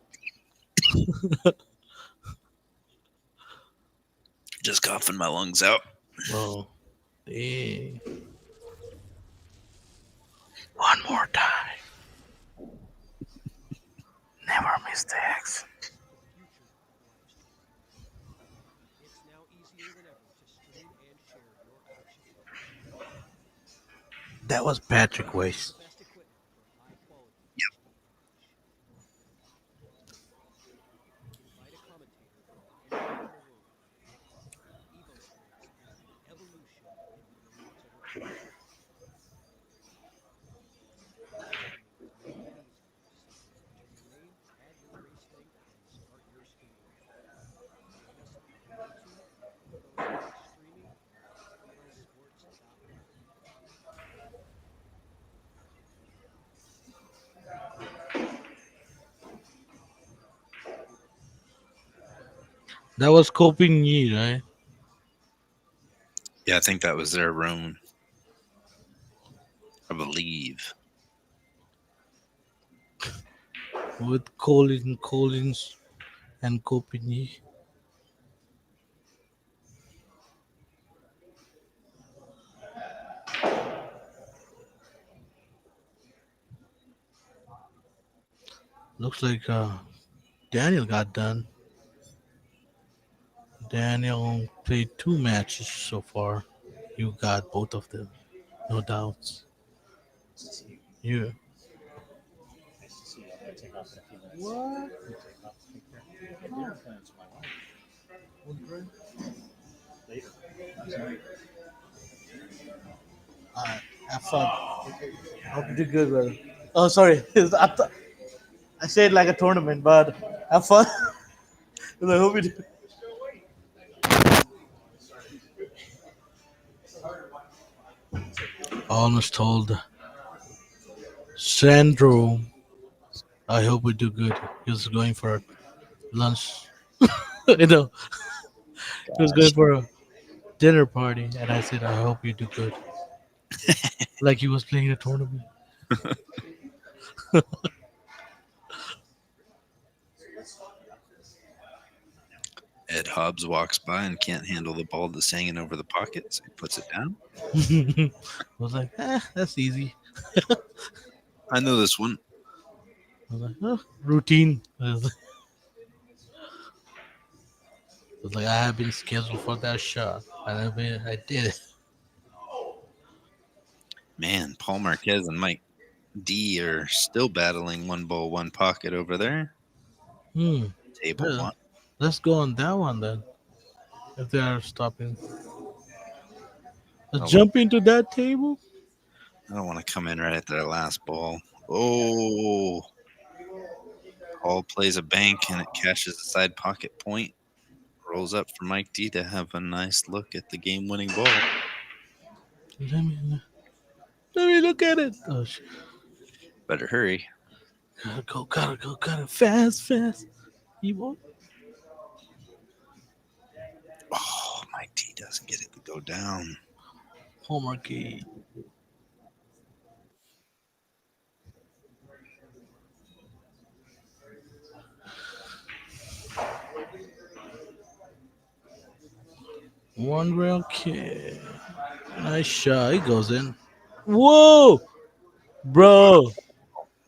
Just coughing my lungs out. Bro, dang. One more time. Never mistakes. That was Patrick Waste. That was Coping Yi, right? Yeah, I think that was their room. I believe. With Colin Collins and Coping Yi. Looks like Daniel got done. Daniel played 2 matches so far. You got both of them, no doubts. You have fun. Hope you do good, brother. Oh, sorry. I said like a tournament, but have fun. I hope you do. Almost told Sandro, I hope we do good. He was going for lunch. You know, he was going for a dinner party, and I said, I hope you do good. Like he was playing a tournament. Ed Hobbs walks by and can't handle the ball that's hanging over the pocket, so he puts it down. I was like, that's easy. I know this one. I was like, routine. I have been scheduled for that shot, and I did it. Man, Paul Marquez and Mike D are still battling one ball, one pocket over there. Hmm. Table Yeah. one. Let's go on that one then. If they are stopping, let's Oh, jump into that table. I don't want to come in right at their last ball. Oh, Paul plays a bank and it cashes a side pocket point. Rolls up for Mike D to have a nice look at the game-winning ball. Let me look at it. Oh, shit. Better hurry. Gotta go, fast, fast. Evo. Oh, Mike D doesn't get it to go down. Home arcade. One rail kick. Nice shot. He goes in. Whoa, bro! You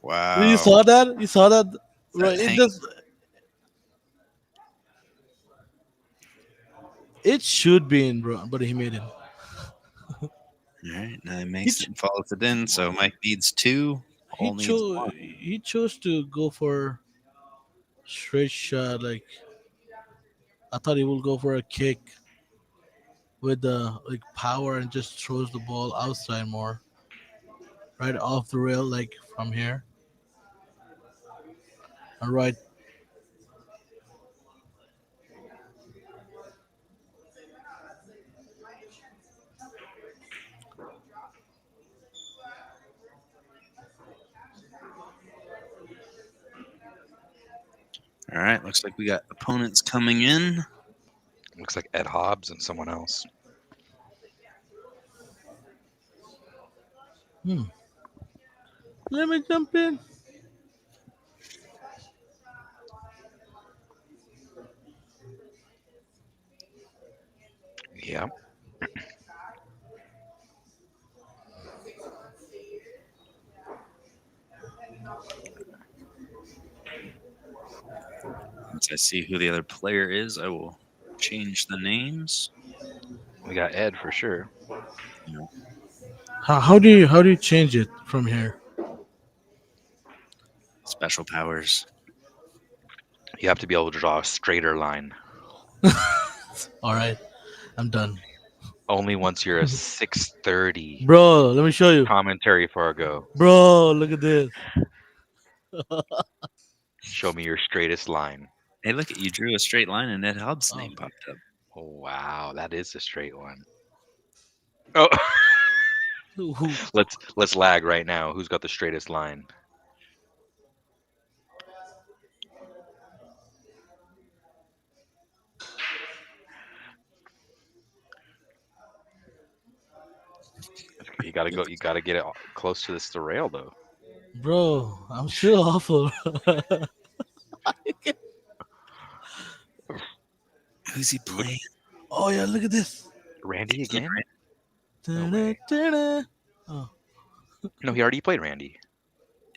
Wow. saw that? You saw that? Bro, That it hang. just it should be in, bro, but he made it. All right, now he He makes it ch- and follows it in. So Mike needs two. he Paul needs chose one. he chose to go for straight shot. Like I thought he would go for a kick with the like power and just throws the ball outside more, right off the rail, like from here. And right, All right, looks like we got opponents coming in. Looks like Ed Hobbs and someone else. Hmm. Let me jump in. Yeah. Once I see who the other player is, I will change the names. We got Ed for sure. You know, How do you change it from here? special powers. You have to be able to draw a straighter line. All right, I'm done, Only once you're a 630 bro. Let me show you, commentary Fargo. bro. Look at this, Show me your straightest line. Hey, look, you drew a straight line and Ed Hobbs' oh. name popped up. Oh, wow, that is a straight one. Oh, Who- let's lag right now. Who's got the straightest line? You gotta go. You gotta get it close to this rail though. bro? I'm still awful. Who's he Look, playing? Oh yeah, look at this. Randy again? No Da-da, way. da-da. Oh, No, he already played Randy.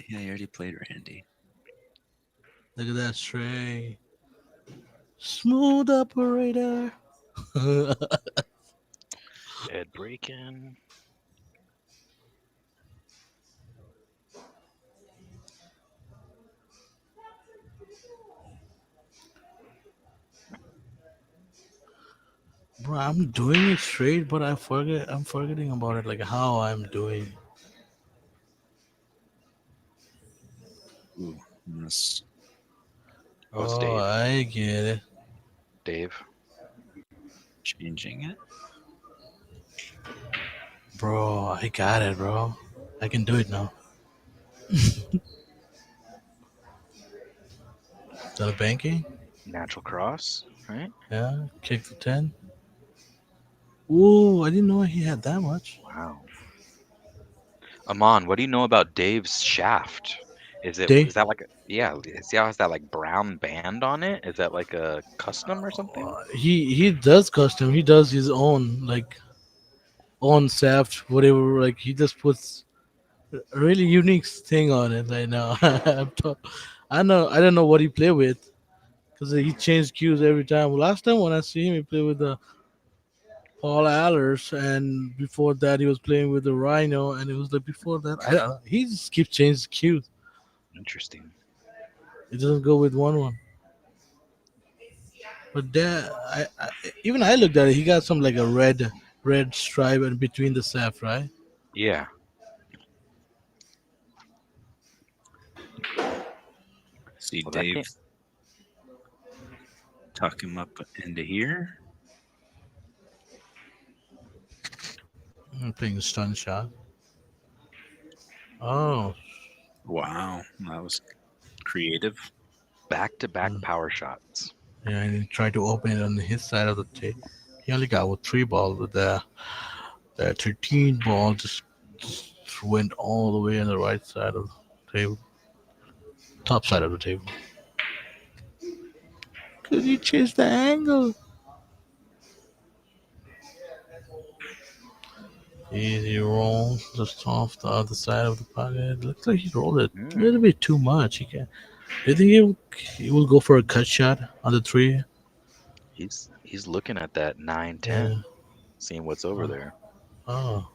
Yeah, he already played Randy. look at that stray. Smooth operator. Ed Braken. Bro, I'm doing it straight, but I'm forgetting about it, like how I'm doing. Ooh, this Oh, it's Oh, Dave. I get it. Dave. changing it. Bro, I got it, bro. I can do it now. Is that a banking? Natural cross, right? Yeah, kick the 10. Ooh, I didn't know he had that much. Wow. Amon, what do you know about Dave's shaft? Is Dave, that like a yeah? See how it has that like brown band on it? Is that like a custom or something? he does custom. He does his own, like, own shaft, whatever. Like, he just puts a really unique thing on it. Right now, I don't know what he play with, because he changed cues every time. Last time when I see him, he played with the Paul Allers, and before that he was playing with the Rhino, and it was like before that I don't know, he just keeps changing cues. Interesting. It doesn't go with one. But that even I looked at it. He got some like a red stripe in between the shaft, right? Yeah. See Well, that Dave can't. tuck him up into here. I'm playing the stun shot. Oh, Wow, that was creative. Back-to-back Mm. power shots. yeah, and he tried to open it on his side of the table. He only got with 3 balls, but the 13 ball just went all the way on the right side of the table, top side of the table. Could you change the angle? Easy roll, just off the other side of the pocket. Looks like he rolled it a little bit too much. He can. Do you think he will go for a cut shot on the 3? He's looking at that 9-10, Yeah. seeing what's over Oh. there. Oh.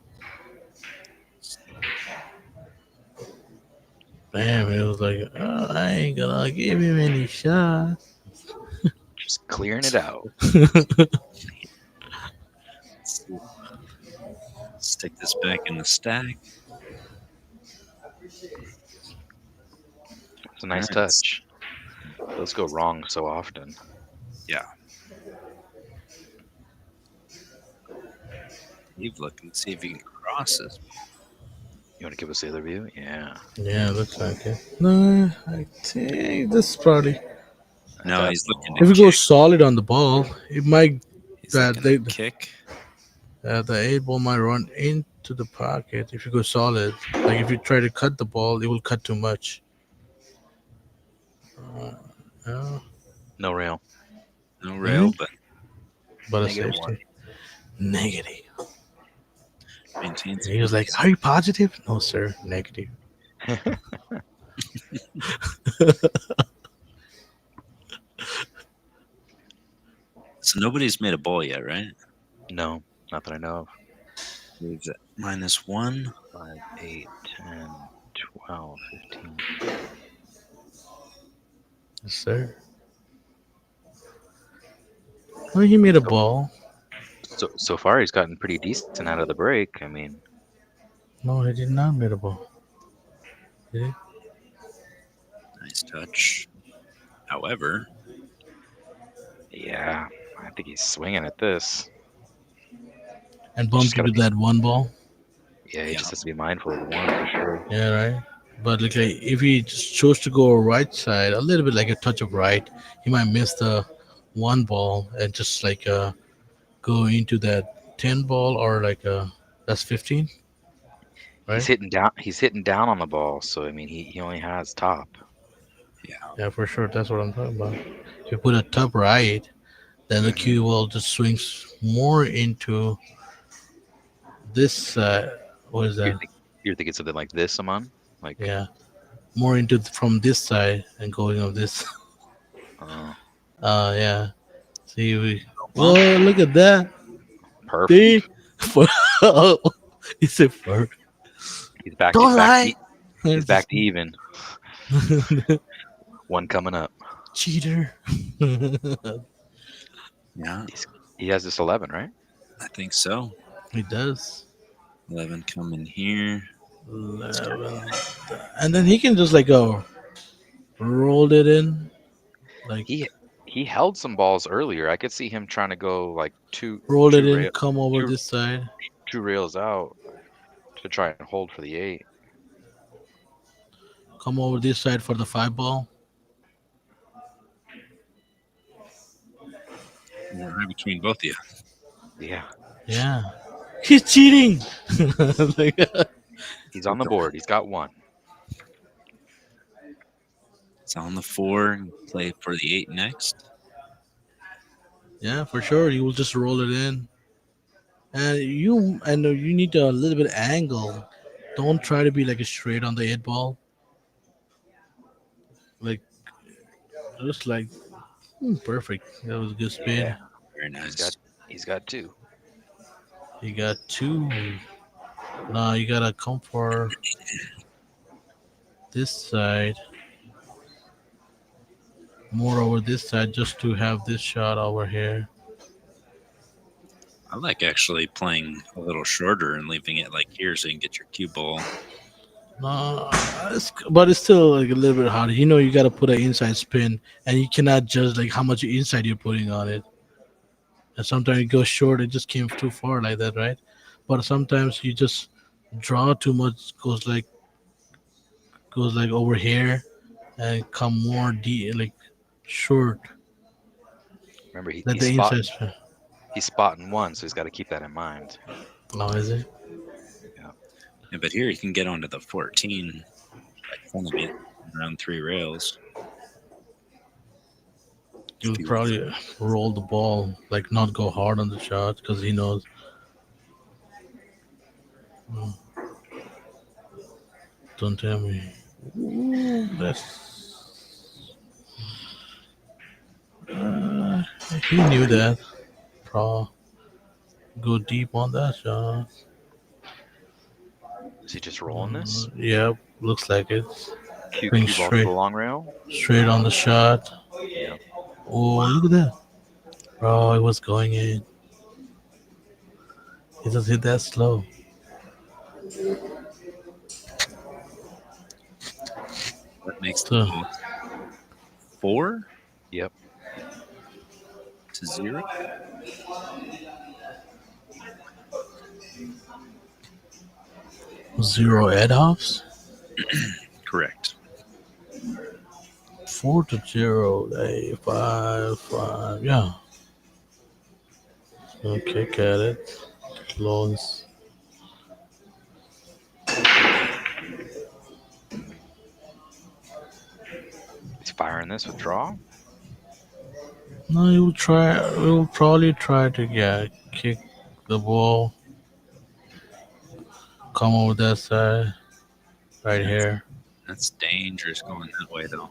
Damn, it was like, oh, I ain't gonna give him any shots. Just clearing it out. Stick this back in the stack. It's a nice Alright. touch. Those go wrong so often. Yeah. Dave looking to see if he can cross this. You want to give us the other view? Yeah. Yeah, looks like it. No, I think this is probably. No, That's he's looking If to it goes kick. solid on the ball, it might. He's That looking they. to kick. The eight ball might run into the pocket if you go solid. Like if you try to cut the ball, it will cut too much. Yeah, No rail. No hmm rail, but but a -1. safety. Negative. maintains He was like, pace. "Are you positive?" No, sir. Negative. So nobody's made a ball yet, right? No, not that I know of. Leaves at -1. 5, 8, 10, 12, 15. Yes, sir. Well, he made a So, ball. so far he's gotten pretty decent out of the break. I mean, No, he did not made a ball. Did he? Nice touch. However, yeah, I think he's swinging at this. And He's just bumped got to into be, that one ball. yeah, he yeah, just has to be mindful of the one for sure. Yeah, right. But like if he just chose to go right side, a little bit like a touch of right, he might miss the one ball and just like go into that 10 ball or like that's 15, He's right? hitting down. He's hitting down on the ball, so I mean, he only has top. yeah. Yeah, for sure. That's what I'm talking about. If you put a top right, then the Hmm. cue ball just swings more into this. What is You're that? think, you're thinking something like this, Aman? Like, Yeah, more into from this side and going of this. uh, Yeah. See, we. Well, Whoa! Look at that. perfect. See, for it's a fur. He's back to Don't lie. he's back to even. One coming up. Cheater. yeah, He's, he has this 11, right? I think so. He does. 11 coming here. 11. And then he can just like go rolled it in, like He he held some balls earlier. I could see him trying to go like roll it in, come over two this side, two rails out to try and hold for the 8. come over this side for the five ball. You're right between both of you. Yeah, Yeah. He's cheating. Like, he's on the board. He's got one. It's on the 4. Play for the 8 next. yeah, for sure. You will just roll it in. And you need a little bit angle. Don't try to be like a straight on the eight ball. Like just like perfect. That was a good speed. Yeah, Very he's got nice. he's got 2. You got two. Now you gotta come for this side. More over this side just to have this shot over here. I like actually playing a little shorter and leaving it like here so you can get your cue ball. No, but it's still like a little bit harder. You gotta put an inside spin, and you cannot judge like how much inside you're putting on it. And sometimes it goes short, it just came too far like that, right? But sometimes you just draw too much, goes like over here and come more deep, like short, Remember, like the inside spin. he's spotting one, so he's got to keep that in mind. Oh, is it? Yeah. Yeah, but here you can get onto the 14 right in front of you around 3 rails. He'll If you want. probably roll the ball, like not go hard on the shot because he knows. Oh, don't tell me. That's uh, he knew that. Pro go deep on that shot. Is he just rolling this? Yep, looks like it. Going Cue ball to the straight, long rail. straight on the shot. Yeah. Oh, look at that! Bro, it was going in. He just hit that slow. That makes the So ball 4 Yep. to 0. zero ed offs. Correct. 4-0. Hey, 5-5. Yeah. Okay, got it. close. He's firing this with draw. No, he will try. We will probably try to kick the ball, come over that side, right That's, here. that's dangerous going that way, though.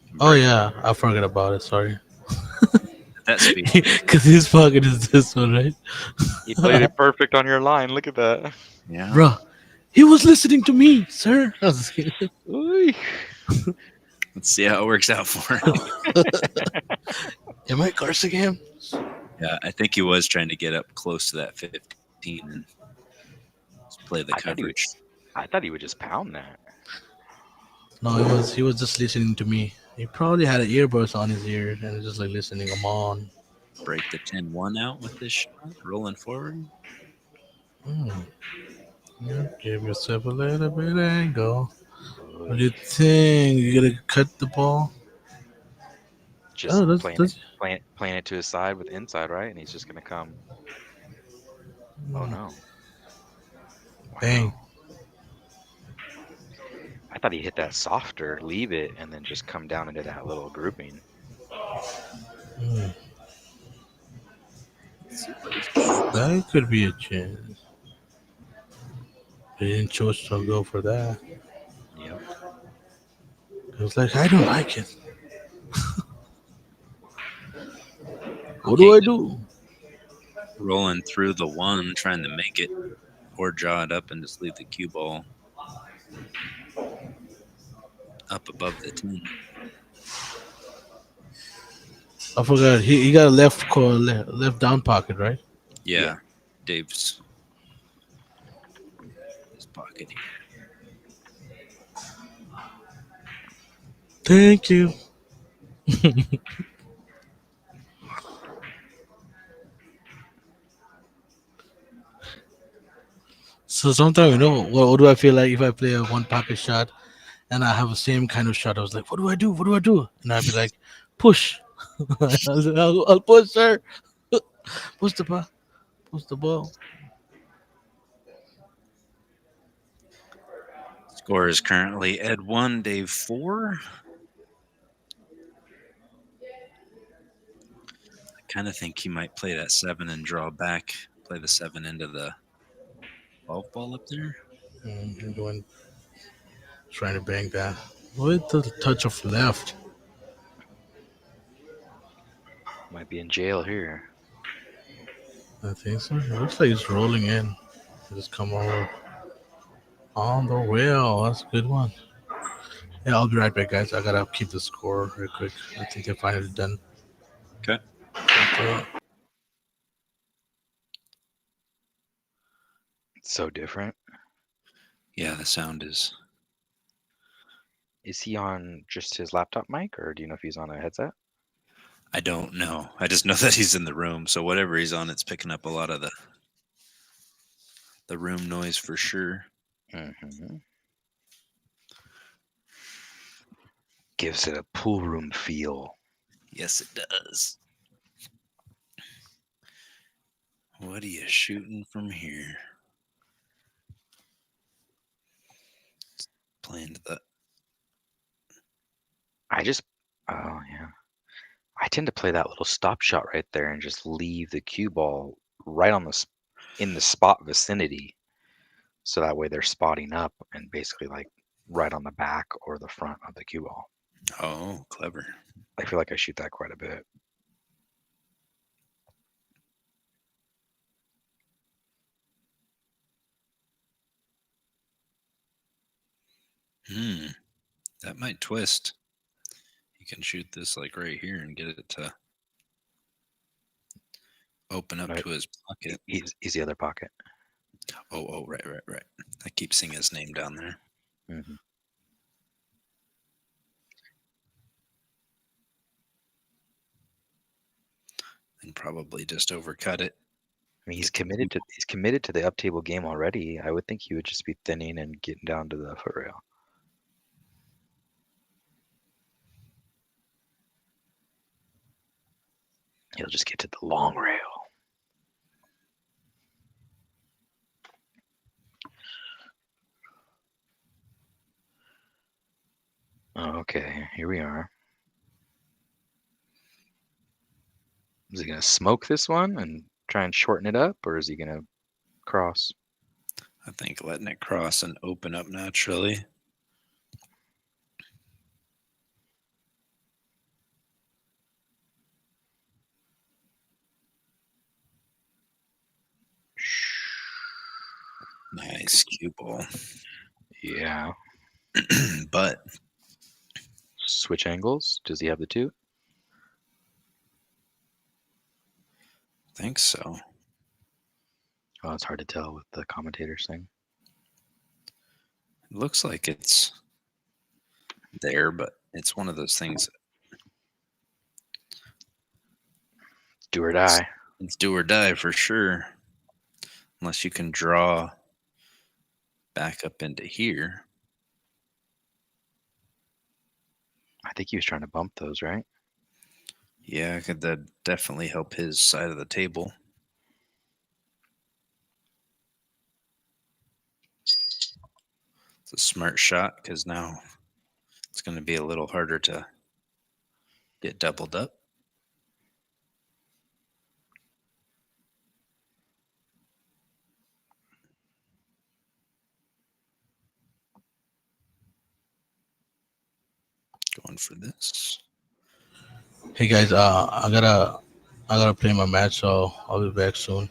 Can Oh break yeah, I forgot about it. Sorry, at that speed. because his pocket is this one, right? He played it perfect on your line. Look at that. Yeah. Bruh, he was listening to me, sir. I was just kidding. Oy. Let's see how it works out for him. Am I cursing him? Yeah, I think he was trying to get up close to that 15 and just play the I thought he would. coverage. I thought he would just pound that. No, he was just listening to me. He probably had an earbuds on his ear and was just like listening. Come on. Break the 10-1 out with this shot, rolling forward. Hmm. Yeah, give yourself a little bit of angle. What do Oy. you think? You gonna cut the ball? Just Oh, playing it, that's playing it to his side with inside, right? And he's just gonna come. Oh no! bang. Wow. I thought he hit that softer, leave it, and then just come down into that little grouping. Hmm. That could be a chance. They didn't choose to go for that. Yep. It was like, I don't like it. What do Okay, I do? rolling through the one, trying to make it or draw it up and just leave the cue ball up above the 10. I forgot. He got a left down pocket, right? Yeah, Dave's his pocket here. Thank you. So sometimes, what do I feel like if I play a one pocket shot and I have the same kind of shot? I was like, what do I do? What do I do? And I'd be like, push. I'll push, sir. Push the ball. Push the ball. Score is currently Ed 1, Dave 4. I kind of think he might play that 7 and draw back, play the 7 into the 12 ball up there. I'm doing, trying to bang that with the touch of left. Might be in jail here. I think so. It looks like it's rolling in. Just come over on the wheel. That's a good one. Yeah, I'll be right back, guys. I gotta keep the score real quick. I think they're finally done. Okay. Okay. It's so different. Yeah, the sound is. Is he on just his laptop mic, or do you know if he's on a headset? I don't know. I just know that he's in the room. So whatever he's on, it's picking up a lot of the room noise for sure. Mm-hmm. Gives it a pool room feel. Yes, it does. What are you shooting from here? Playing to the. I just, oh yeah. I tend to play that little stop shot right there and just leave the cue ball right on in the spot vicinity, so that way they're spotting up and basically like right on the back or the front of the cue ball. Oh, clever. I feel like I shoot that quite a bit. That might twist. You can shoot this like right here and get it to open up No, to his pocket. he's the other pocket. Oh, right. I keep seeing his name down there. Mm-hmm. And probably just overcut it. I mean, he's committed to the up table game already. I would think he would just be thinning and getting down to the foot rail. He'll just get to the long rail. Okay, here we are. Is he gonna smoke this one and try and shorten it up, or is he gonna cross? I think letting it cross and open up naturally. Nice cue ball. Yeah. But Switch angles. Does he have the two? I think so. Oh, it's hard to tell with the commentators thing. It looks like it's there, but it's one of those things. Do or die. It's do or die for sure. Unless you can draw back up into here. I think he was trying to bump those, right? Yeah, could that definitely help his side of the table. It's a smart shot because now it's going to be a little harder to get doubled up. Going for this. Hey guys, I gotta play my match, so I'll be back soon.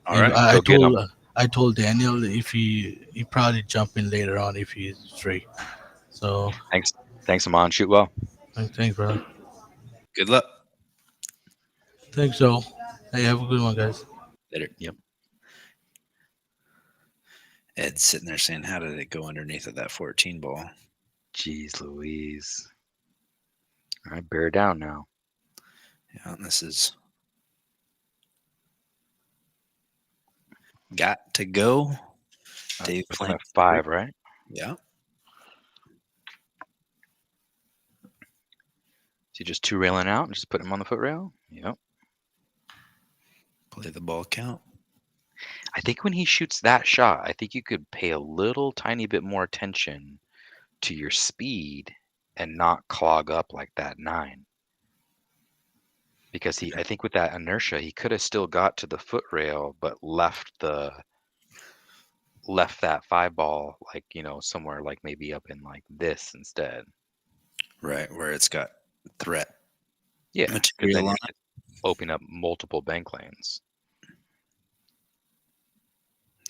All And right. I Go get 'em. told I told Daniel if he probably jump in later on if he's free. So Thanks, Amon. Shoot well. thanks, brother. Good luck. Thanks, Joe. Hey, have a good one, guys. Later. Yep. Ed's sitting there saying, how did it go underneath of that 14 ball? Jeez Louise. All right, bear down now. Yeah, and this is got to go. Dave Put them playing at 5, right? Yeah. So you just two railing out and just put him on the foot rail? Yep. Play the ball count. I think when he shoots that shot, I think you could pay a little tiny bit more attention to your speed and not clog up like that 9. Because I think with that inertia, he could have still got to the foot rail, but left that 5 ball like, somewhere like maybe up in like this instead. Right, where it's got threat Yeah, because material then on you're opening up multiple bank lanes.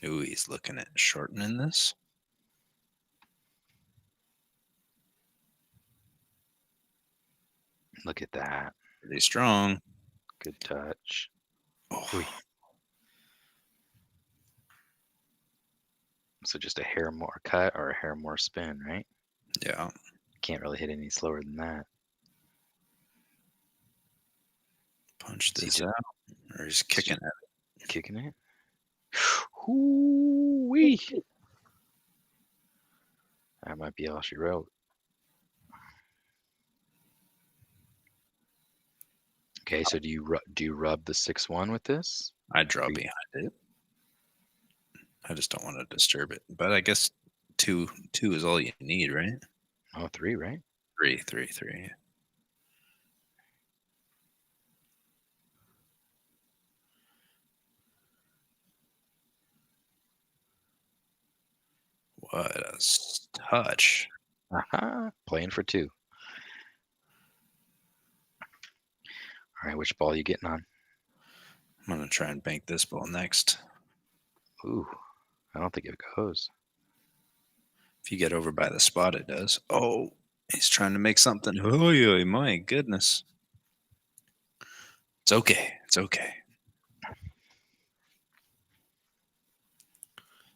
it. Ooh, he's looking at shortening this. Look at that. Pretty strong. Good touch. Oh, Ooh. So just a hair more cut or a hair more spin, right? yeah. Can't really hit any slower than that. Punch Is he this just out. Or he's kicking it. kicking it? Hoo-wee. That might be all she wrote. Okay, so do you rub the 6-1 with this? I draw behind it. I just don't want to disturb it. But I guess two is all you need, right? Oh, 3, right? Three. What a touch. Aha, playing for 2. All right, which ball you getting on? I'm going to try and bank this ball next. Ooh, I don't think it goes. If you get over by the spot, it does. Oh, he's trying to make something. Oh, yeah, my goodness. It's okay. It's okay.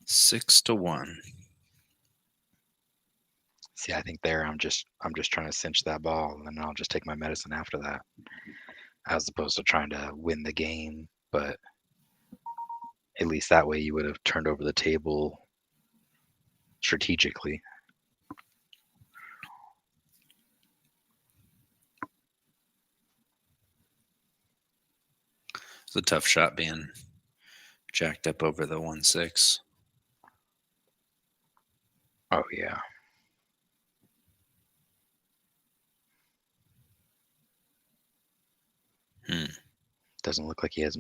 6-1. See, I think there I'm just trying to cinch that ball, and then I'll just take my medicine after that, as opposed to trying to win the game. But at least that way you would have turned over the table strategically. It's a tough shot being jacked up over the 1-6. Oh yeah. doesn't look like he has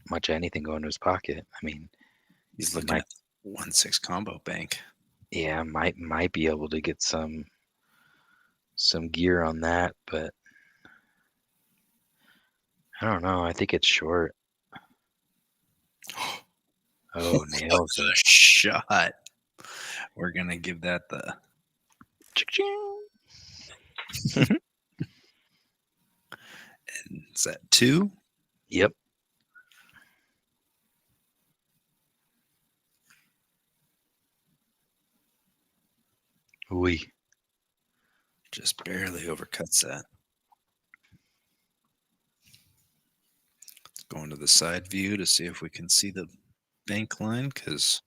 much of anything going to his pocket. I mean, He's he looking might, at 1-6 combo bank. yeah, might be able to get some gear on that, but I don't know. I think it's short. Oh, nails What a it. shot. We're going to give that the. Is that 2? Yep. We. Just barely overcuts that. Let's go into the side view to see if we can see the bank line, because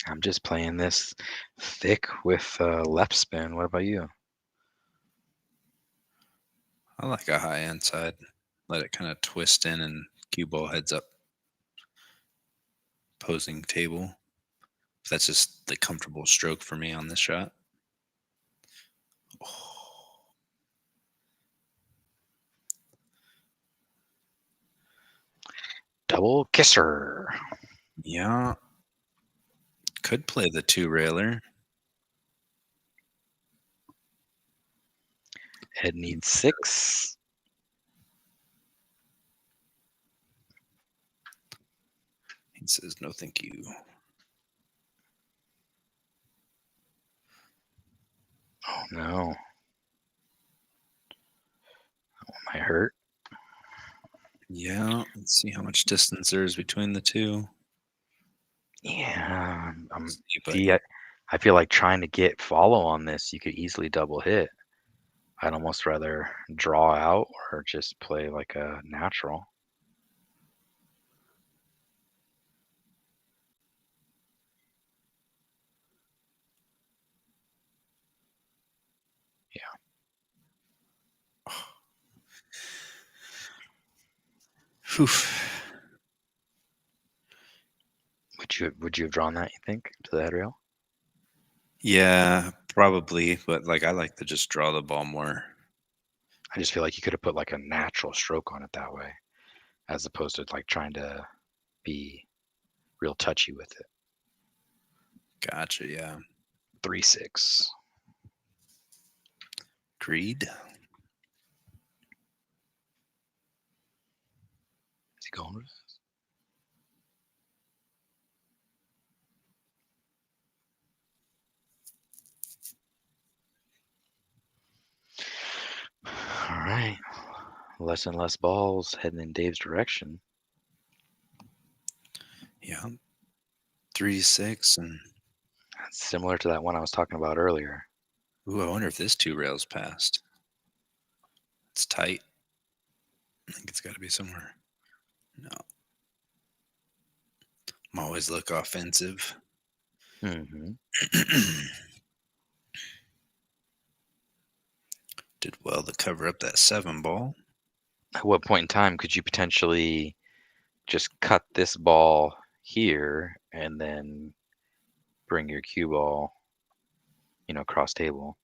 I'm just playing this thick with left spin. What about you? I like a high end side. Let it kind of twist in and cue ball heads up. Posing table. That's just the comfortable stroke for me on this shot. Oh, Double kisser. yeah. Could play the 2-railer. Head needs 6. He says, no, thank you. Oh no. That one might hurt. Yeah. Let's see how much distance there is between the two. Yeah. But I feel like trying to get follow on this, you could easily double hit. I'd almost rather draw out or just play like a natural. Oof. Would you have drawn that, you think, to the head rail? Yeah, probably. But like, I like to just draw the ball more. I just feel like you could have put like a natural stroke on it that way, as opposed to like trying to be real touchy with it. Gotcha. Yeah. 3-6. Agreed. Is he going with this? All right. Less and less balls heading in Dave's direction. Yeah. 3-6 and. That's similar to that one I was talking about earlier. Ooh, I wonder if this 2 rails passed. It's tight. I think it's got to be somewhere. No. I'm always look offensive. Mm-hmm. Did well to cover up that 7 ball. At what point in time could you potentially just cut this ball here and then bring your cue ball, cross table?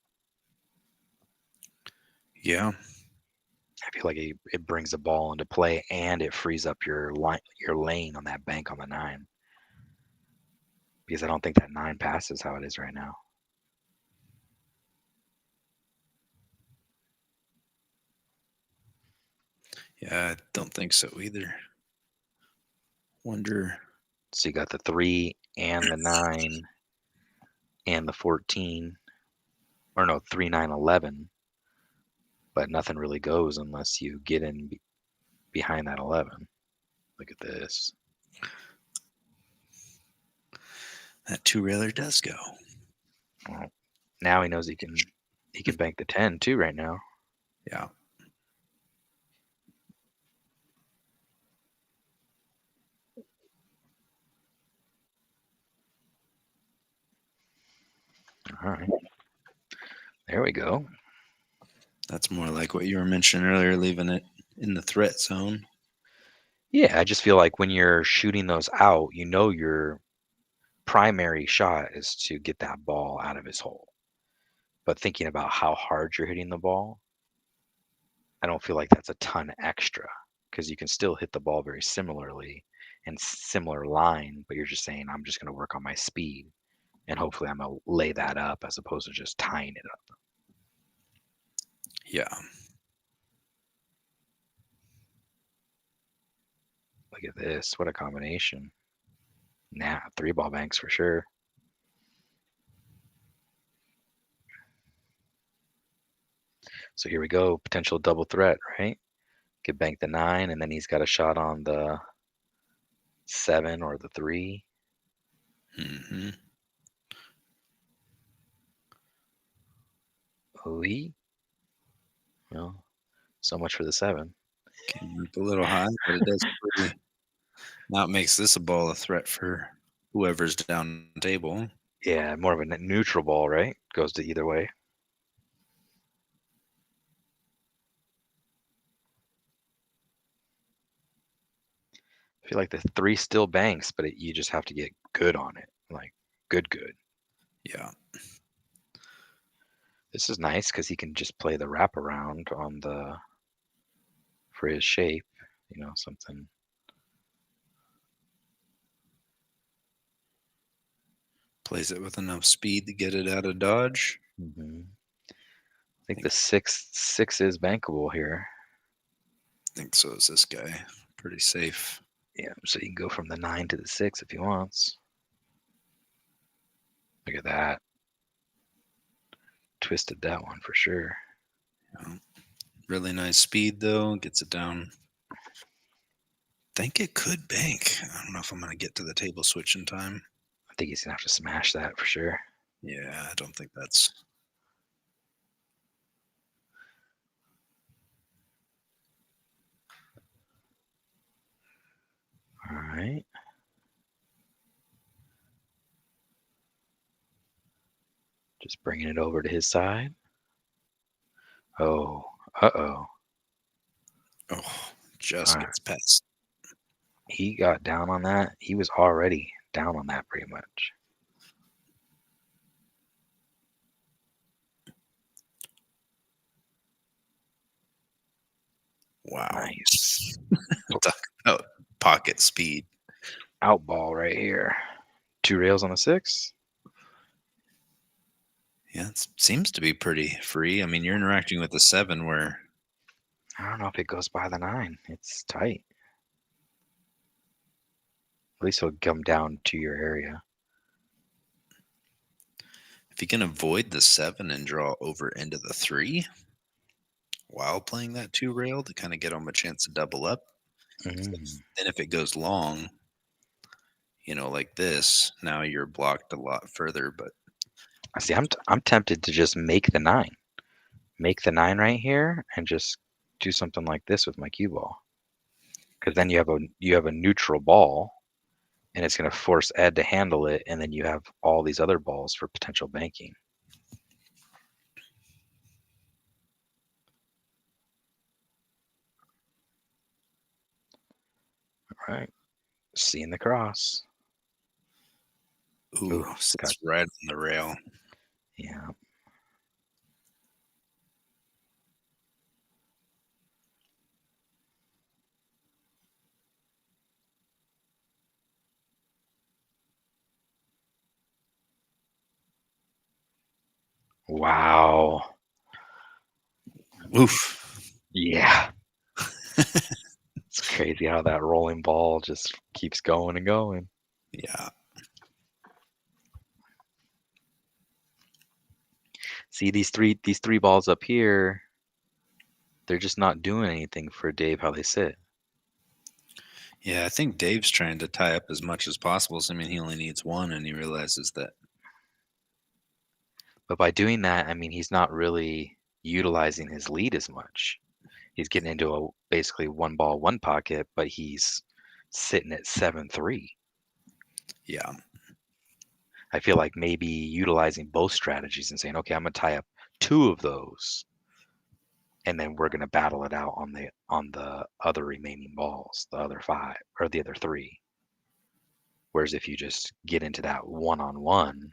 Yeah. I feel like it brings the ball into play and it frees up your lane on that bank on the 9. Because I don't think that 9 passes how it is right now. Yeah, I don't think so either. Wonder. So you got the 3 and the 9 and the 14. Or no, 3, 9, 11. But nothing really goes unless you get in behind that 11. Look at this. That 2-railer does go. Well, now he knows he can bank the 10 too right now. Yeah. All right. There we go. That's more like what you were mentioning earlier, leaving it in the threat zone. Yeah, I just feel like when you're shooting those out, your primary shot is to get that ball out of his hole. But thinking about how hard you're hitting the ball, I don't feel like that's a ton extra because you can still hit the ball very similarly and similar line, but you're just saying I'm just going to work on my speed and hopefully I'm going to lay that up as opposed to just tying it up. Yeah. Look at this. What a combination. Nah, 3-ball banks for sure. So here we go. Potential double threat, right? Could bank the 9, and then he's got a shot on the 7 or the 3. Mm-hmm. Ooh. Well, so much for the 7. Came up a little high, but it does pretty. Now it makes this a ball of threat for whoever's down the table. Yeah, more of a neutral ball, right? Goes to either way. I feel like the 3 still banks, but you just have to get good on it. Like, good. Yeah. This is nice because he can just play the wraparound on the for his shape, you know, something. Plays it with enough speed to get it out of dodge. I think the 6 is bankable here. I think so is this guy. Pretty safe. Yeah, so you can go from the 9 to the 6 if he wants. Look at that. Twisted that one for sure. Yeah. Really nice speed though. Gets it down. Think it could bank. I don't know if I'm going to get to the table switch in time. I think he's gonna have to smash that for sure. Yeah, I don't think that's. All right. Just bringing it over to his side. Oh, uh-oh. Oh, just All right. gets past. He got down on that. He was already down on that pretty much. Wow. Nice. Talk about pocket speed. Out ball right here. 2 rails on the 6. Yeah, it seems to be pretty free. I mean, you're interacting with the 7 where. I don't know if it goes by the 9. It's tight. At least he'll come down to your area. If you can avoid the 7 and draw over into the 3 while playing that 2 rail to kind of get him a chance to double up. Then if it goes long, you know, like this, now you're blocked a lot further. But I see. I'm tempted to just make the 9. Make the 9 right here and just do something like this with my cue ball. Because then you have a neutral ball, and it's going to force Ed to handle it, and then you have all these other balls for potential banking. All right, seeing the cross. ooh, sits right on the rail. Yeah. Wow. Oof. Yeah. It's crazy how that rolling ball just keeps going and going. Yeah. See these three balls up here, they're just not doing anything for Dave how they sit. Yeah, I think Dave's trying to tie up as much as possible. So, I mean, he only needs 1, and he realizes that. But by doing that, I mean, he's not really utilizing his lead as much. He's getting into a basically 1 ball, 1 pocket, but he's sitting at 7-3. Yeah. I feel like maybe utilizing both strategies and saying, okay, I'm gonna tie up 2 of those, and then we're gonna battle it out on the other remaining balls, the other 5 or the other 3. Whereas if you just get into that one-on-one,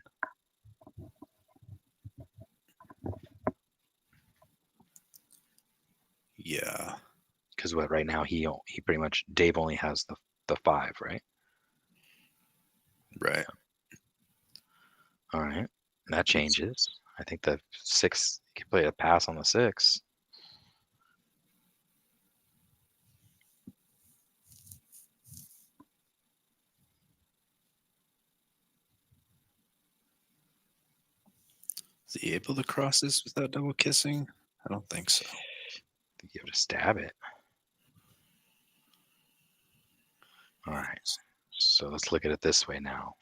Yeah. Because what right now he pretty much Dave only has the 5, right? Right. All right, that changes. I think the 6 you can play a pass on the 6. Is he able to cross this without double kissing? I don't think so. I think you have to stab it. All right, so let's look at it this way now.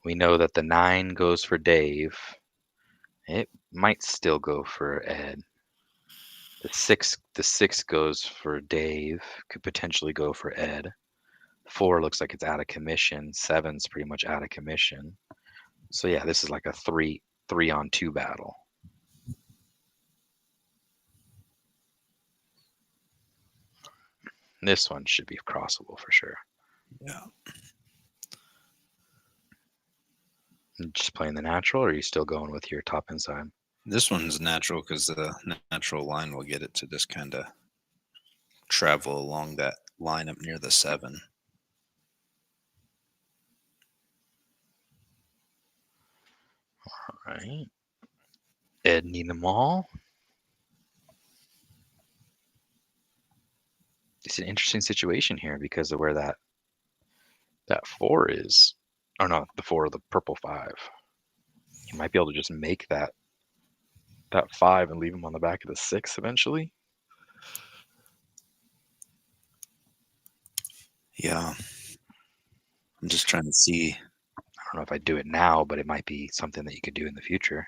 We know that the 9 goes for Dave. It might still go for Ed. The 6 goes for Dave. Could potentially go for Ed. 4 looks like it's out of commission. 7's pretty much out of commission. So yeah, this is like a 3-on-2 battle. This one should be crossable for sure. Yeah. Just playing the natural, or are you still going with your top inside? This one's natural because the natural line will get it to just kind of travel along that line up near the 7. All right. Ed need them all. It's an interesting situation here because of where that 4 is. Or not the 4, the purple 5. You might be able to just make that 5 and leave him on the back of the 6 eventually. Yeah. I'm just trying to see. I don't know if I'd do it now, but it might be something that you could do in the future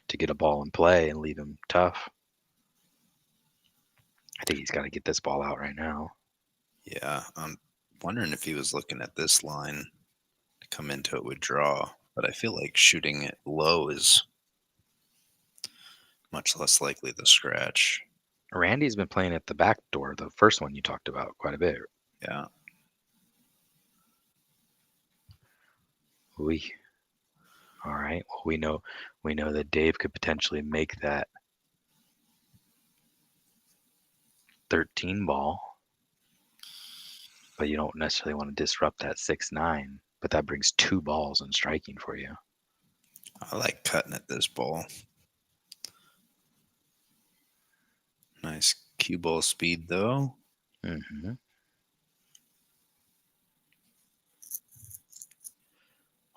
to get a ball in play and leave him tough. I think he's got to get this ball out right now. Yeah. I'm wondering if he was looking at this line to come into it with draw, but I feel like shooting it low is much less likely to scratch. Randy's been playing at the back door, the first one you talked about, quite a bit. Yeah. All right. Well, we know that Dave could potentially make that 13 ball, but you don't necessarily want to disrupt that 6-9. But that brings 2 balls in striking for you. I like cutting at this ball. Nice cue ball speed, though. Mm-hmm.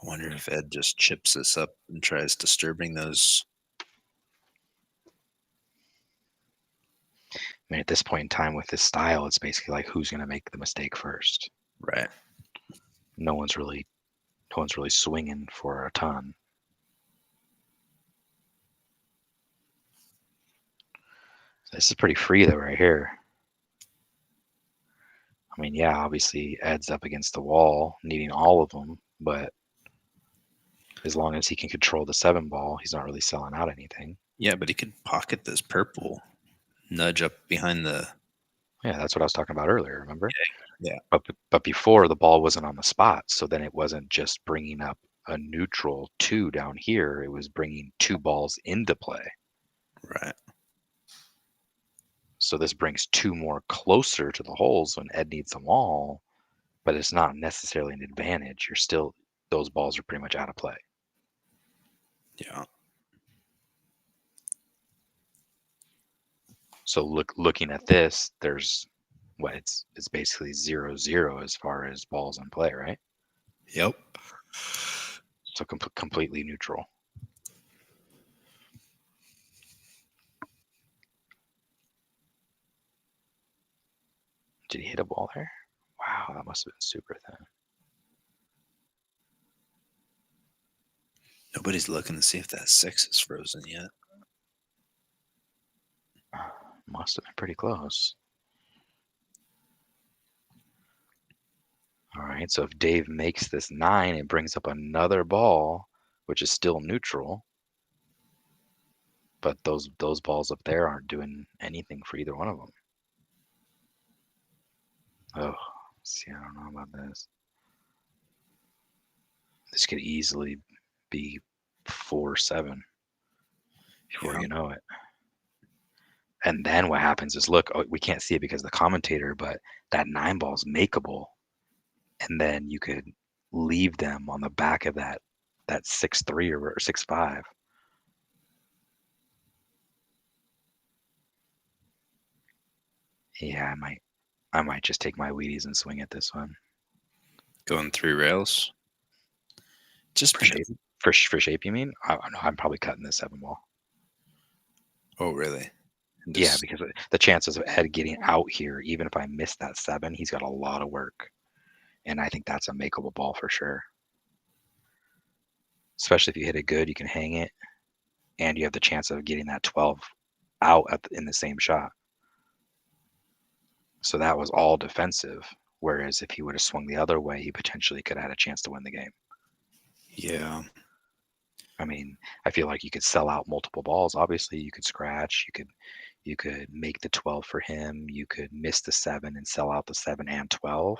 I wonder if Ed just chips this up and tries disturbing those. I mean, at this point in time with this style, it's basically like who's going to make the mistake first. Right. No one's really swinging for a ton. This is pretty free though, right here. I mean, yeah, obviously Ed's up against the wall, needing all of them, but as long as he can control the 7 ball, he's not really selling out anything. Yeah, but he could pocket this purple, nudge up behind the. Yeah, that's what I was talking about earlier, remember? Yeah. But before the ball wasn't on the spot, so then it wasn't just bringing up a neutral 2 down here, it was bringing 2 balls into play. Right. So this brings 2 more closer to the holes when Ed needs them all, but it's not necessarily an advantage. You're still, those balls are pretty much out of play. Yeah. So looking at this, there's what it's basically 0-0 as far as balls in play, right? Yep. So completely neutral. Did he hit a ball there? Wow, that must have been super thin. Nobody's looking to see if that 6 is frozen yet. Must have been pretty close. All right, so if Dave makes this 9, it brings up another ball, which is still neutral. But those balls up there aren't doing anything for either one of them. Oh, see, I don't know about this. This could easily be 4-7 before you know it. And then what happens is, look, oh, we can't see it because of the commentator, but that 9 ball is makeable. And then you could leave them on the back of that 6-3 or 6-5. Yeah, I might just take my Wheaties and swing at this one. Going 3 rails. Just For shape, for shape, you mean? I don't know. I'm probably cutting this 7 ball. Oh, really? Yeah, because the chances of Ed getting out here, even if I miss that 7, he's got a lot of work. And I think that's a makeable ball for sure. Especially if you hit it good, you can hang it. And you have the chance of getting that 12 out in the same shot. So that was all defensive. Whereas if he would have swung the other way, he potentially could have had a chance to win the game. Yeah. I mean, I feel like you could sell out multiple balls. Obviously, you could scratch. You could make the 12 for him. You could miss the 7 and sell out the 7 and 12.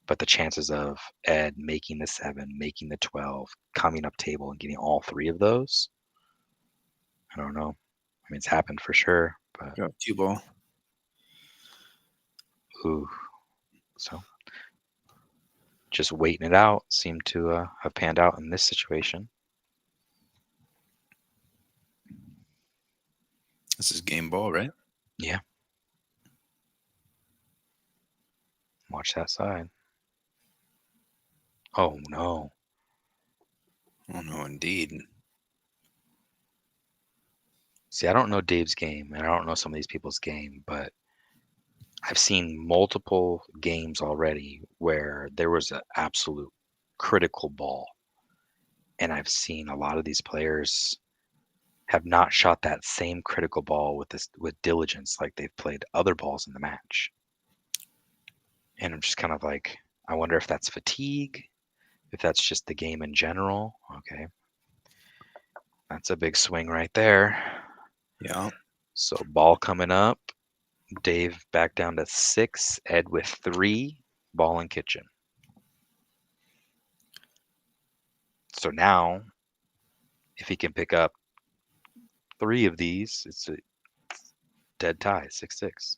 But the chances of Ed making the 7, making the 12, coming up table and getting all 3 of those, I don't know. I mean, it's happened for sure. But Got 2 ball. ooh, so just waiting it out seemed to have panned out in this situation. This is game ball, right? Yeah. Watch that side. Oh no. Oh, no, indeed. See, I don't know Dave's game, and I don't know some of these people's game, but I've seen multiple games already where there was an absolute critical ball. And I've seen a lot of these players have not shot that same critical ball with diligence like they've played other balls in the match. And I'm just kind of like, I wonder if that's fatigue, if that's just the game in general. Okay. That's a big swing right there. Yeah. So ball coming up. Dave back down to 6. Ed with 3. Ball in kitchen. So now, if he can pick up 3 of these, it's a dead tie, 6-6.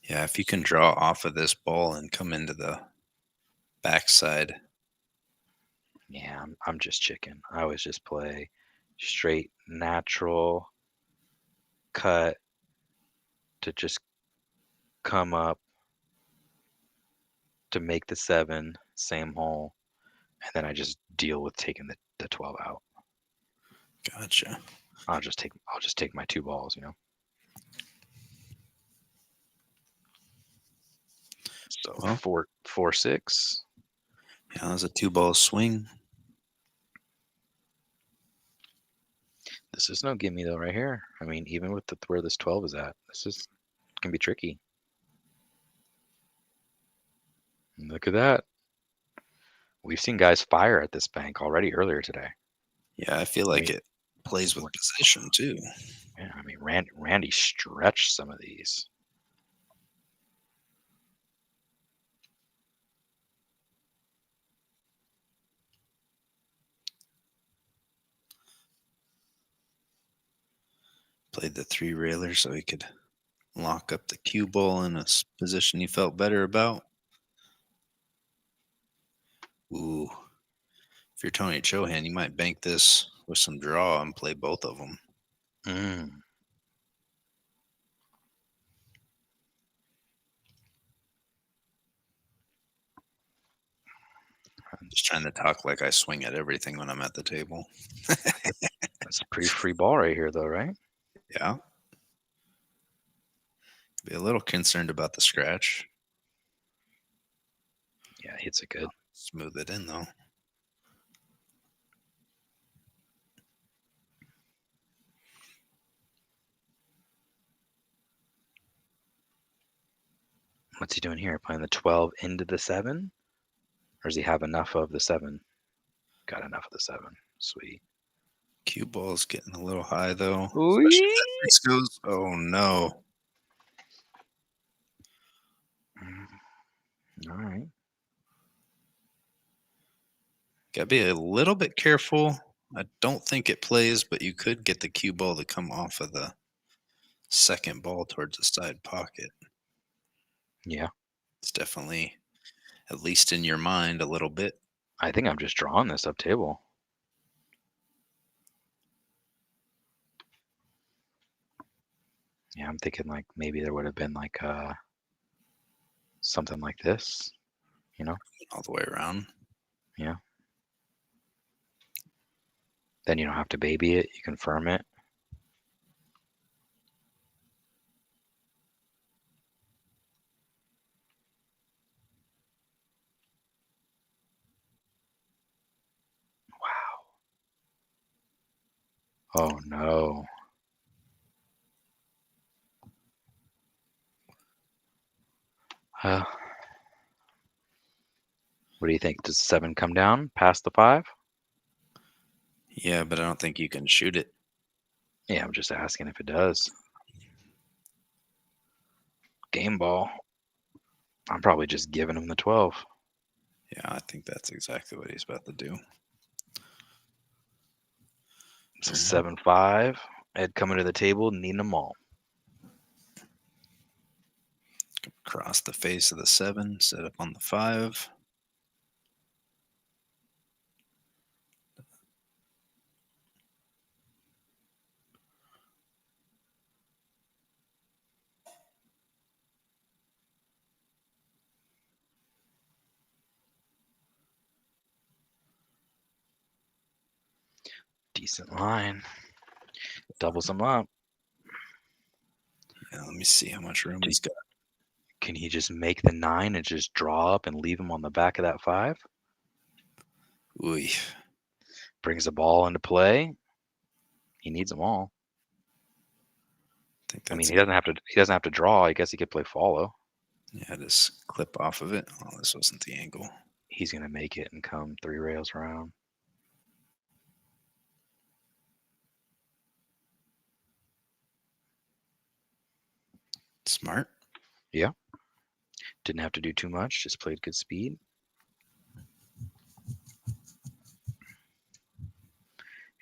Yeah, if you can draw off of this ball and come into the backside. Yeah, I'm just chicken. I always just play straight natural cut to just come up to make the 7, same hole, and then I just deal with taking the 12 out. Gotcha. I'll just take my 2 balls, you know. So Well, 4-6. Yeah, that was a 2-ball swing. This is no gimme though, right here. I mean, even with where this 12 is at, this can be tricky. Look at that. We've seen guys fire at this bank already earlier today. Yeah, I feel like it plays with position too. Yeah, I mean, Randy stretched some of these. Played the 3 railer so he could lock up the cue ball in a position he felt better about. Ooh. If you're Tony Chohan, you might bank this with some draw and play both of them. Mm. I'm just trying to talk like I swing at everything when I'm at the table. That's a pretty free ball right here, though, right? Yeah. Be a little concerned about the scratch. Yeah, hits it good. Smooth it in, though. What's he doing here? Playing the 12 into the 7? Or does he have enough of the 7? Got enough of the 7. Sweet. Cue ball's getting a little high, though. Ooh. Especially if that 6 goes. Oh, no. All right. Got to be a little bit careful I don't think it plays, but you could get the cue ball to come off of the second ball towards the side pocket. Yeah. It's definitely, at least in your mind, a little bit. I think I'm just drawing this up table. Yeah, I'm thinking like maybe there would have been like something like this, you know? All the way around. Yeah. Then you don't have to baby it. You confirm it. Wow. Oh no. What do you think? Does 7 come down past the 5? Yeah, but I don't think you can shoot it. Yeah, I'm just asking if it does. Game ball. I'm probably just giving him the 12. Yeah, I think that's exactly what he's about to do. So 7-5. Ed coming to the table, needing them all. Across the face of the 7, set up on the 5. Decent line. Doubles them up. Yeah, let me see how much room he's got. Can he just make the 9 and just draw up and leave him on the back of that 5? Ooh, Brings the ball into play. He needs them all. think I mean, that's he doesn't have to draw. I guess he could play follow. yeah, just clip off of it. Oh, this wasn't the angle. He's gonna make it and come 3 rails around. Smart. Yeah. Didn't have to do too much. Just played good speed.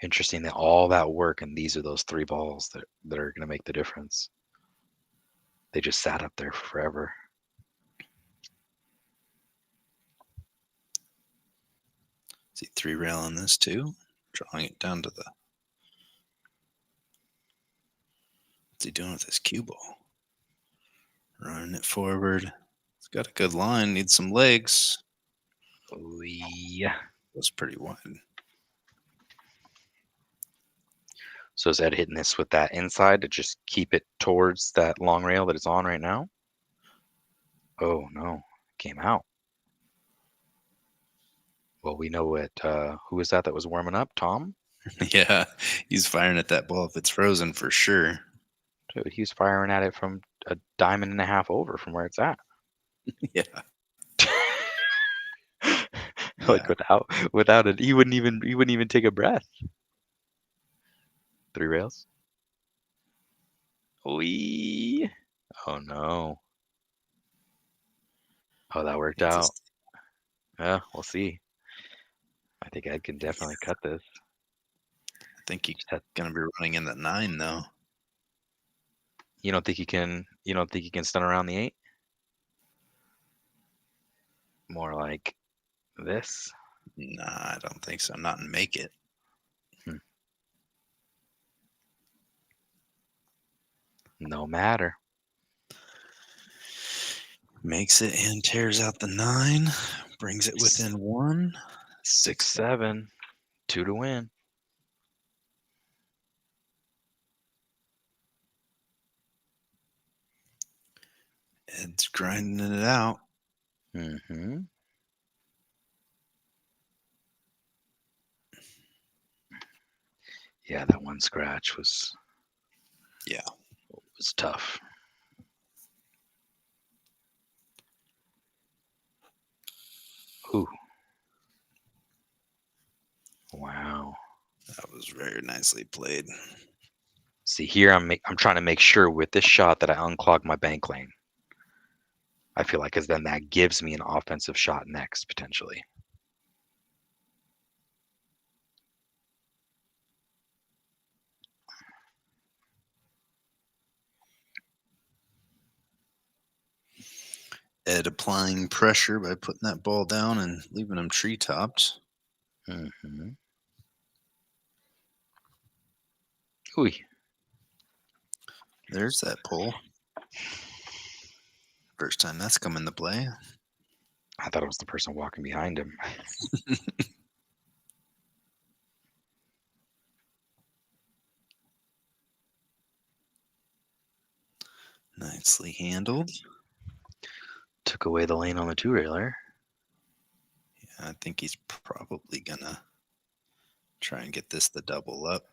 Interesting that all that work and these are those 3 balls that are gonna make the difference. They just sat up there forever. See 3 rail on this too. Drawing it down to the. What's he doing with his cue ball? Running it forward. It's got a good line. Needs some legs. Oh yeah. Was pretty wide. So is Ed hitting this with that inside to just keep it towards that long rail that it's on right now? Oh no, came out. Well, we know what. Who was that was warming up? Tom? Yeah, he's firing at that ball if it's frozen for sure. Dude, he's firing at it from a diamond and a half over from where it's at. Yeah. Like without it, he wouldn't even take a breath. 3 rails. Wee. Oh no. Oh, that worked It's out. just- Yeah, we'll see. I think Ed can definitely cut this. I think he's gonna be running in the 9 though. You don't think he can? You don't think he can stun around the 8? More like this. Nah, I don't think so. Not and make it. No matter. Makes it and tears out the 9. Brings it within 1. 6-7. 2 to win. Ed's grinding it out. Mm-hmm. Yeah, that one scratch was tough. Ooh. Wow. That was very nicely played. See here, I'm trying to make sure with this shot that I unclog my bank lane. I feel like, because then that gives me an offensive shot next potentially. Ed applying pressure by putting that ball down and leaving him tree topped. Mm-hmm. Ooh, There's that pull. First time that's come into play. I thought it was the person walking behind him. Nicely handled. Took away the lane on the two-railer. Yeah, I think he's probably gonna try and get this the double up.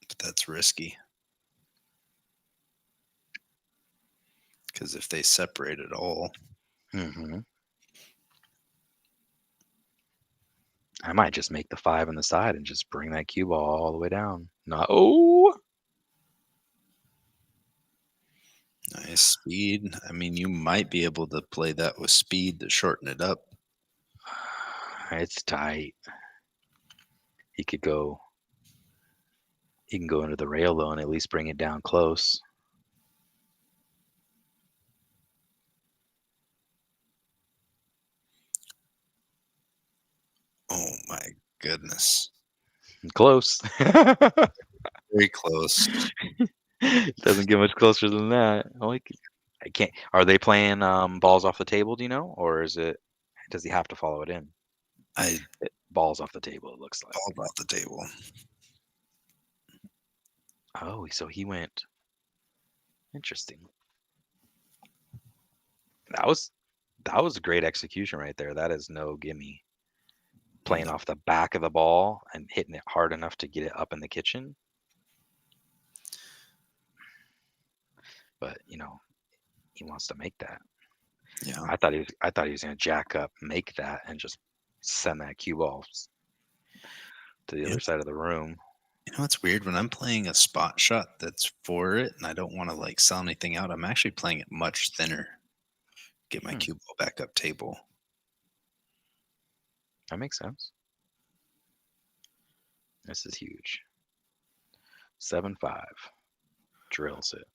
But that's risky. Because if they separate at all, Mm-hmm. I might just make the 5 on the side and just bring that cue ball all the way down. Not nice speed. I mean, you might be able to play that with speed to shorten it up. it's tight. He could go. He can go into the rail though and at least bring it down close. Oh my goodness. Close. Very close. Doesn't get much closer than that. I can't. Are they playing balls off the table? Do you know, or is it? Does he have to follow it in? I Balls off the table. It looks like. balled off the table. Oh, so he went. Interesting. That was a great execution right there. That is no gimme. Playing No. off the back of the ball and hitting it hard enough to get it up in the kitchen. But he wants to make that. Yeah. I thought he was gonna jack up, make that, and just send that cue ball to the Yeah. other side of the room. You know what's weird? When I'm playing a spot shot that's for it and I don't want to like sell anything out, I'm actually playing it much thinner. Get my cue ball back up table. That makes sense. This is huge. 7-5. Drills it.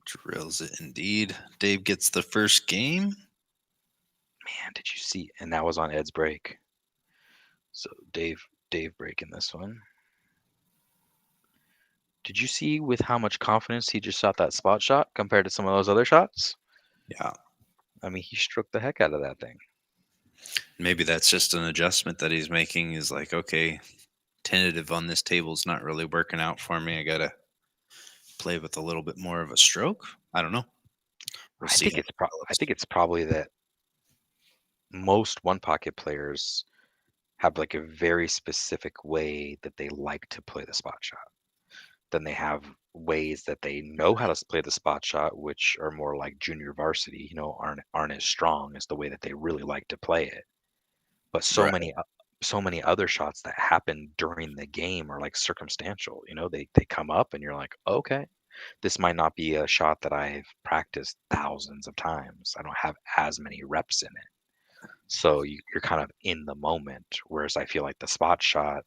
Drills it indeed. Dave gets the first game. Man, did you see? And that was on Ed's break. So Dave breaking this one. Did you see with how much confidence he just shot that spot shot compared to some of those other shots? Yeah. I mean, he struck the heck out of that thing. Maybe that's just an adjustment that he's making. Is like, okay, tentative on this table's not really working out for me. I gotta play with a little bit more of a stroke. I don't know. We'll see. I think it's probably that most one pocket players have like a very specific way that they like to play the spot shot. Then they have ways that they know how to play the spot shot, which are more like junior varsity, aren't as strong as the way that they really like to play it. But Right. so many other shots that happen during the game are like circumstantial. They come up and you're like, okay, this might not be a shot that I've practiced thousands of times. I don't have as many reps in it. So you're kind of in the moment. Whereas I feel like the spot shot,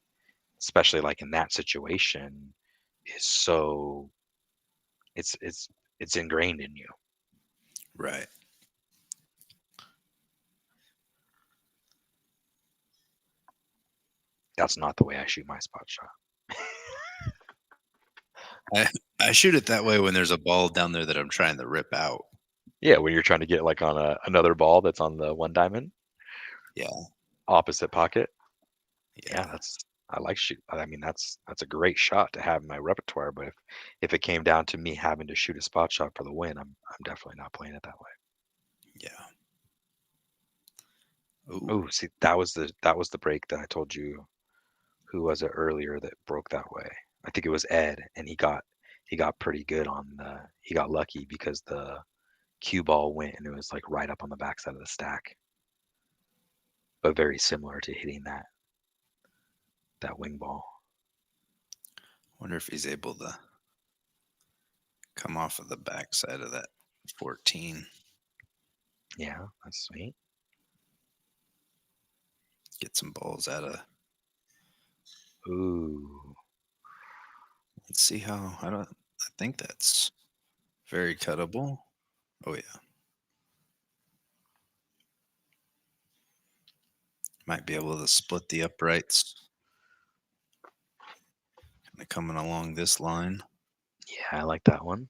especially like in that situation, is so it's ingrained in you. Right. That's not the way I shoot my spot shot. I shoot it that way when there's a ball down there that I'm trying to rip out. Yeah, when you're trying to get like on another ball that's on the one diamond. Yeah. Opposite pocket. Yeah. Yeah, I like shoot. I mean, that's a great shot to have in my repertoire. But if it came down to me having to shoot a spot shot for the win, I'm definitely not playing it that way. Yeah. Oh, see, that was the break that I told you. Who was it earlier that broke that way? I think it was Ed, and he got pretty good on he got lucky because the cue ball went and it was like right up on the backside of the stack. But very similar to hitting that wing ball. Wonder if he's able to come off of the backside of that 14. Yeah, that's sweet. Get some balls out of. Ooh. Let's see how. I think that's very cuttable. Oh yeah. Might be able to split the uprights. Kind of coming along this line. Yeah, I like that one.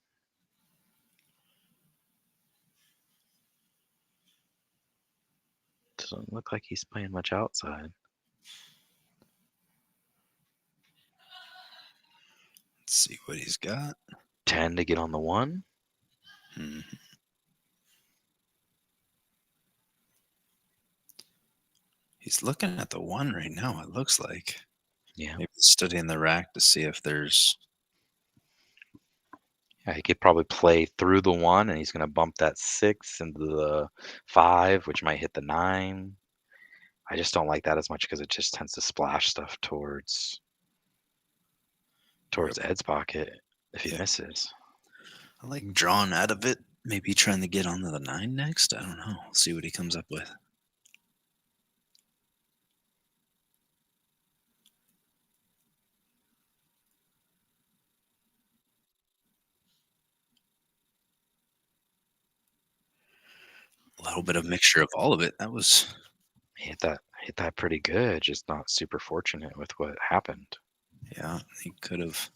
Doesn't look like he's playing much outside. Let's see what he's got. 10 to get on the 1. Mhm. He's looking at the 1 right now, it looks like. Yeah. Maybe studying the rack to see if there's... Yeah, he could probably play through the 1, and he's going to bump that 6 into the 5, which might hit the 9. I just don't like that as much because it just tends to splash stuff towards Ed's pocket if he Yeah. misses. I like drawing out of it. Maybe trying to get onto the 9 next. I don't know. See what he comes up with. A little bit of mixture of all of it. That was... Hit that pretty good, just not super fortunate with what happened. Yeah, he could have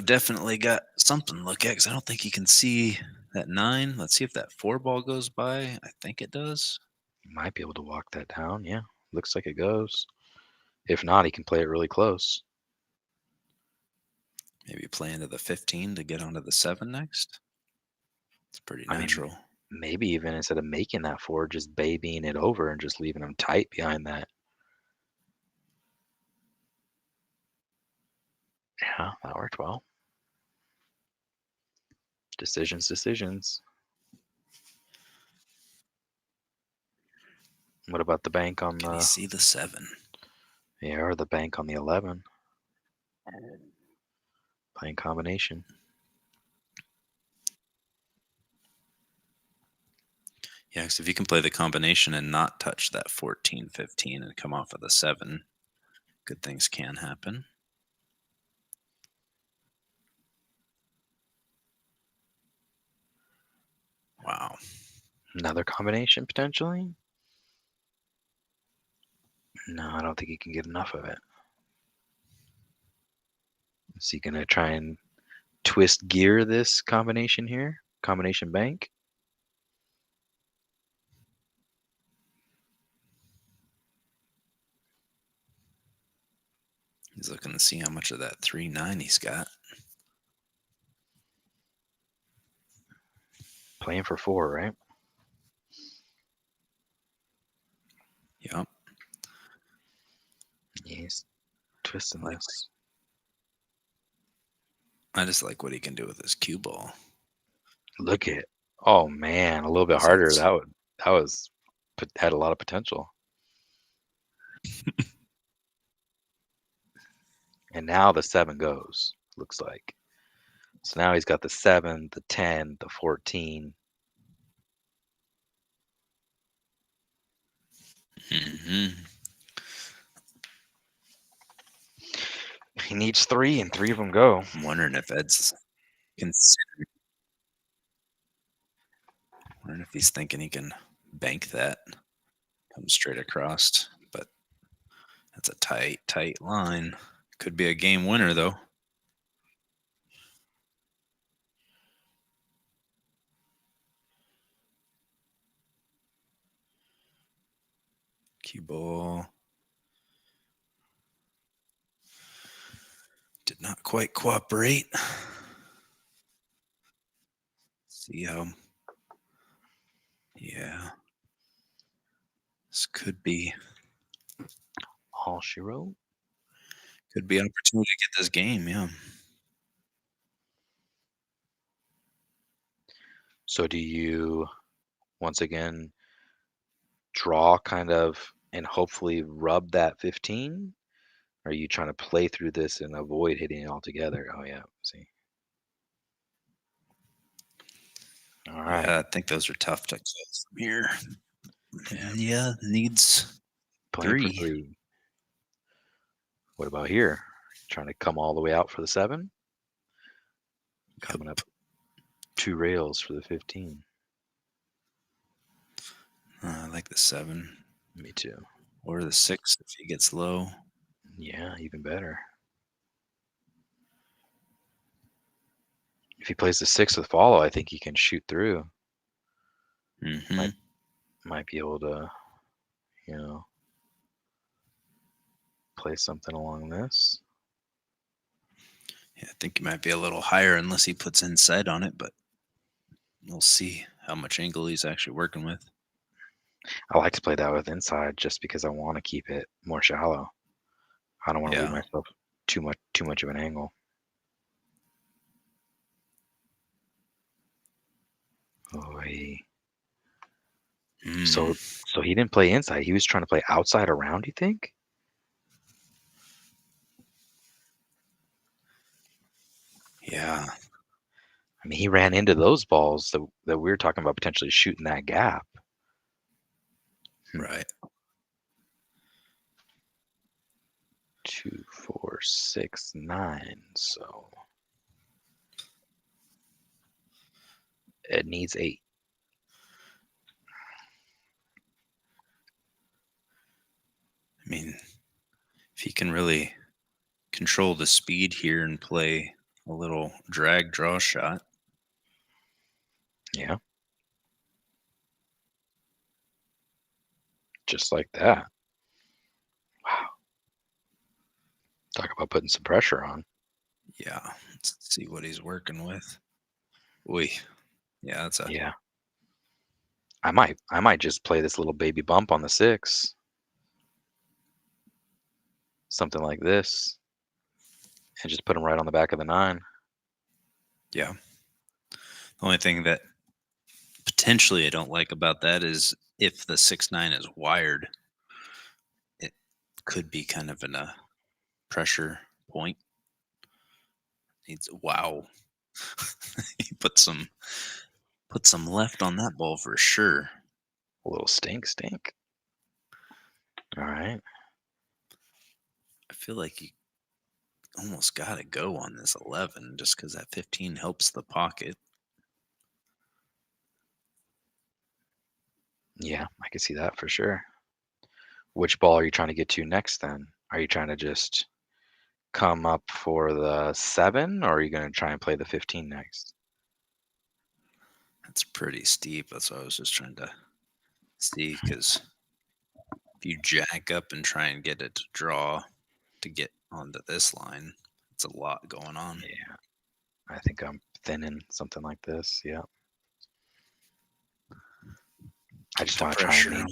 definitely got something to look at because I don't think he can see that 9. Let's see if that 4 ball goes by. I think it does. Might be able to walk that down. Yeah, looks like it goes. If not, he can play it really close. Maybe play into the 15 to get onto the 7 next. It's pretty I mean, natural. maybe even instead of making that 4, just babying it over and just leaving him tight behind that. Yeah, that worked well. Decisions. What about the bank on Can he the... see the 7? Yeah, or the bank on the 11? Playing combination. Yeah, because if you can play the combination and not touch that 14, 15 and come off of the 7, good things can happen. Wow. Another combination potentially? No, I don't think he can get enough of it. Is he going to try and twist gear this combination here? Combination bank? He's looking to see how much of that 3-9 he's got. Playing for 4, right? Yep. He's twisting Like- this. I just like what he can do with his cue ball. Look at, oh man, a little bit So harder. it's- That was had a lot of potential. And now the 7 goes, looks like. So now he's got the 7, the 10, the 14. Mhm. He needs 3, and 3 of them go. I'm wondering if Ed's considering. Wondering if he's thinking he can bank that, come straight across. But that's a tight line. Could be a game winner though. Cue ball. Did not quite cooperate. See how. Yeah. This could be All she wrote. an opportunity to get this game. Yeah. So do you, once again, draw kind of and hopefully rub that 15? Or are you trying to play through this and avoid hitting it altogether? Oh, yeah. See. All right. Yeah, I think those are tough to close from here. Yeah, needs Playing for 3. 3. What about here? Trying to come all the way out for the 7? Coming up 2 rails for the 15. I like the 7. Me too. Or the 6 if he gets low. Yeah, even better. If he plays the 6 with follow, I think he can shoot through. Mm-hmm. Might be able to, you know, play something along this. Yeah, I think he might be a little higher unless he puts inside on it, but we'll see how much angle he's actually working with. I like to play that with inside just because I want to keep it more shallow. I don't want to leave Yeah. myself too much of an angle. Oh, so he didn't play inside. He was trying to play outside around, you think? Yeah. I mean, he ran into those balls that we were talking about potentially shooting that gap. Right. 2, 4, 6, 9. So it needs 8. I mean, if he can really control the speed here and play a little drag draw shot. Yeah. Just like that. Wow. Talk about putting some pressure on. Yeah. Let's see what he's working with. Oy. Yeah, that's a Yeah. I might just play this little baby bump on the 6. Something like this. And just put him right on the back of the 9. yeah. The only thing that potentially I don't like about that is if the 6-9 is wired, it could be kind of in a pressure point. Needs wow. He put some left on that ball for sure. A little stink. All right. I feel like you almost got to go on this 11 just because that 15 helps the pocket. Yeah, I can see that for sure. Which ball are you trying to get to next then? Are you trying to just come up for the 7, or are you going to try and play the 15 next? That's pretty steep. That's what I was just trying to see, because if you jack up and try and get it to draw to get onto this line, it's a lot going on. Yeah. I think I'm thinning something like this. Yeah. I just The want to try and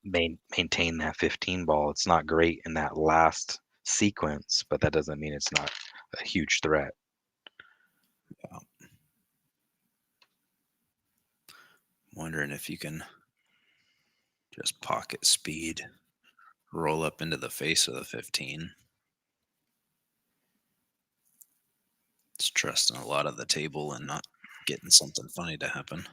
pressure. maintain that 15 ball. It's not great in that last sequence, but that doesn't mean it's not a huge threat. Wondering if you can just pocket speed, roll up into the face of the 15. Just trusting a lot of the table and not getting something funny to happen.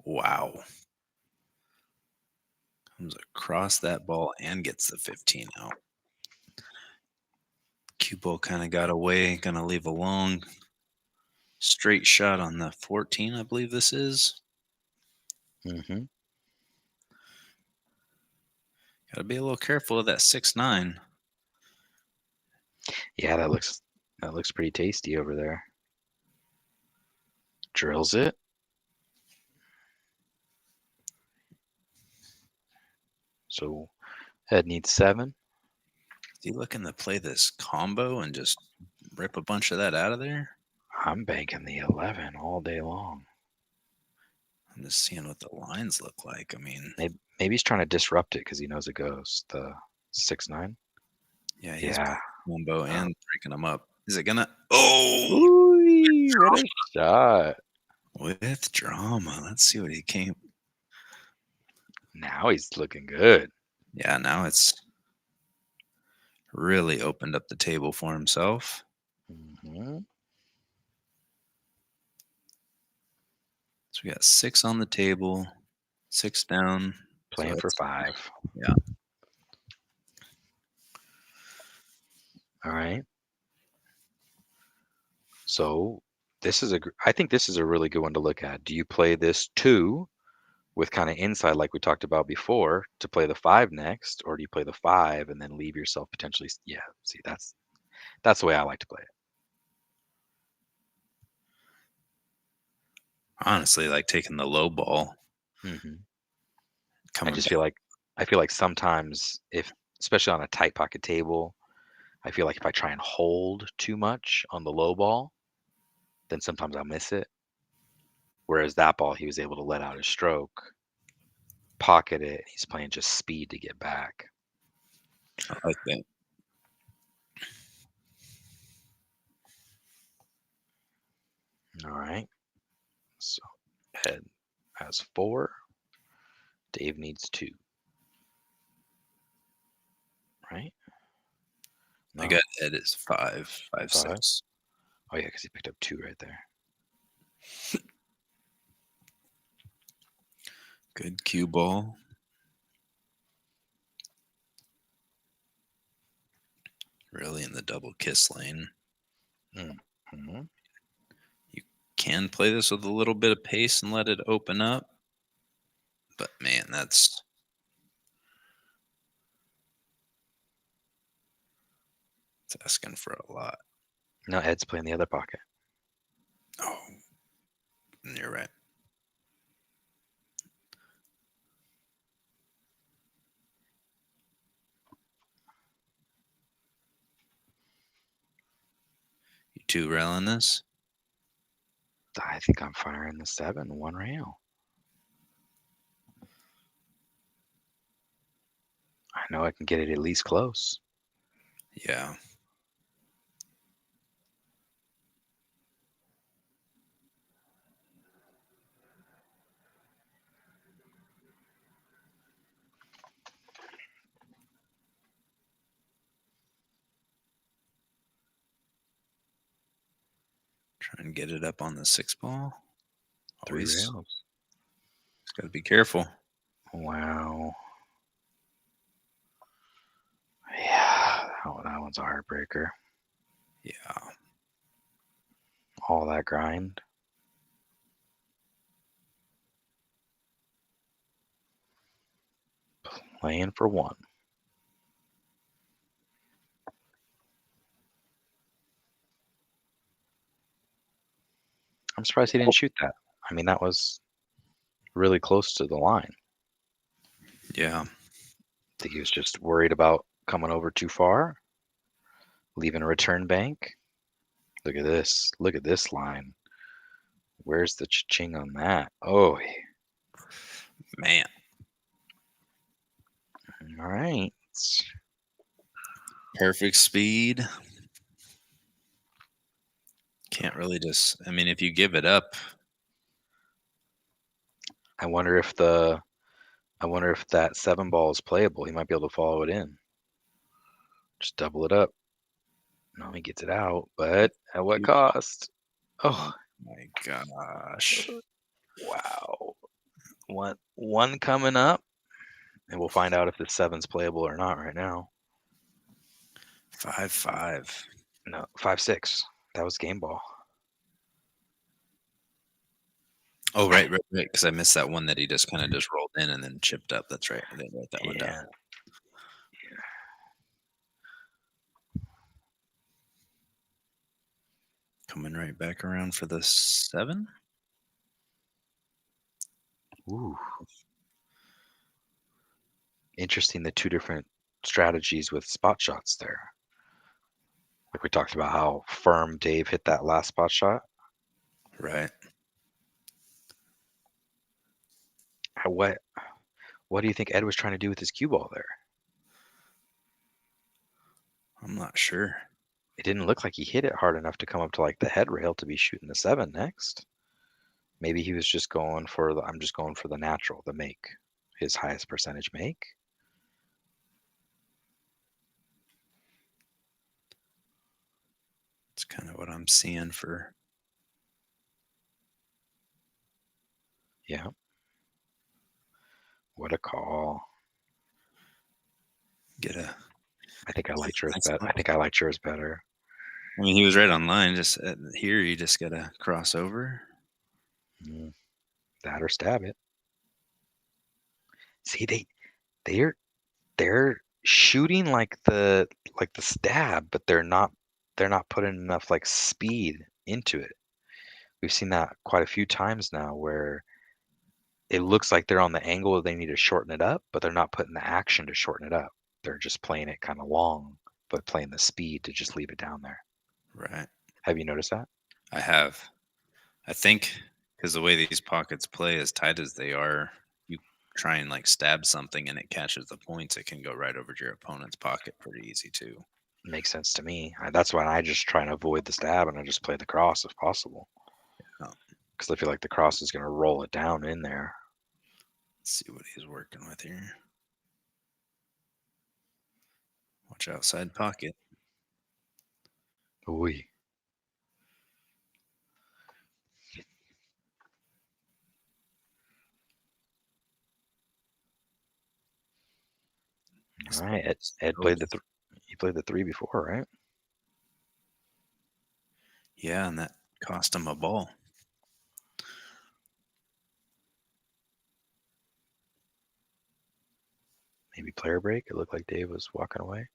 Wow. Comes across that ball and gets the 15 out. Cue ball kind of got away. Gonna leave a long straight shot on the 14, I believe this is. Mm-hmm. Gotta be a little careful of that 6-9. Yeah, that looks pretty tasty over there. Drills it. So head needs 7. Is he looking to play this combo and just rip a bunch of that out of there? I'm banking the 11 all day long. I'm just seeing what the lines look like. I mean, Maybe he's trying to disrupt it because he knows it goes the 6-9. yeah, he's Yeah. combo and breaking them up. Is it gonna? Oh, Ooh, what a shot! with drama. Let's see what he came. Now he's looking good. Yeah, now it's really opened up the table for himself. Mm-hmm. So we got 6 on the table, 6 down. Playing So for that's- 5. Yeah. All right. So I think this is a really good one to look at. Do you play this 2 with kind of inside like we talked about before to play the 5 next, or do you play the 5 and then leave yourself potentially? Yeah, see, that's the way I like to play it. Honestly, like taking the low ball, Hmm. I coming just back. feel like sometimes if, especially on a tight pocket table, I feel like if I try and hold too much on the low ball, then sometimes I'll miss it. Whereas that ball, he was able to let out his stroke, pocket it. He's playing just speed to get back. I like that. All right. So Ed has 4. Dave needs 2. Right? I No, got Ed is 5, 5, 5. 6. Oh yeah, because he picked up 2 right there. Good cue ball. Really in the double kiss lane. Mm-hmm. You can play this with a little bit of pace and let it open up. But man, that's asking for a lot. No, Ed's playing the other pocket. Oh, you're right. You 2 railing this? I think I'm firing the 7, 1 rail. I know I can get it at least close. Yeah. Try and get it up on the 6 ball. 3 Always rails. got to be careful. Wow. Yeah, that one's a heartbreaker. Yeah. All that grind. Playing for 1. I'm surprised he didn't shoot that. I mean, that was really close to the line. Yeah. I think he was just worried about coming over too far, leaving a return bank. Look at this. Look at this line. Where's the cha-ching on that? Oh, Man. all right. Perfect speed. Can't really just, I mean, if you give it up. I wonder if that 7 ball is playable. He might be able to follow it in. Just double it up. No, he gets it out, but at what cost? Oh My gosh. wow. One coming up, and we'll find out if the 7's playable or not right now. 5-5. No, 5-6. That was game ball. Oh, right. Because I missed that one that he just kind of just rolled in and then chipped up. That's right. I didn't write that one down. Yeah. Coming right back around for the 7. Ooh. Interesting, the 2 different strategies with spot shots there. Like we talked about how firm Dave hit that last spot shot. Right. What do you think Ed was trying to do with his cue ball there? I'm not sure. It didn't look like he hit it hard enough to come up to like the head rail to be shooting the 7 next. Maybe he was just going for I'm just going for the natural, the make, his highest percentage make. It's kind of what I'm seeing for. Yeah. What a call. Get a. I think I liked yours Nice better. I look. think I liked yours better. I mean, he was right on line. Just here, you just gotta cross over. That or stab it. See, they're shooting like the stab, but they're not putting enough like speed into it. We've seen that quite a few times now where it looks like they're on the angle they need to shorten it up, but they're not putting the action to shorten it up. They're just playing it kind of long, but playing the speed to just leave it down there. Right. Have you noticed that? I have. I think because the way these pockets play, as tight as they are, you try and like stab something and it catches the points, it can go right over to your opponent's pocket pretty easy too. Makes sense to me. That's why I just try and avoid the stab and I just play the cross if possible. Yeah. Because I feel like the cross is going to roll it down in there. Let's see what he's working with here. Watch outside pocket. Ooh. All right, Ed played he played the 3 before, right? Yeah, and that cost him a ball. Maybe player break. It looked like Dave was walking away.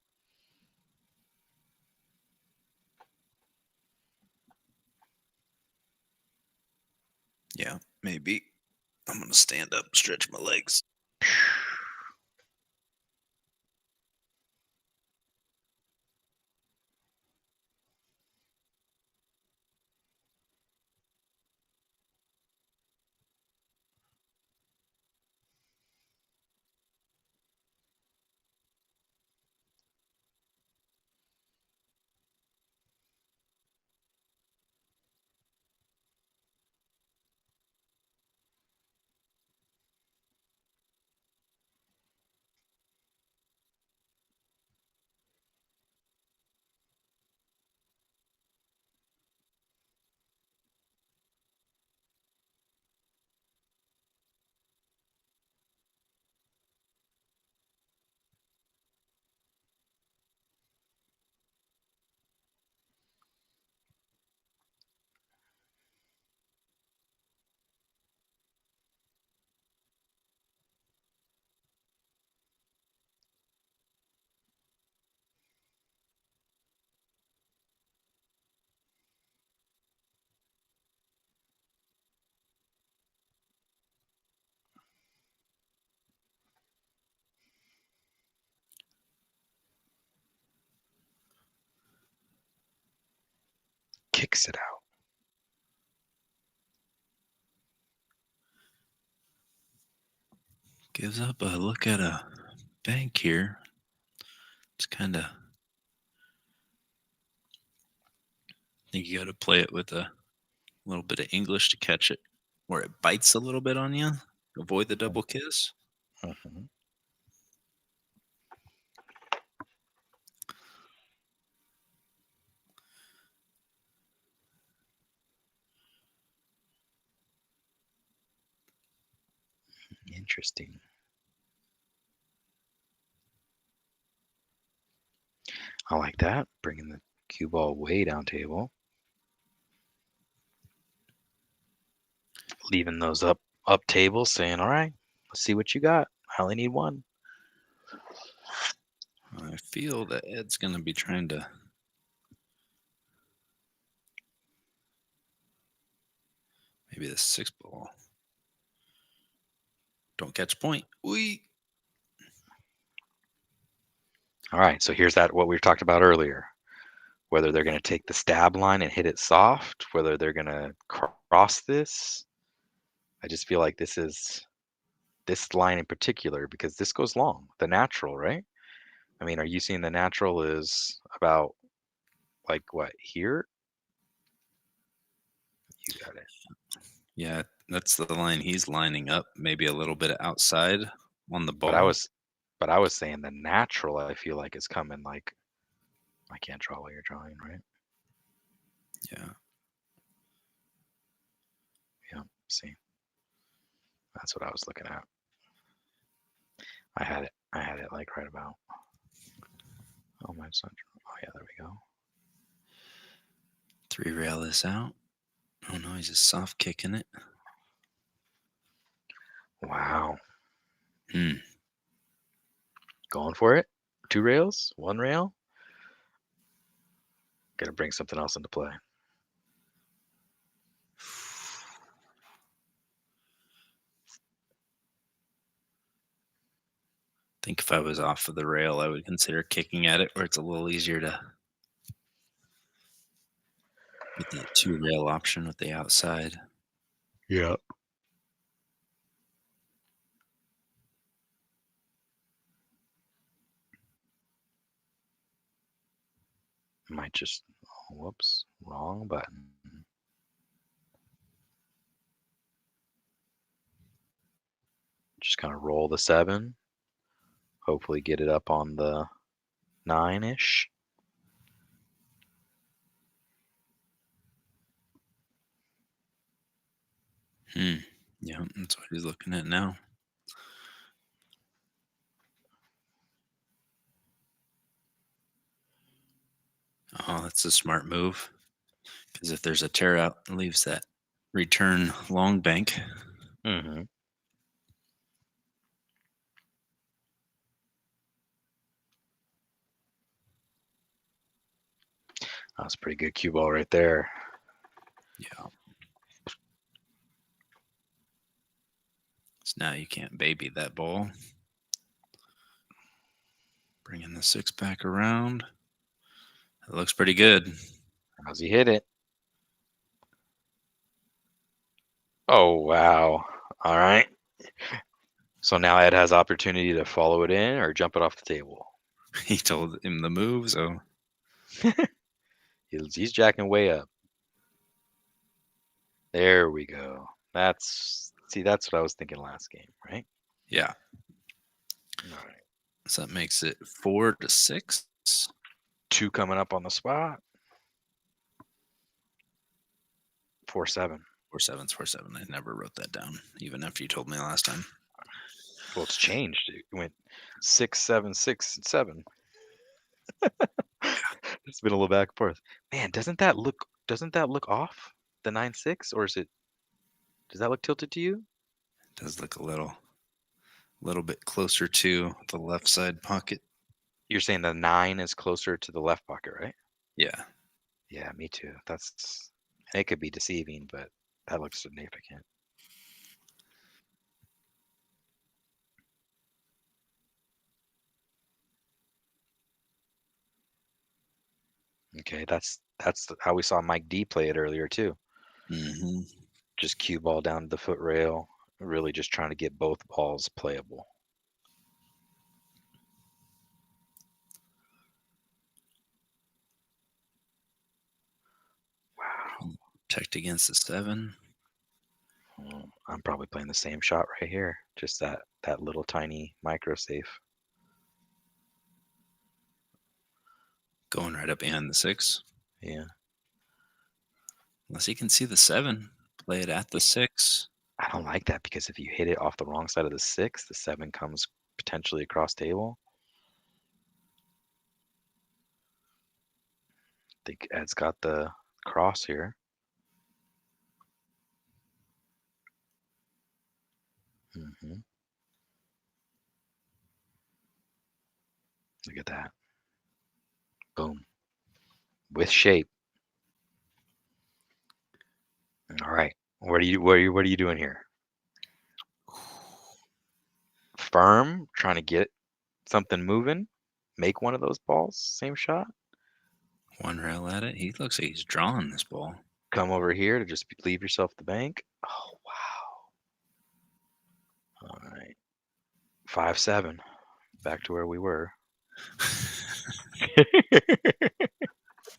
Yeah, maybe. I'm gonna stand up, stretch my legs. Kicks it out. Gives up a look at a bank here. It's kind of. I think you got to play it with a little bit of English to catch it, where it bites a little bit on you. Avoid the double kiss. Mhm. Interesting. I like that. Bringing the cue ball way down table. Leaving those up table, saying, all right, let's see what you got. I only need one. I feel that Ed's going to be trying to. Maybe the 6 ball. Don't catch point. Wee. All right, so here's what we talked about earlier. Whether they're going to take the stab line and hit it soft, whether they're going to cross this. I just feel like this line in particular, because this goes long, the natural, right? I mean, are you seeing the natural is about like what here? You got it. Yeah, that's the line he's lining up. Maybe a little bit outside on the ball. But I was saying the natural, I feel like is coming like, I can't draw what you're drawing, right? Yeah. Yeah, see. That's what I was looking at. I had it like right about. Oh, my son. Oh yeah, there we go. 3 rail this out. Oh no, he's just soft kicking it. Wow. Hmm. Going for it. 2 rails, 1 rail. Gotta bring something else into play. I think if I was off of the rail, I would consider kicking at it, where it's a little easier to get that 2 rail option with the outside. Yeah. Might just, whoops, wrong button. Just kind of roll the 7. Hopefully get it up on the 9-ish. Yeah, that's what he's looking at now. Oh, that's a smart move. Because if there's a tear out, it leaves that return long bank. Mm-hmm. That's a pretty good cue ball right there. Yeah. So now you can't baby that ball. Bringing the 6 back around. It looks pretty good. How's he hit it? Oh, wow. All right. So now Ed has opportunity to follow it in or jump it off the table. He told him the move, so He's jacking way up. There we go. That's what I was thinking last game, right? yeah. All right. So that makes it 4-6. 2 coming up on the spot. 4-7. 4-7's 4-7. I never wrote that down, even after you told me last time. Well, it's changed. It went 6, 7, 6, and 7. It's been a little back and forth. Man, doesn't that look off? The 9-6, or does that look tilted to you? It does look a little bit closer to the left side pocket. You're saying the 9 is closer to the left pocket, right? Yeah. Yeah, me too. It could be deceiving, but that looks significant. Okay, that's how we saw Mike D play it earlier too. Mm-hmm. Just cue ball down to the foot rail, really just trying to get both balls playable. Wow. Checked against the 7. I'm probably playing the same shot right here. Just that little tiny micro safe. Going right up behind the 6. Yeah. Unless he can see the 7. Play it at the 6. I don't like that because if you hit it off the wrong side of the 6, the 7 comes potentially across table. I think Ed's got the cross here. Mm-hmm. Look at that. Boom. With shape. All right. What are you doing here? Firm, trying to get something moving, make one of those balls, same shot. 1 rail at it. He looks like he's drawing this ball. Come over here to just leave yourself the bank. Oh, wow. All right. 5-7. Back to where we were.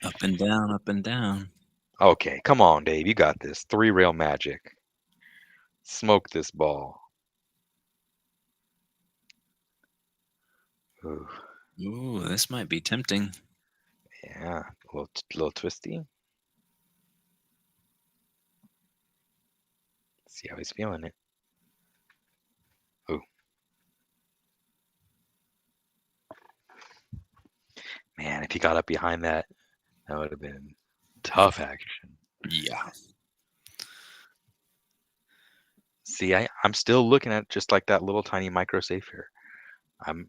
Up and down, up and down. Okay, come on, Dave. You got this. 3 rail magic. Smoke this ball. Ooh, Ooh, this might be tempting. yeah, a little twisty. See how he's feeling it. Ooh. Man, if he got up behind that, that would have been Tough action. Yeah. See, I'm still looking at just like that little tiny micro safe here. I'm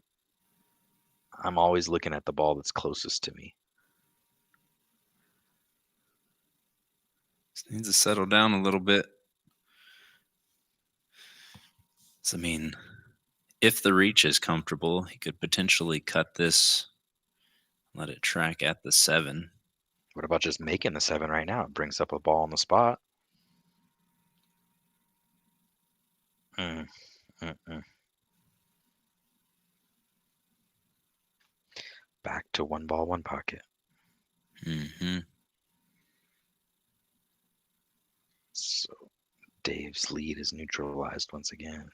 always looking at the ball that's closest to me. Just needs to settle down a little bit. So, I mean, if the reach is comfortable, he could potentially cut this, let it track at the 7. What about just making the 7 right now? It brings up a ball on the spot. Mm, mm, mm. Back to 1 ball, 1 pocket. Mm-hmm. So Dave's lead is neutralized once again.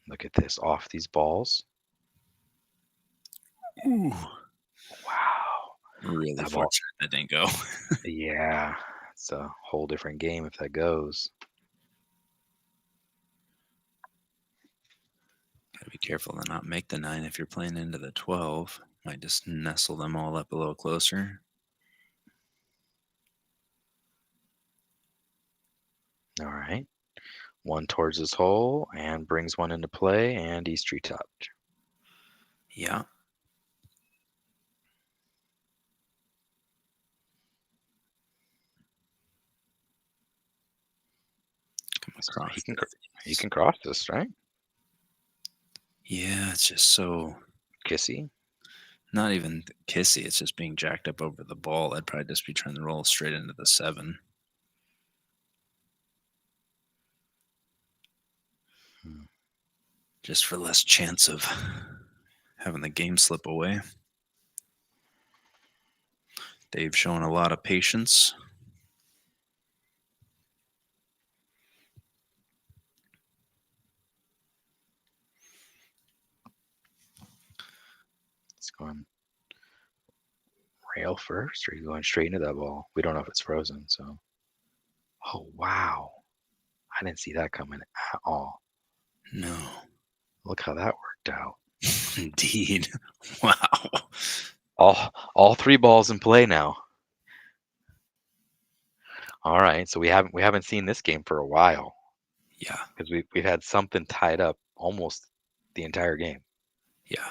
Look at this, off these balls. Ooh. Wow. Really That ball. fortunate that didn't go. Yeah, it's a whole different game if that goes. Gotta be careful to not make the 9 if you're playing into the 12. Might just nestle them all up a little closer. All right. 1 towards his hole and brings 1 into play, and he's tree topped. Yeah. Come So across. he can cross this, right? Yeah, it's just so Kissy. not even kissy. It's just being jacked up over the ball. I'd probably just be trying to roll straight into the 7. Just for less chance of having the game slip away. Dave showing a lot of patience. It's going rail first, or are you going straight into that ball? We don't know if it's frozen, so. Oh, wow. I didn't see that coming at all. No. Look how that worked out. Indeed. Wow. All 3 balls in play now. All right, so we haven't seen this game for a while Yeah. because we've had something tied up almost the entire game. Yeah.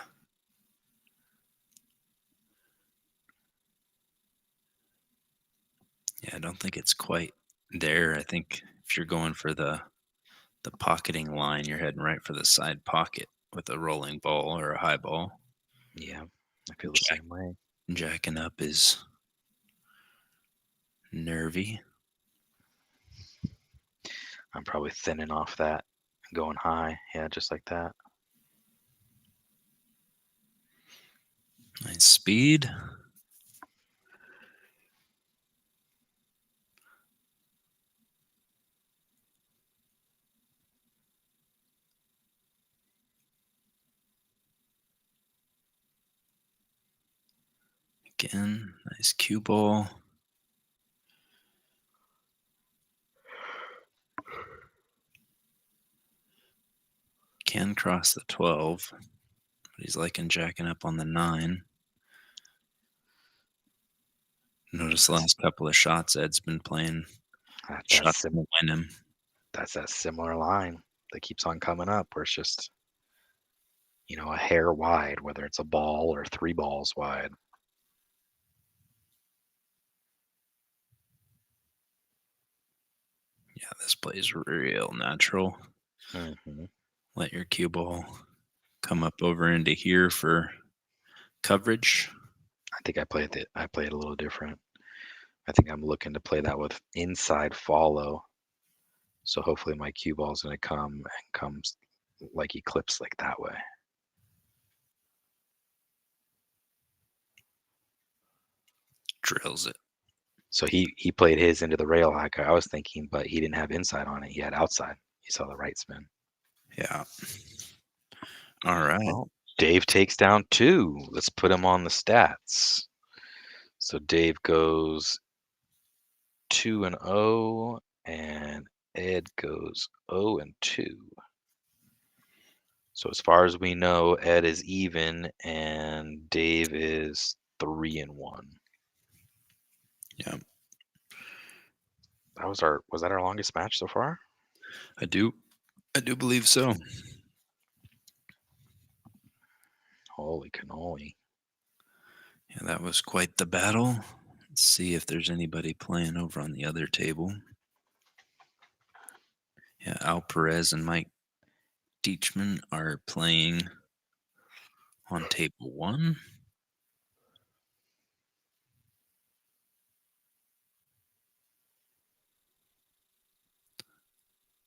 Yeah, I don't think it's quite there. I think if you're going for the pocketing line, you're heading right for the side pocket with a rolling ball or a high ball. Yeah, I feel the same way. Jacking up is nervy. I'm probably thinning off that, going high. Yeah, just like that. Nice speed. Again, nice cue ball. Can cross the 12, but he's liking jacking up on the 9. Notice the last couple of shots Ed's been playing. Shots to win him. That's that similar line that keeps on coming up where it's just, a hair wide, whether it's a ball or 3 balls wide. Yeah, this plays real natural. Mm-hmm. Let your cue ball come up over into here for coverage. I think I play it a little different. I think I'm looking to play that with inside follow. So hopefully my cue ball is going to come and comes like he clips like that way. Drills it. So he played his into the rail like I was thinking, but he didn't have inside on it. He had outside. He saw the right spin. Yeah. All right. Well, Dave takes down 2. Let's put him on the stats. So Dave goes 2-0, and Ed goes 0-2. So as far as we know, Ed is even and Dave is 3-1. Yeah, Was that our longest match so far? I do believe so. Holy cannoli. Yeah, that was quite the battle. Let's see if there's anybody playing over on the other table. Yeah, Al Perez and Mike Deachman are playing on table 1.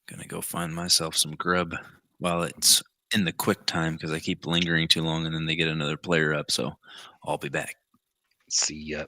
Gonna go find myself some grub while it's in the quick time because I keep lingering too long and then they get another player up. So I'll be back. See ya.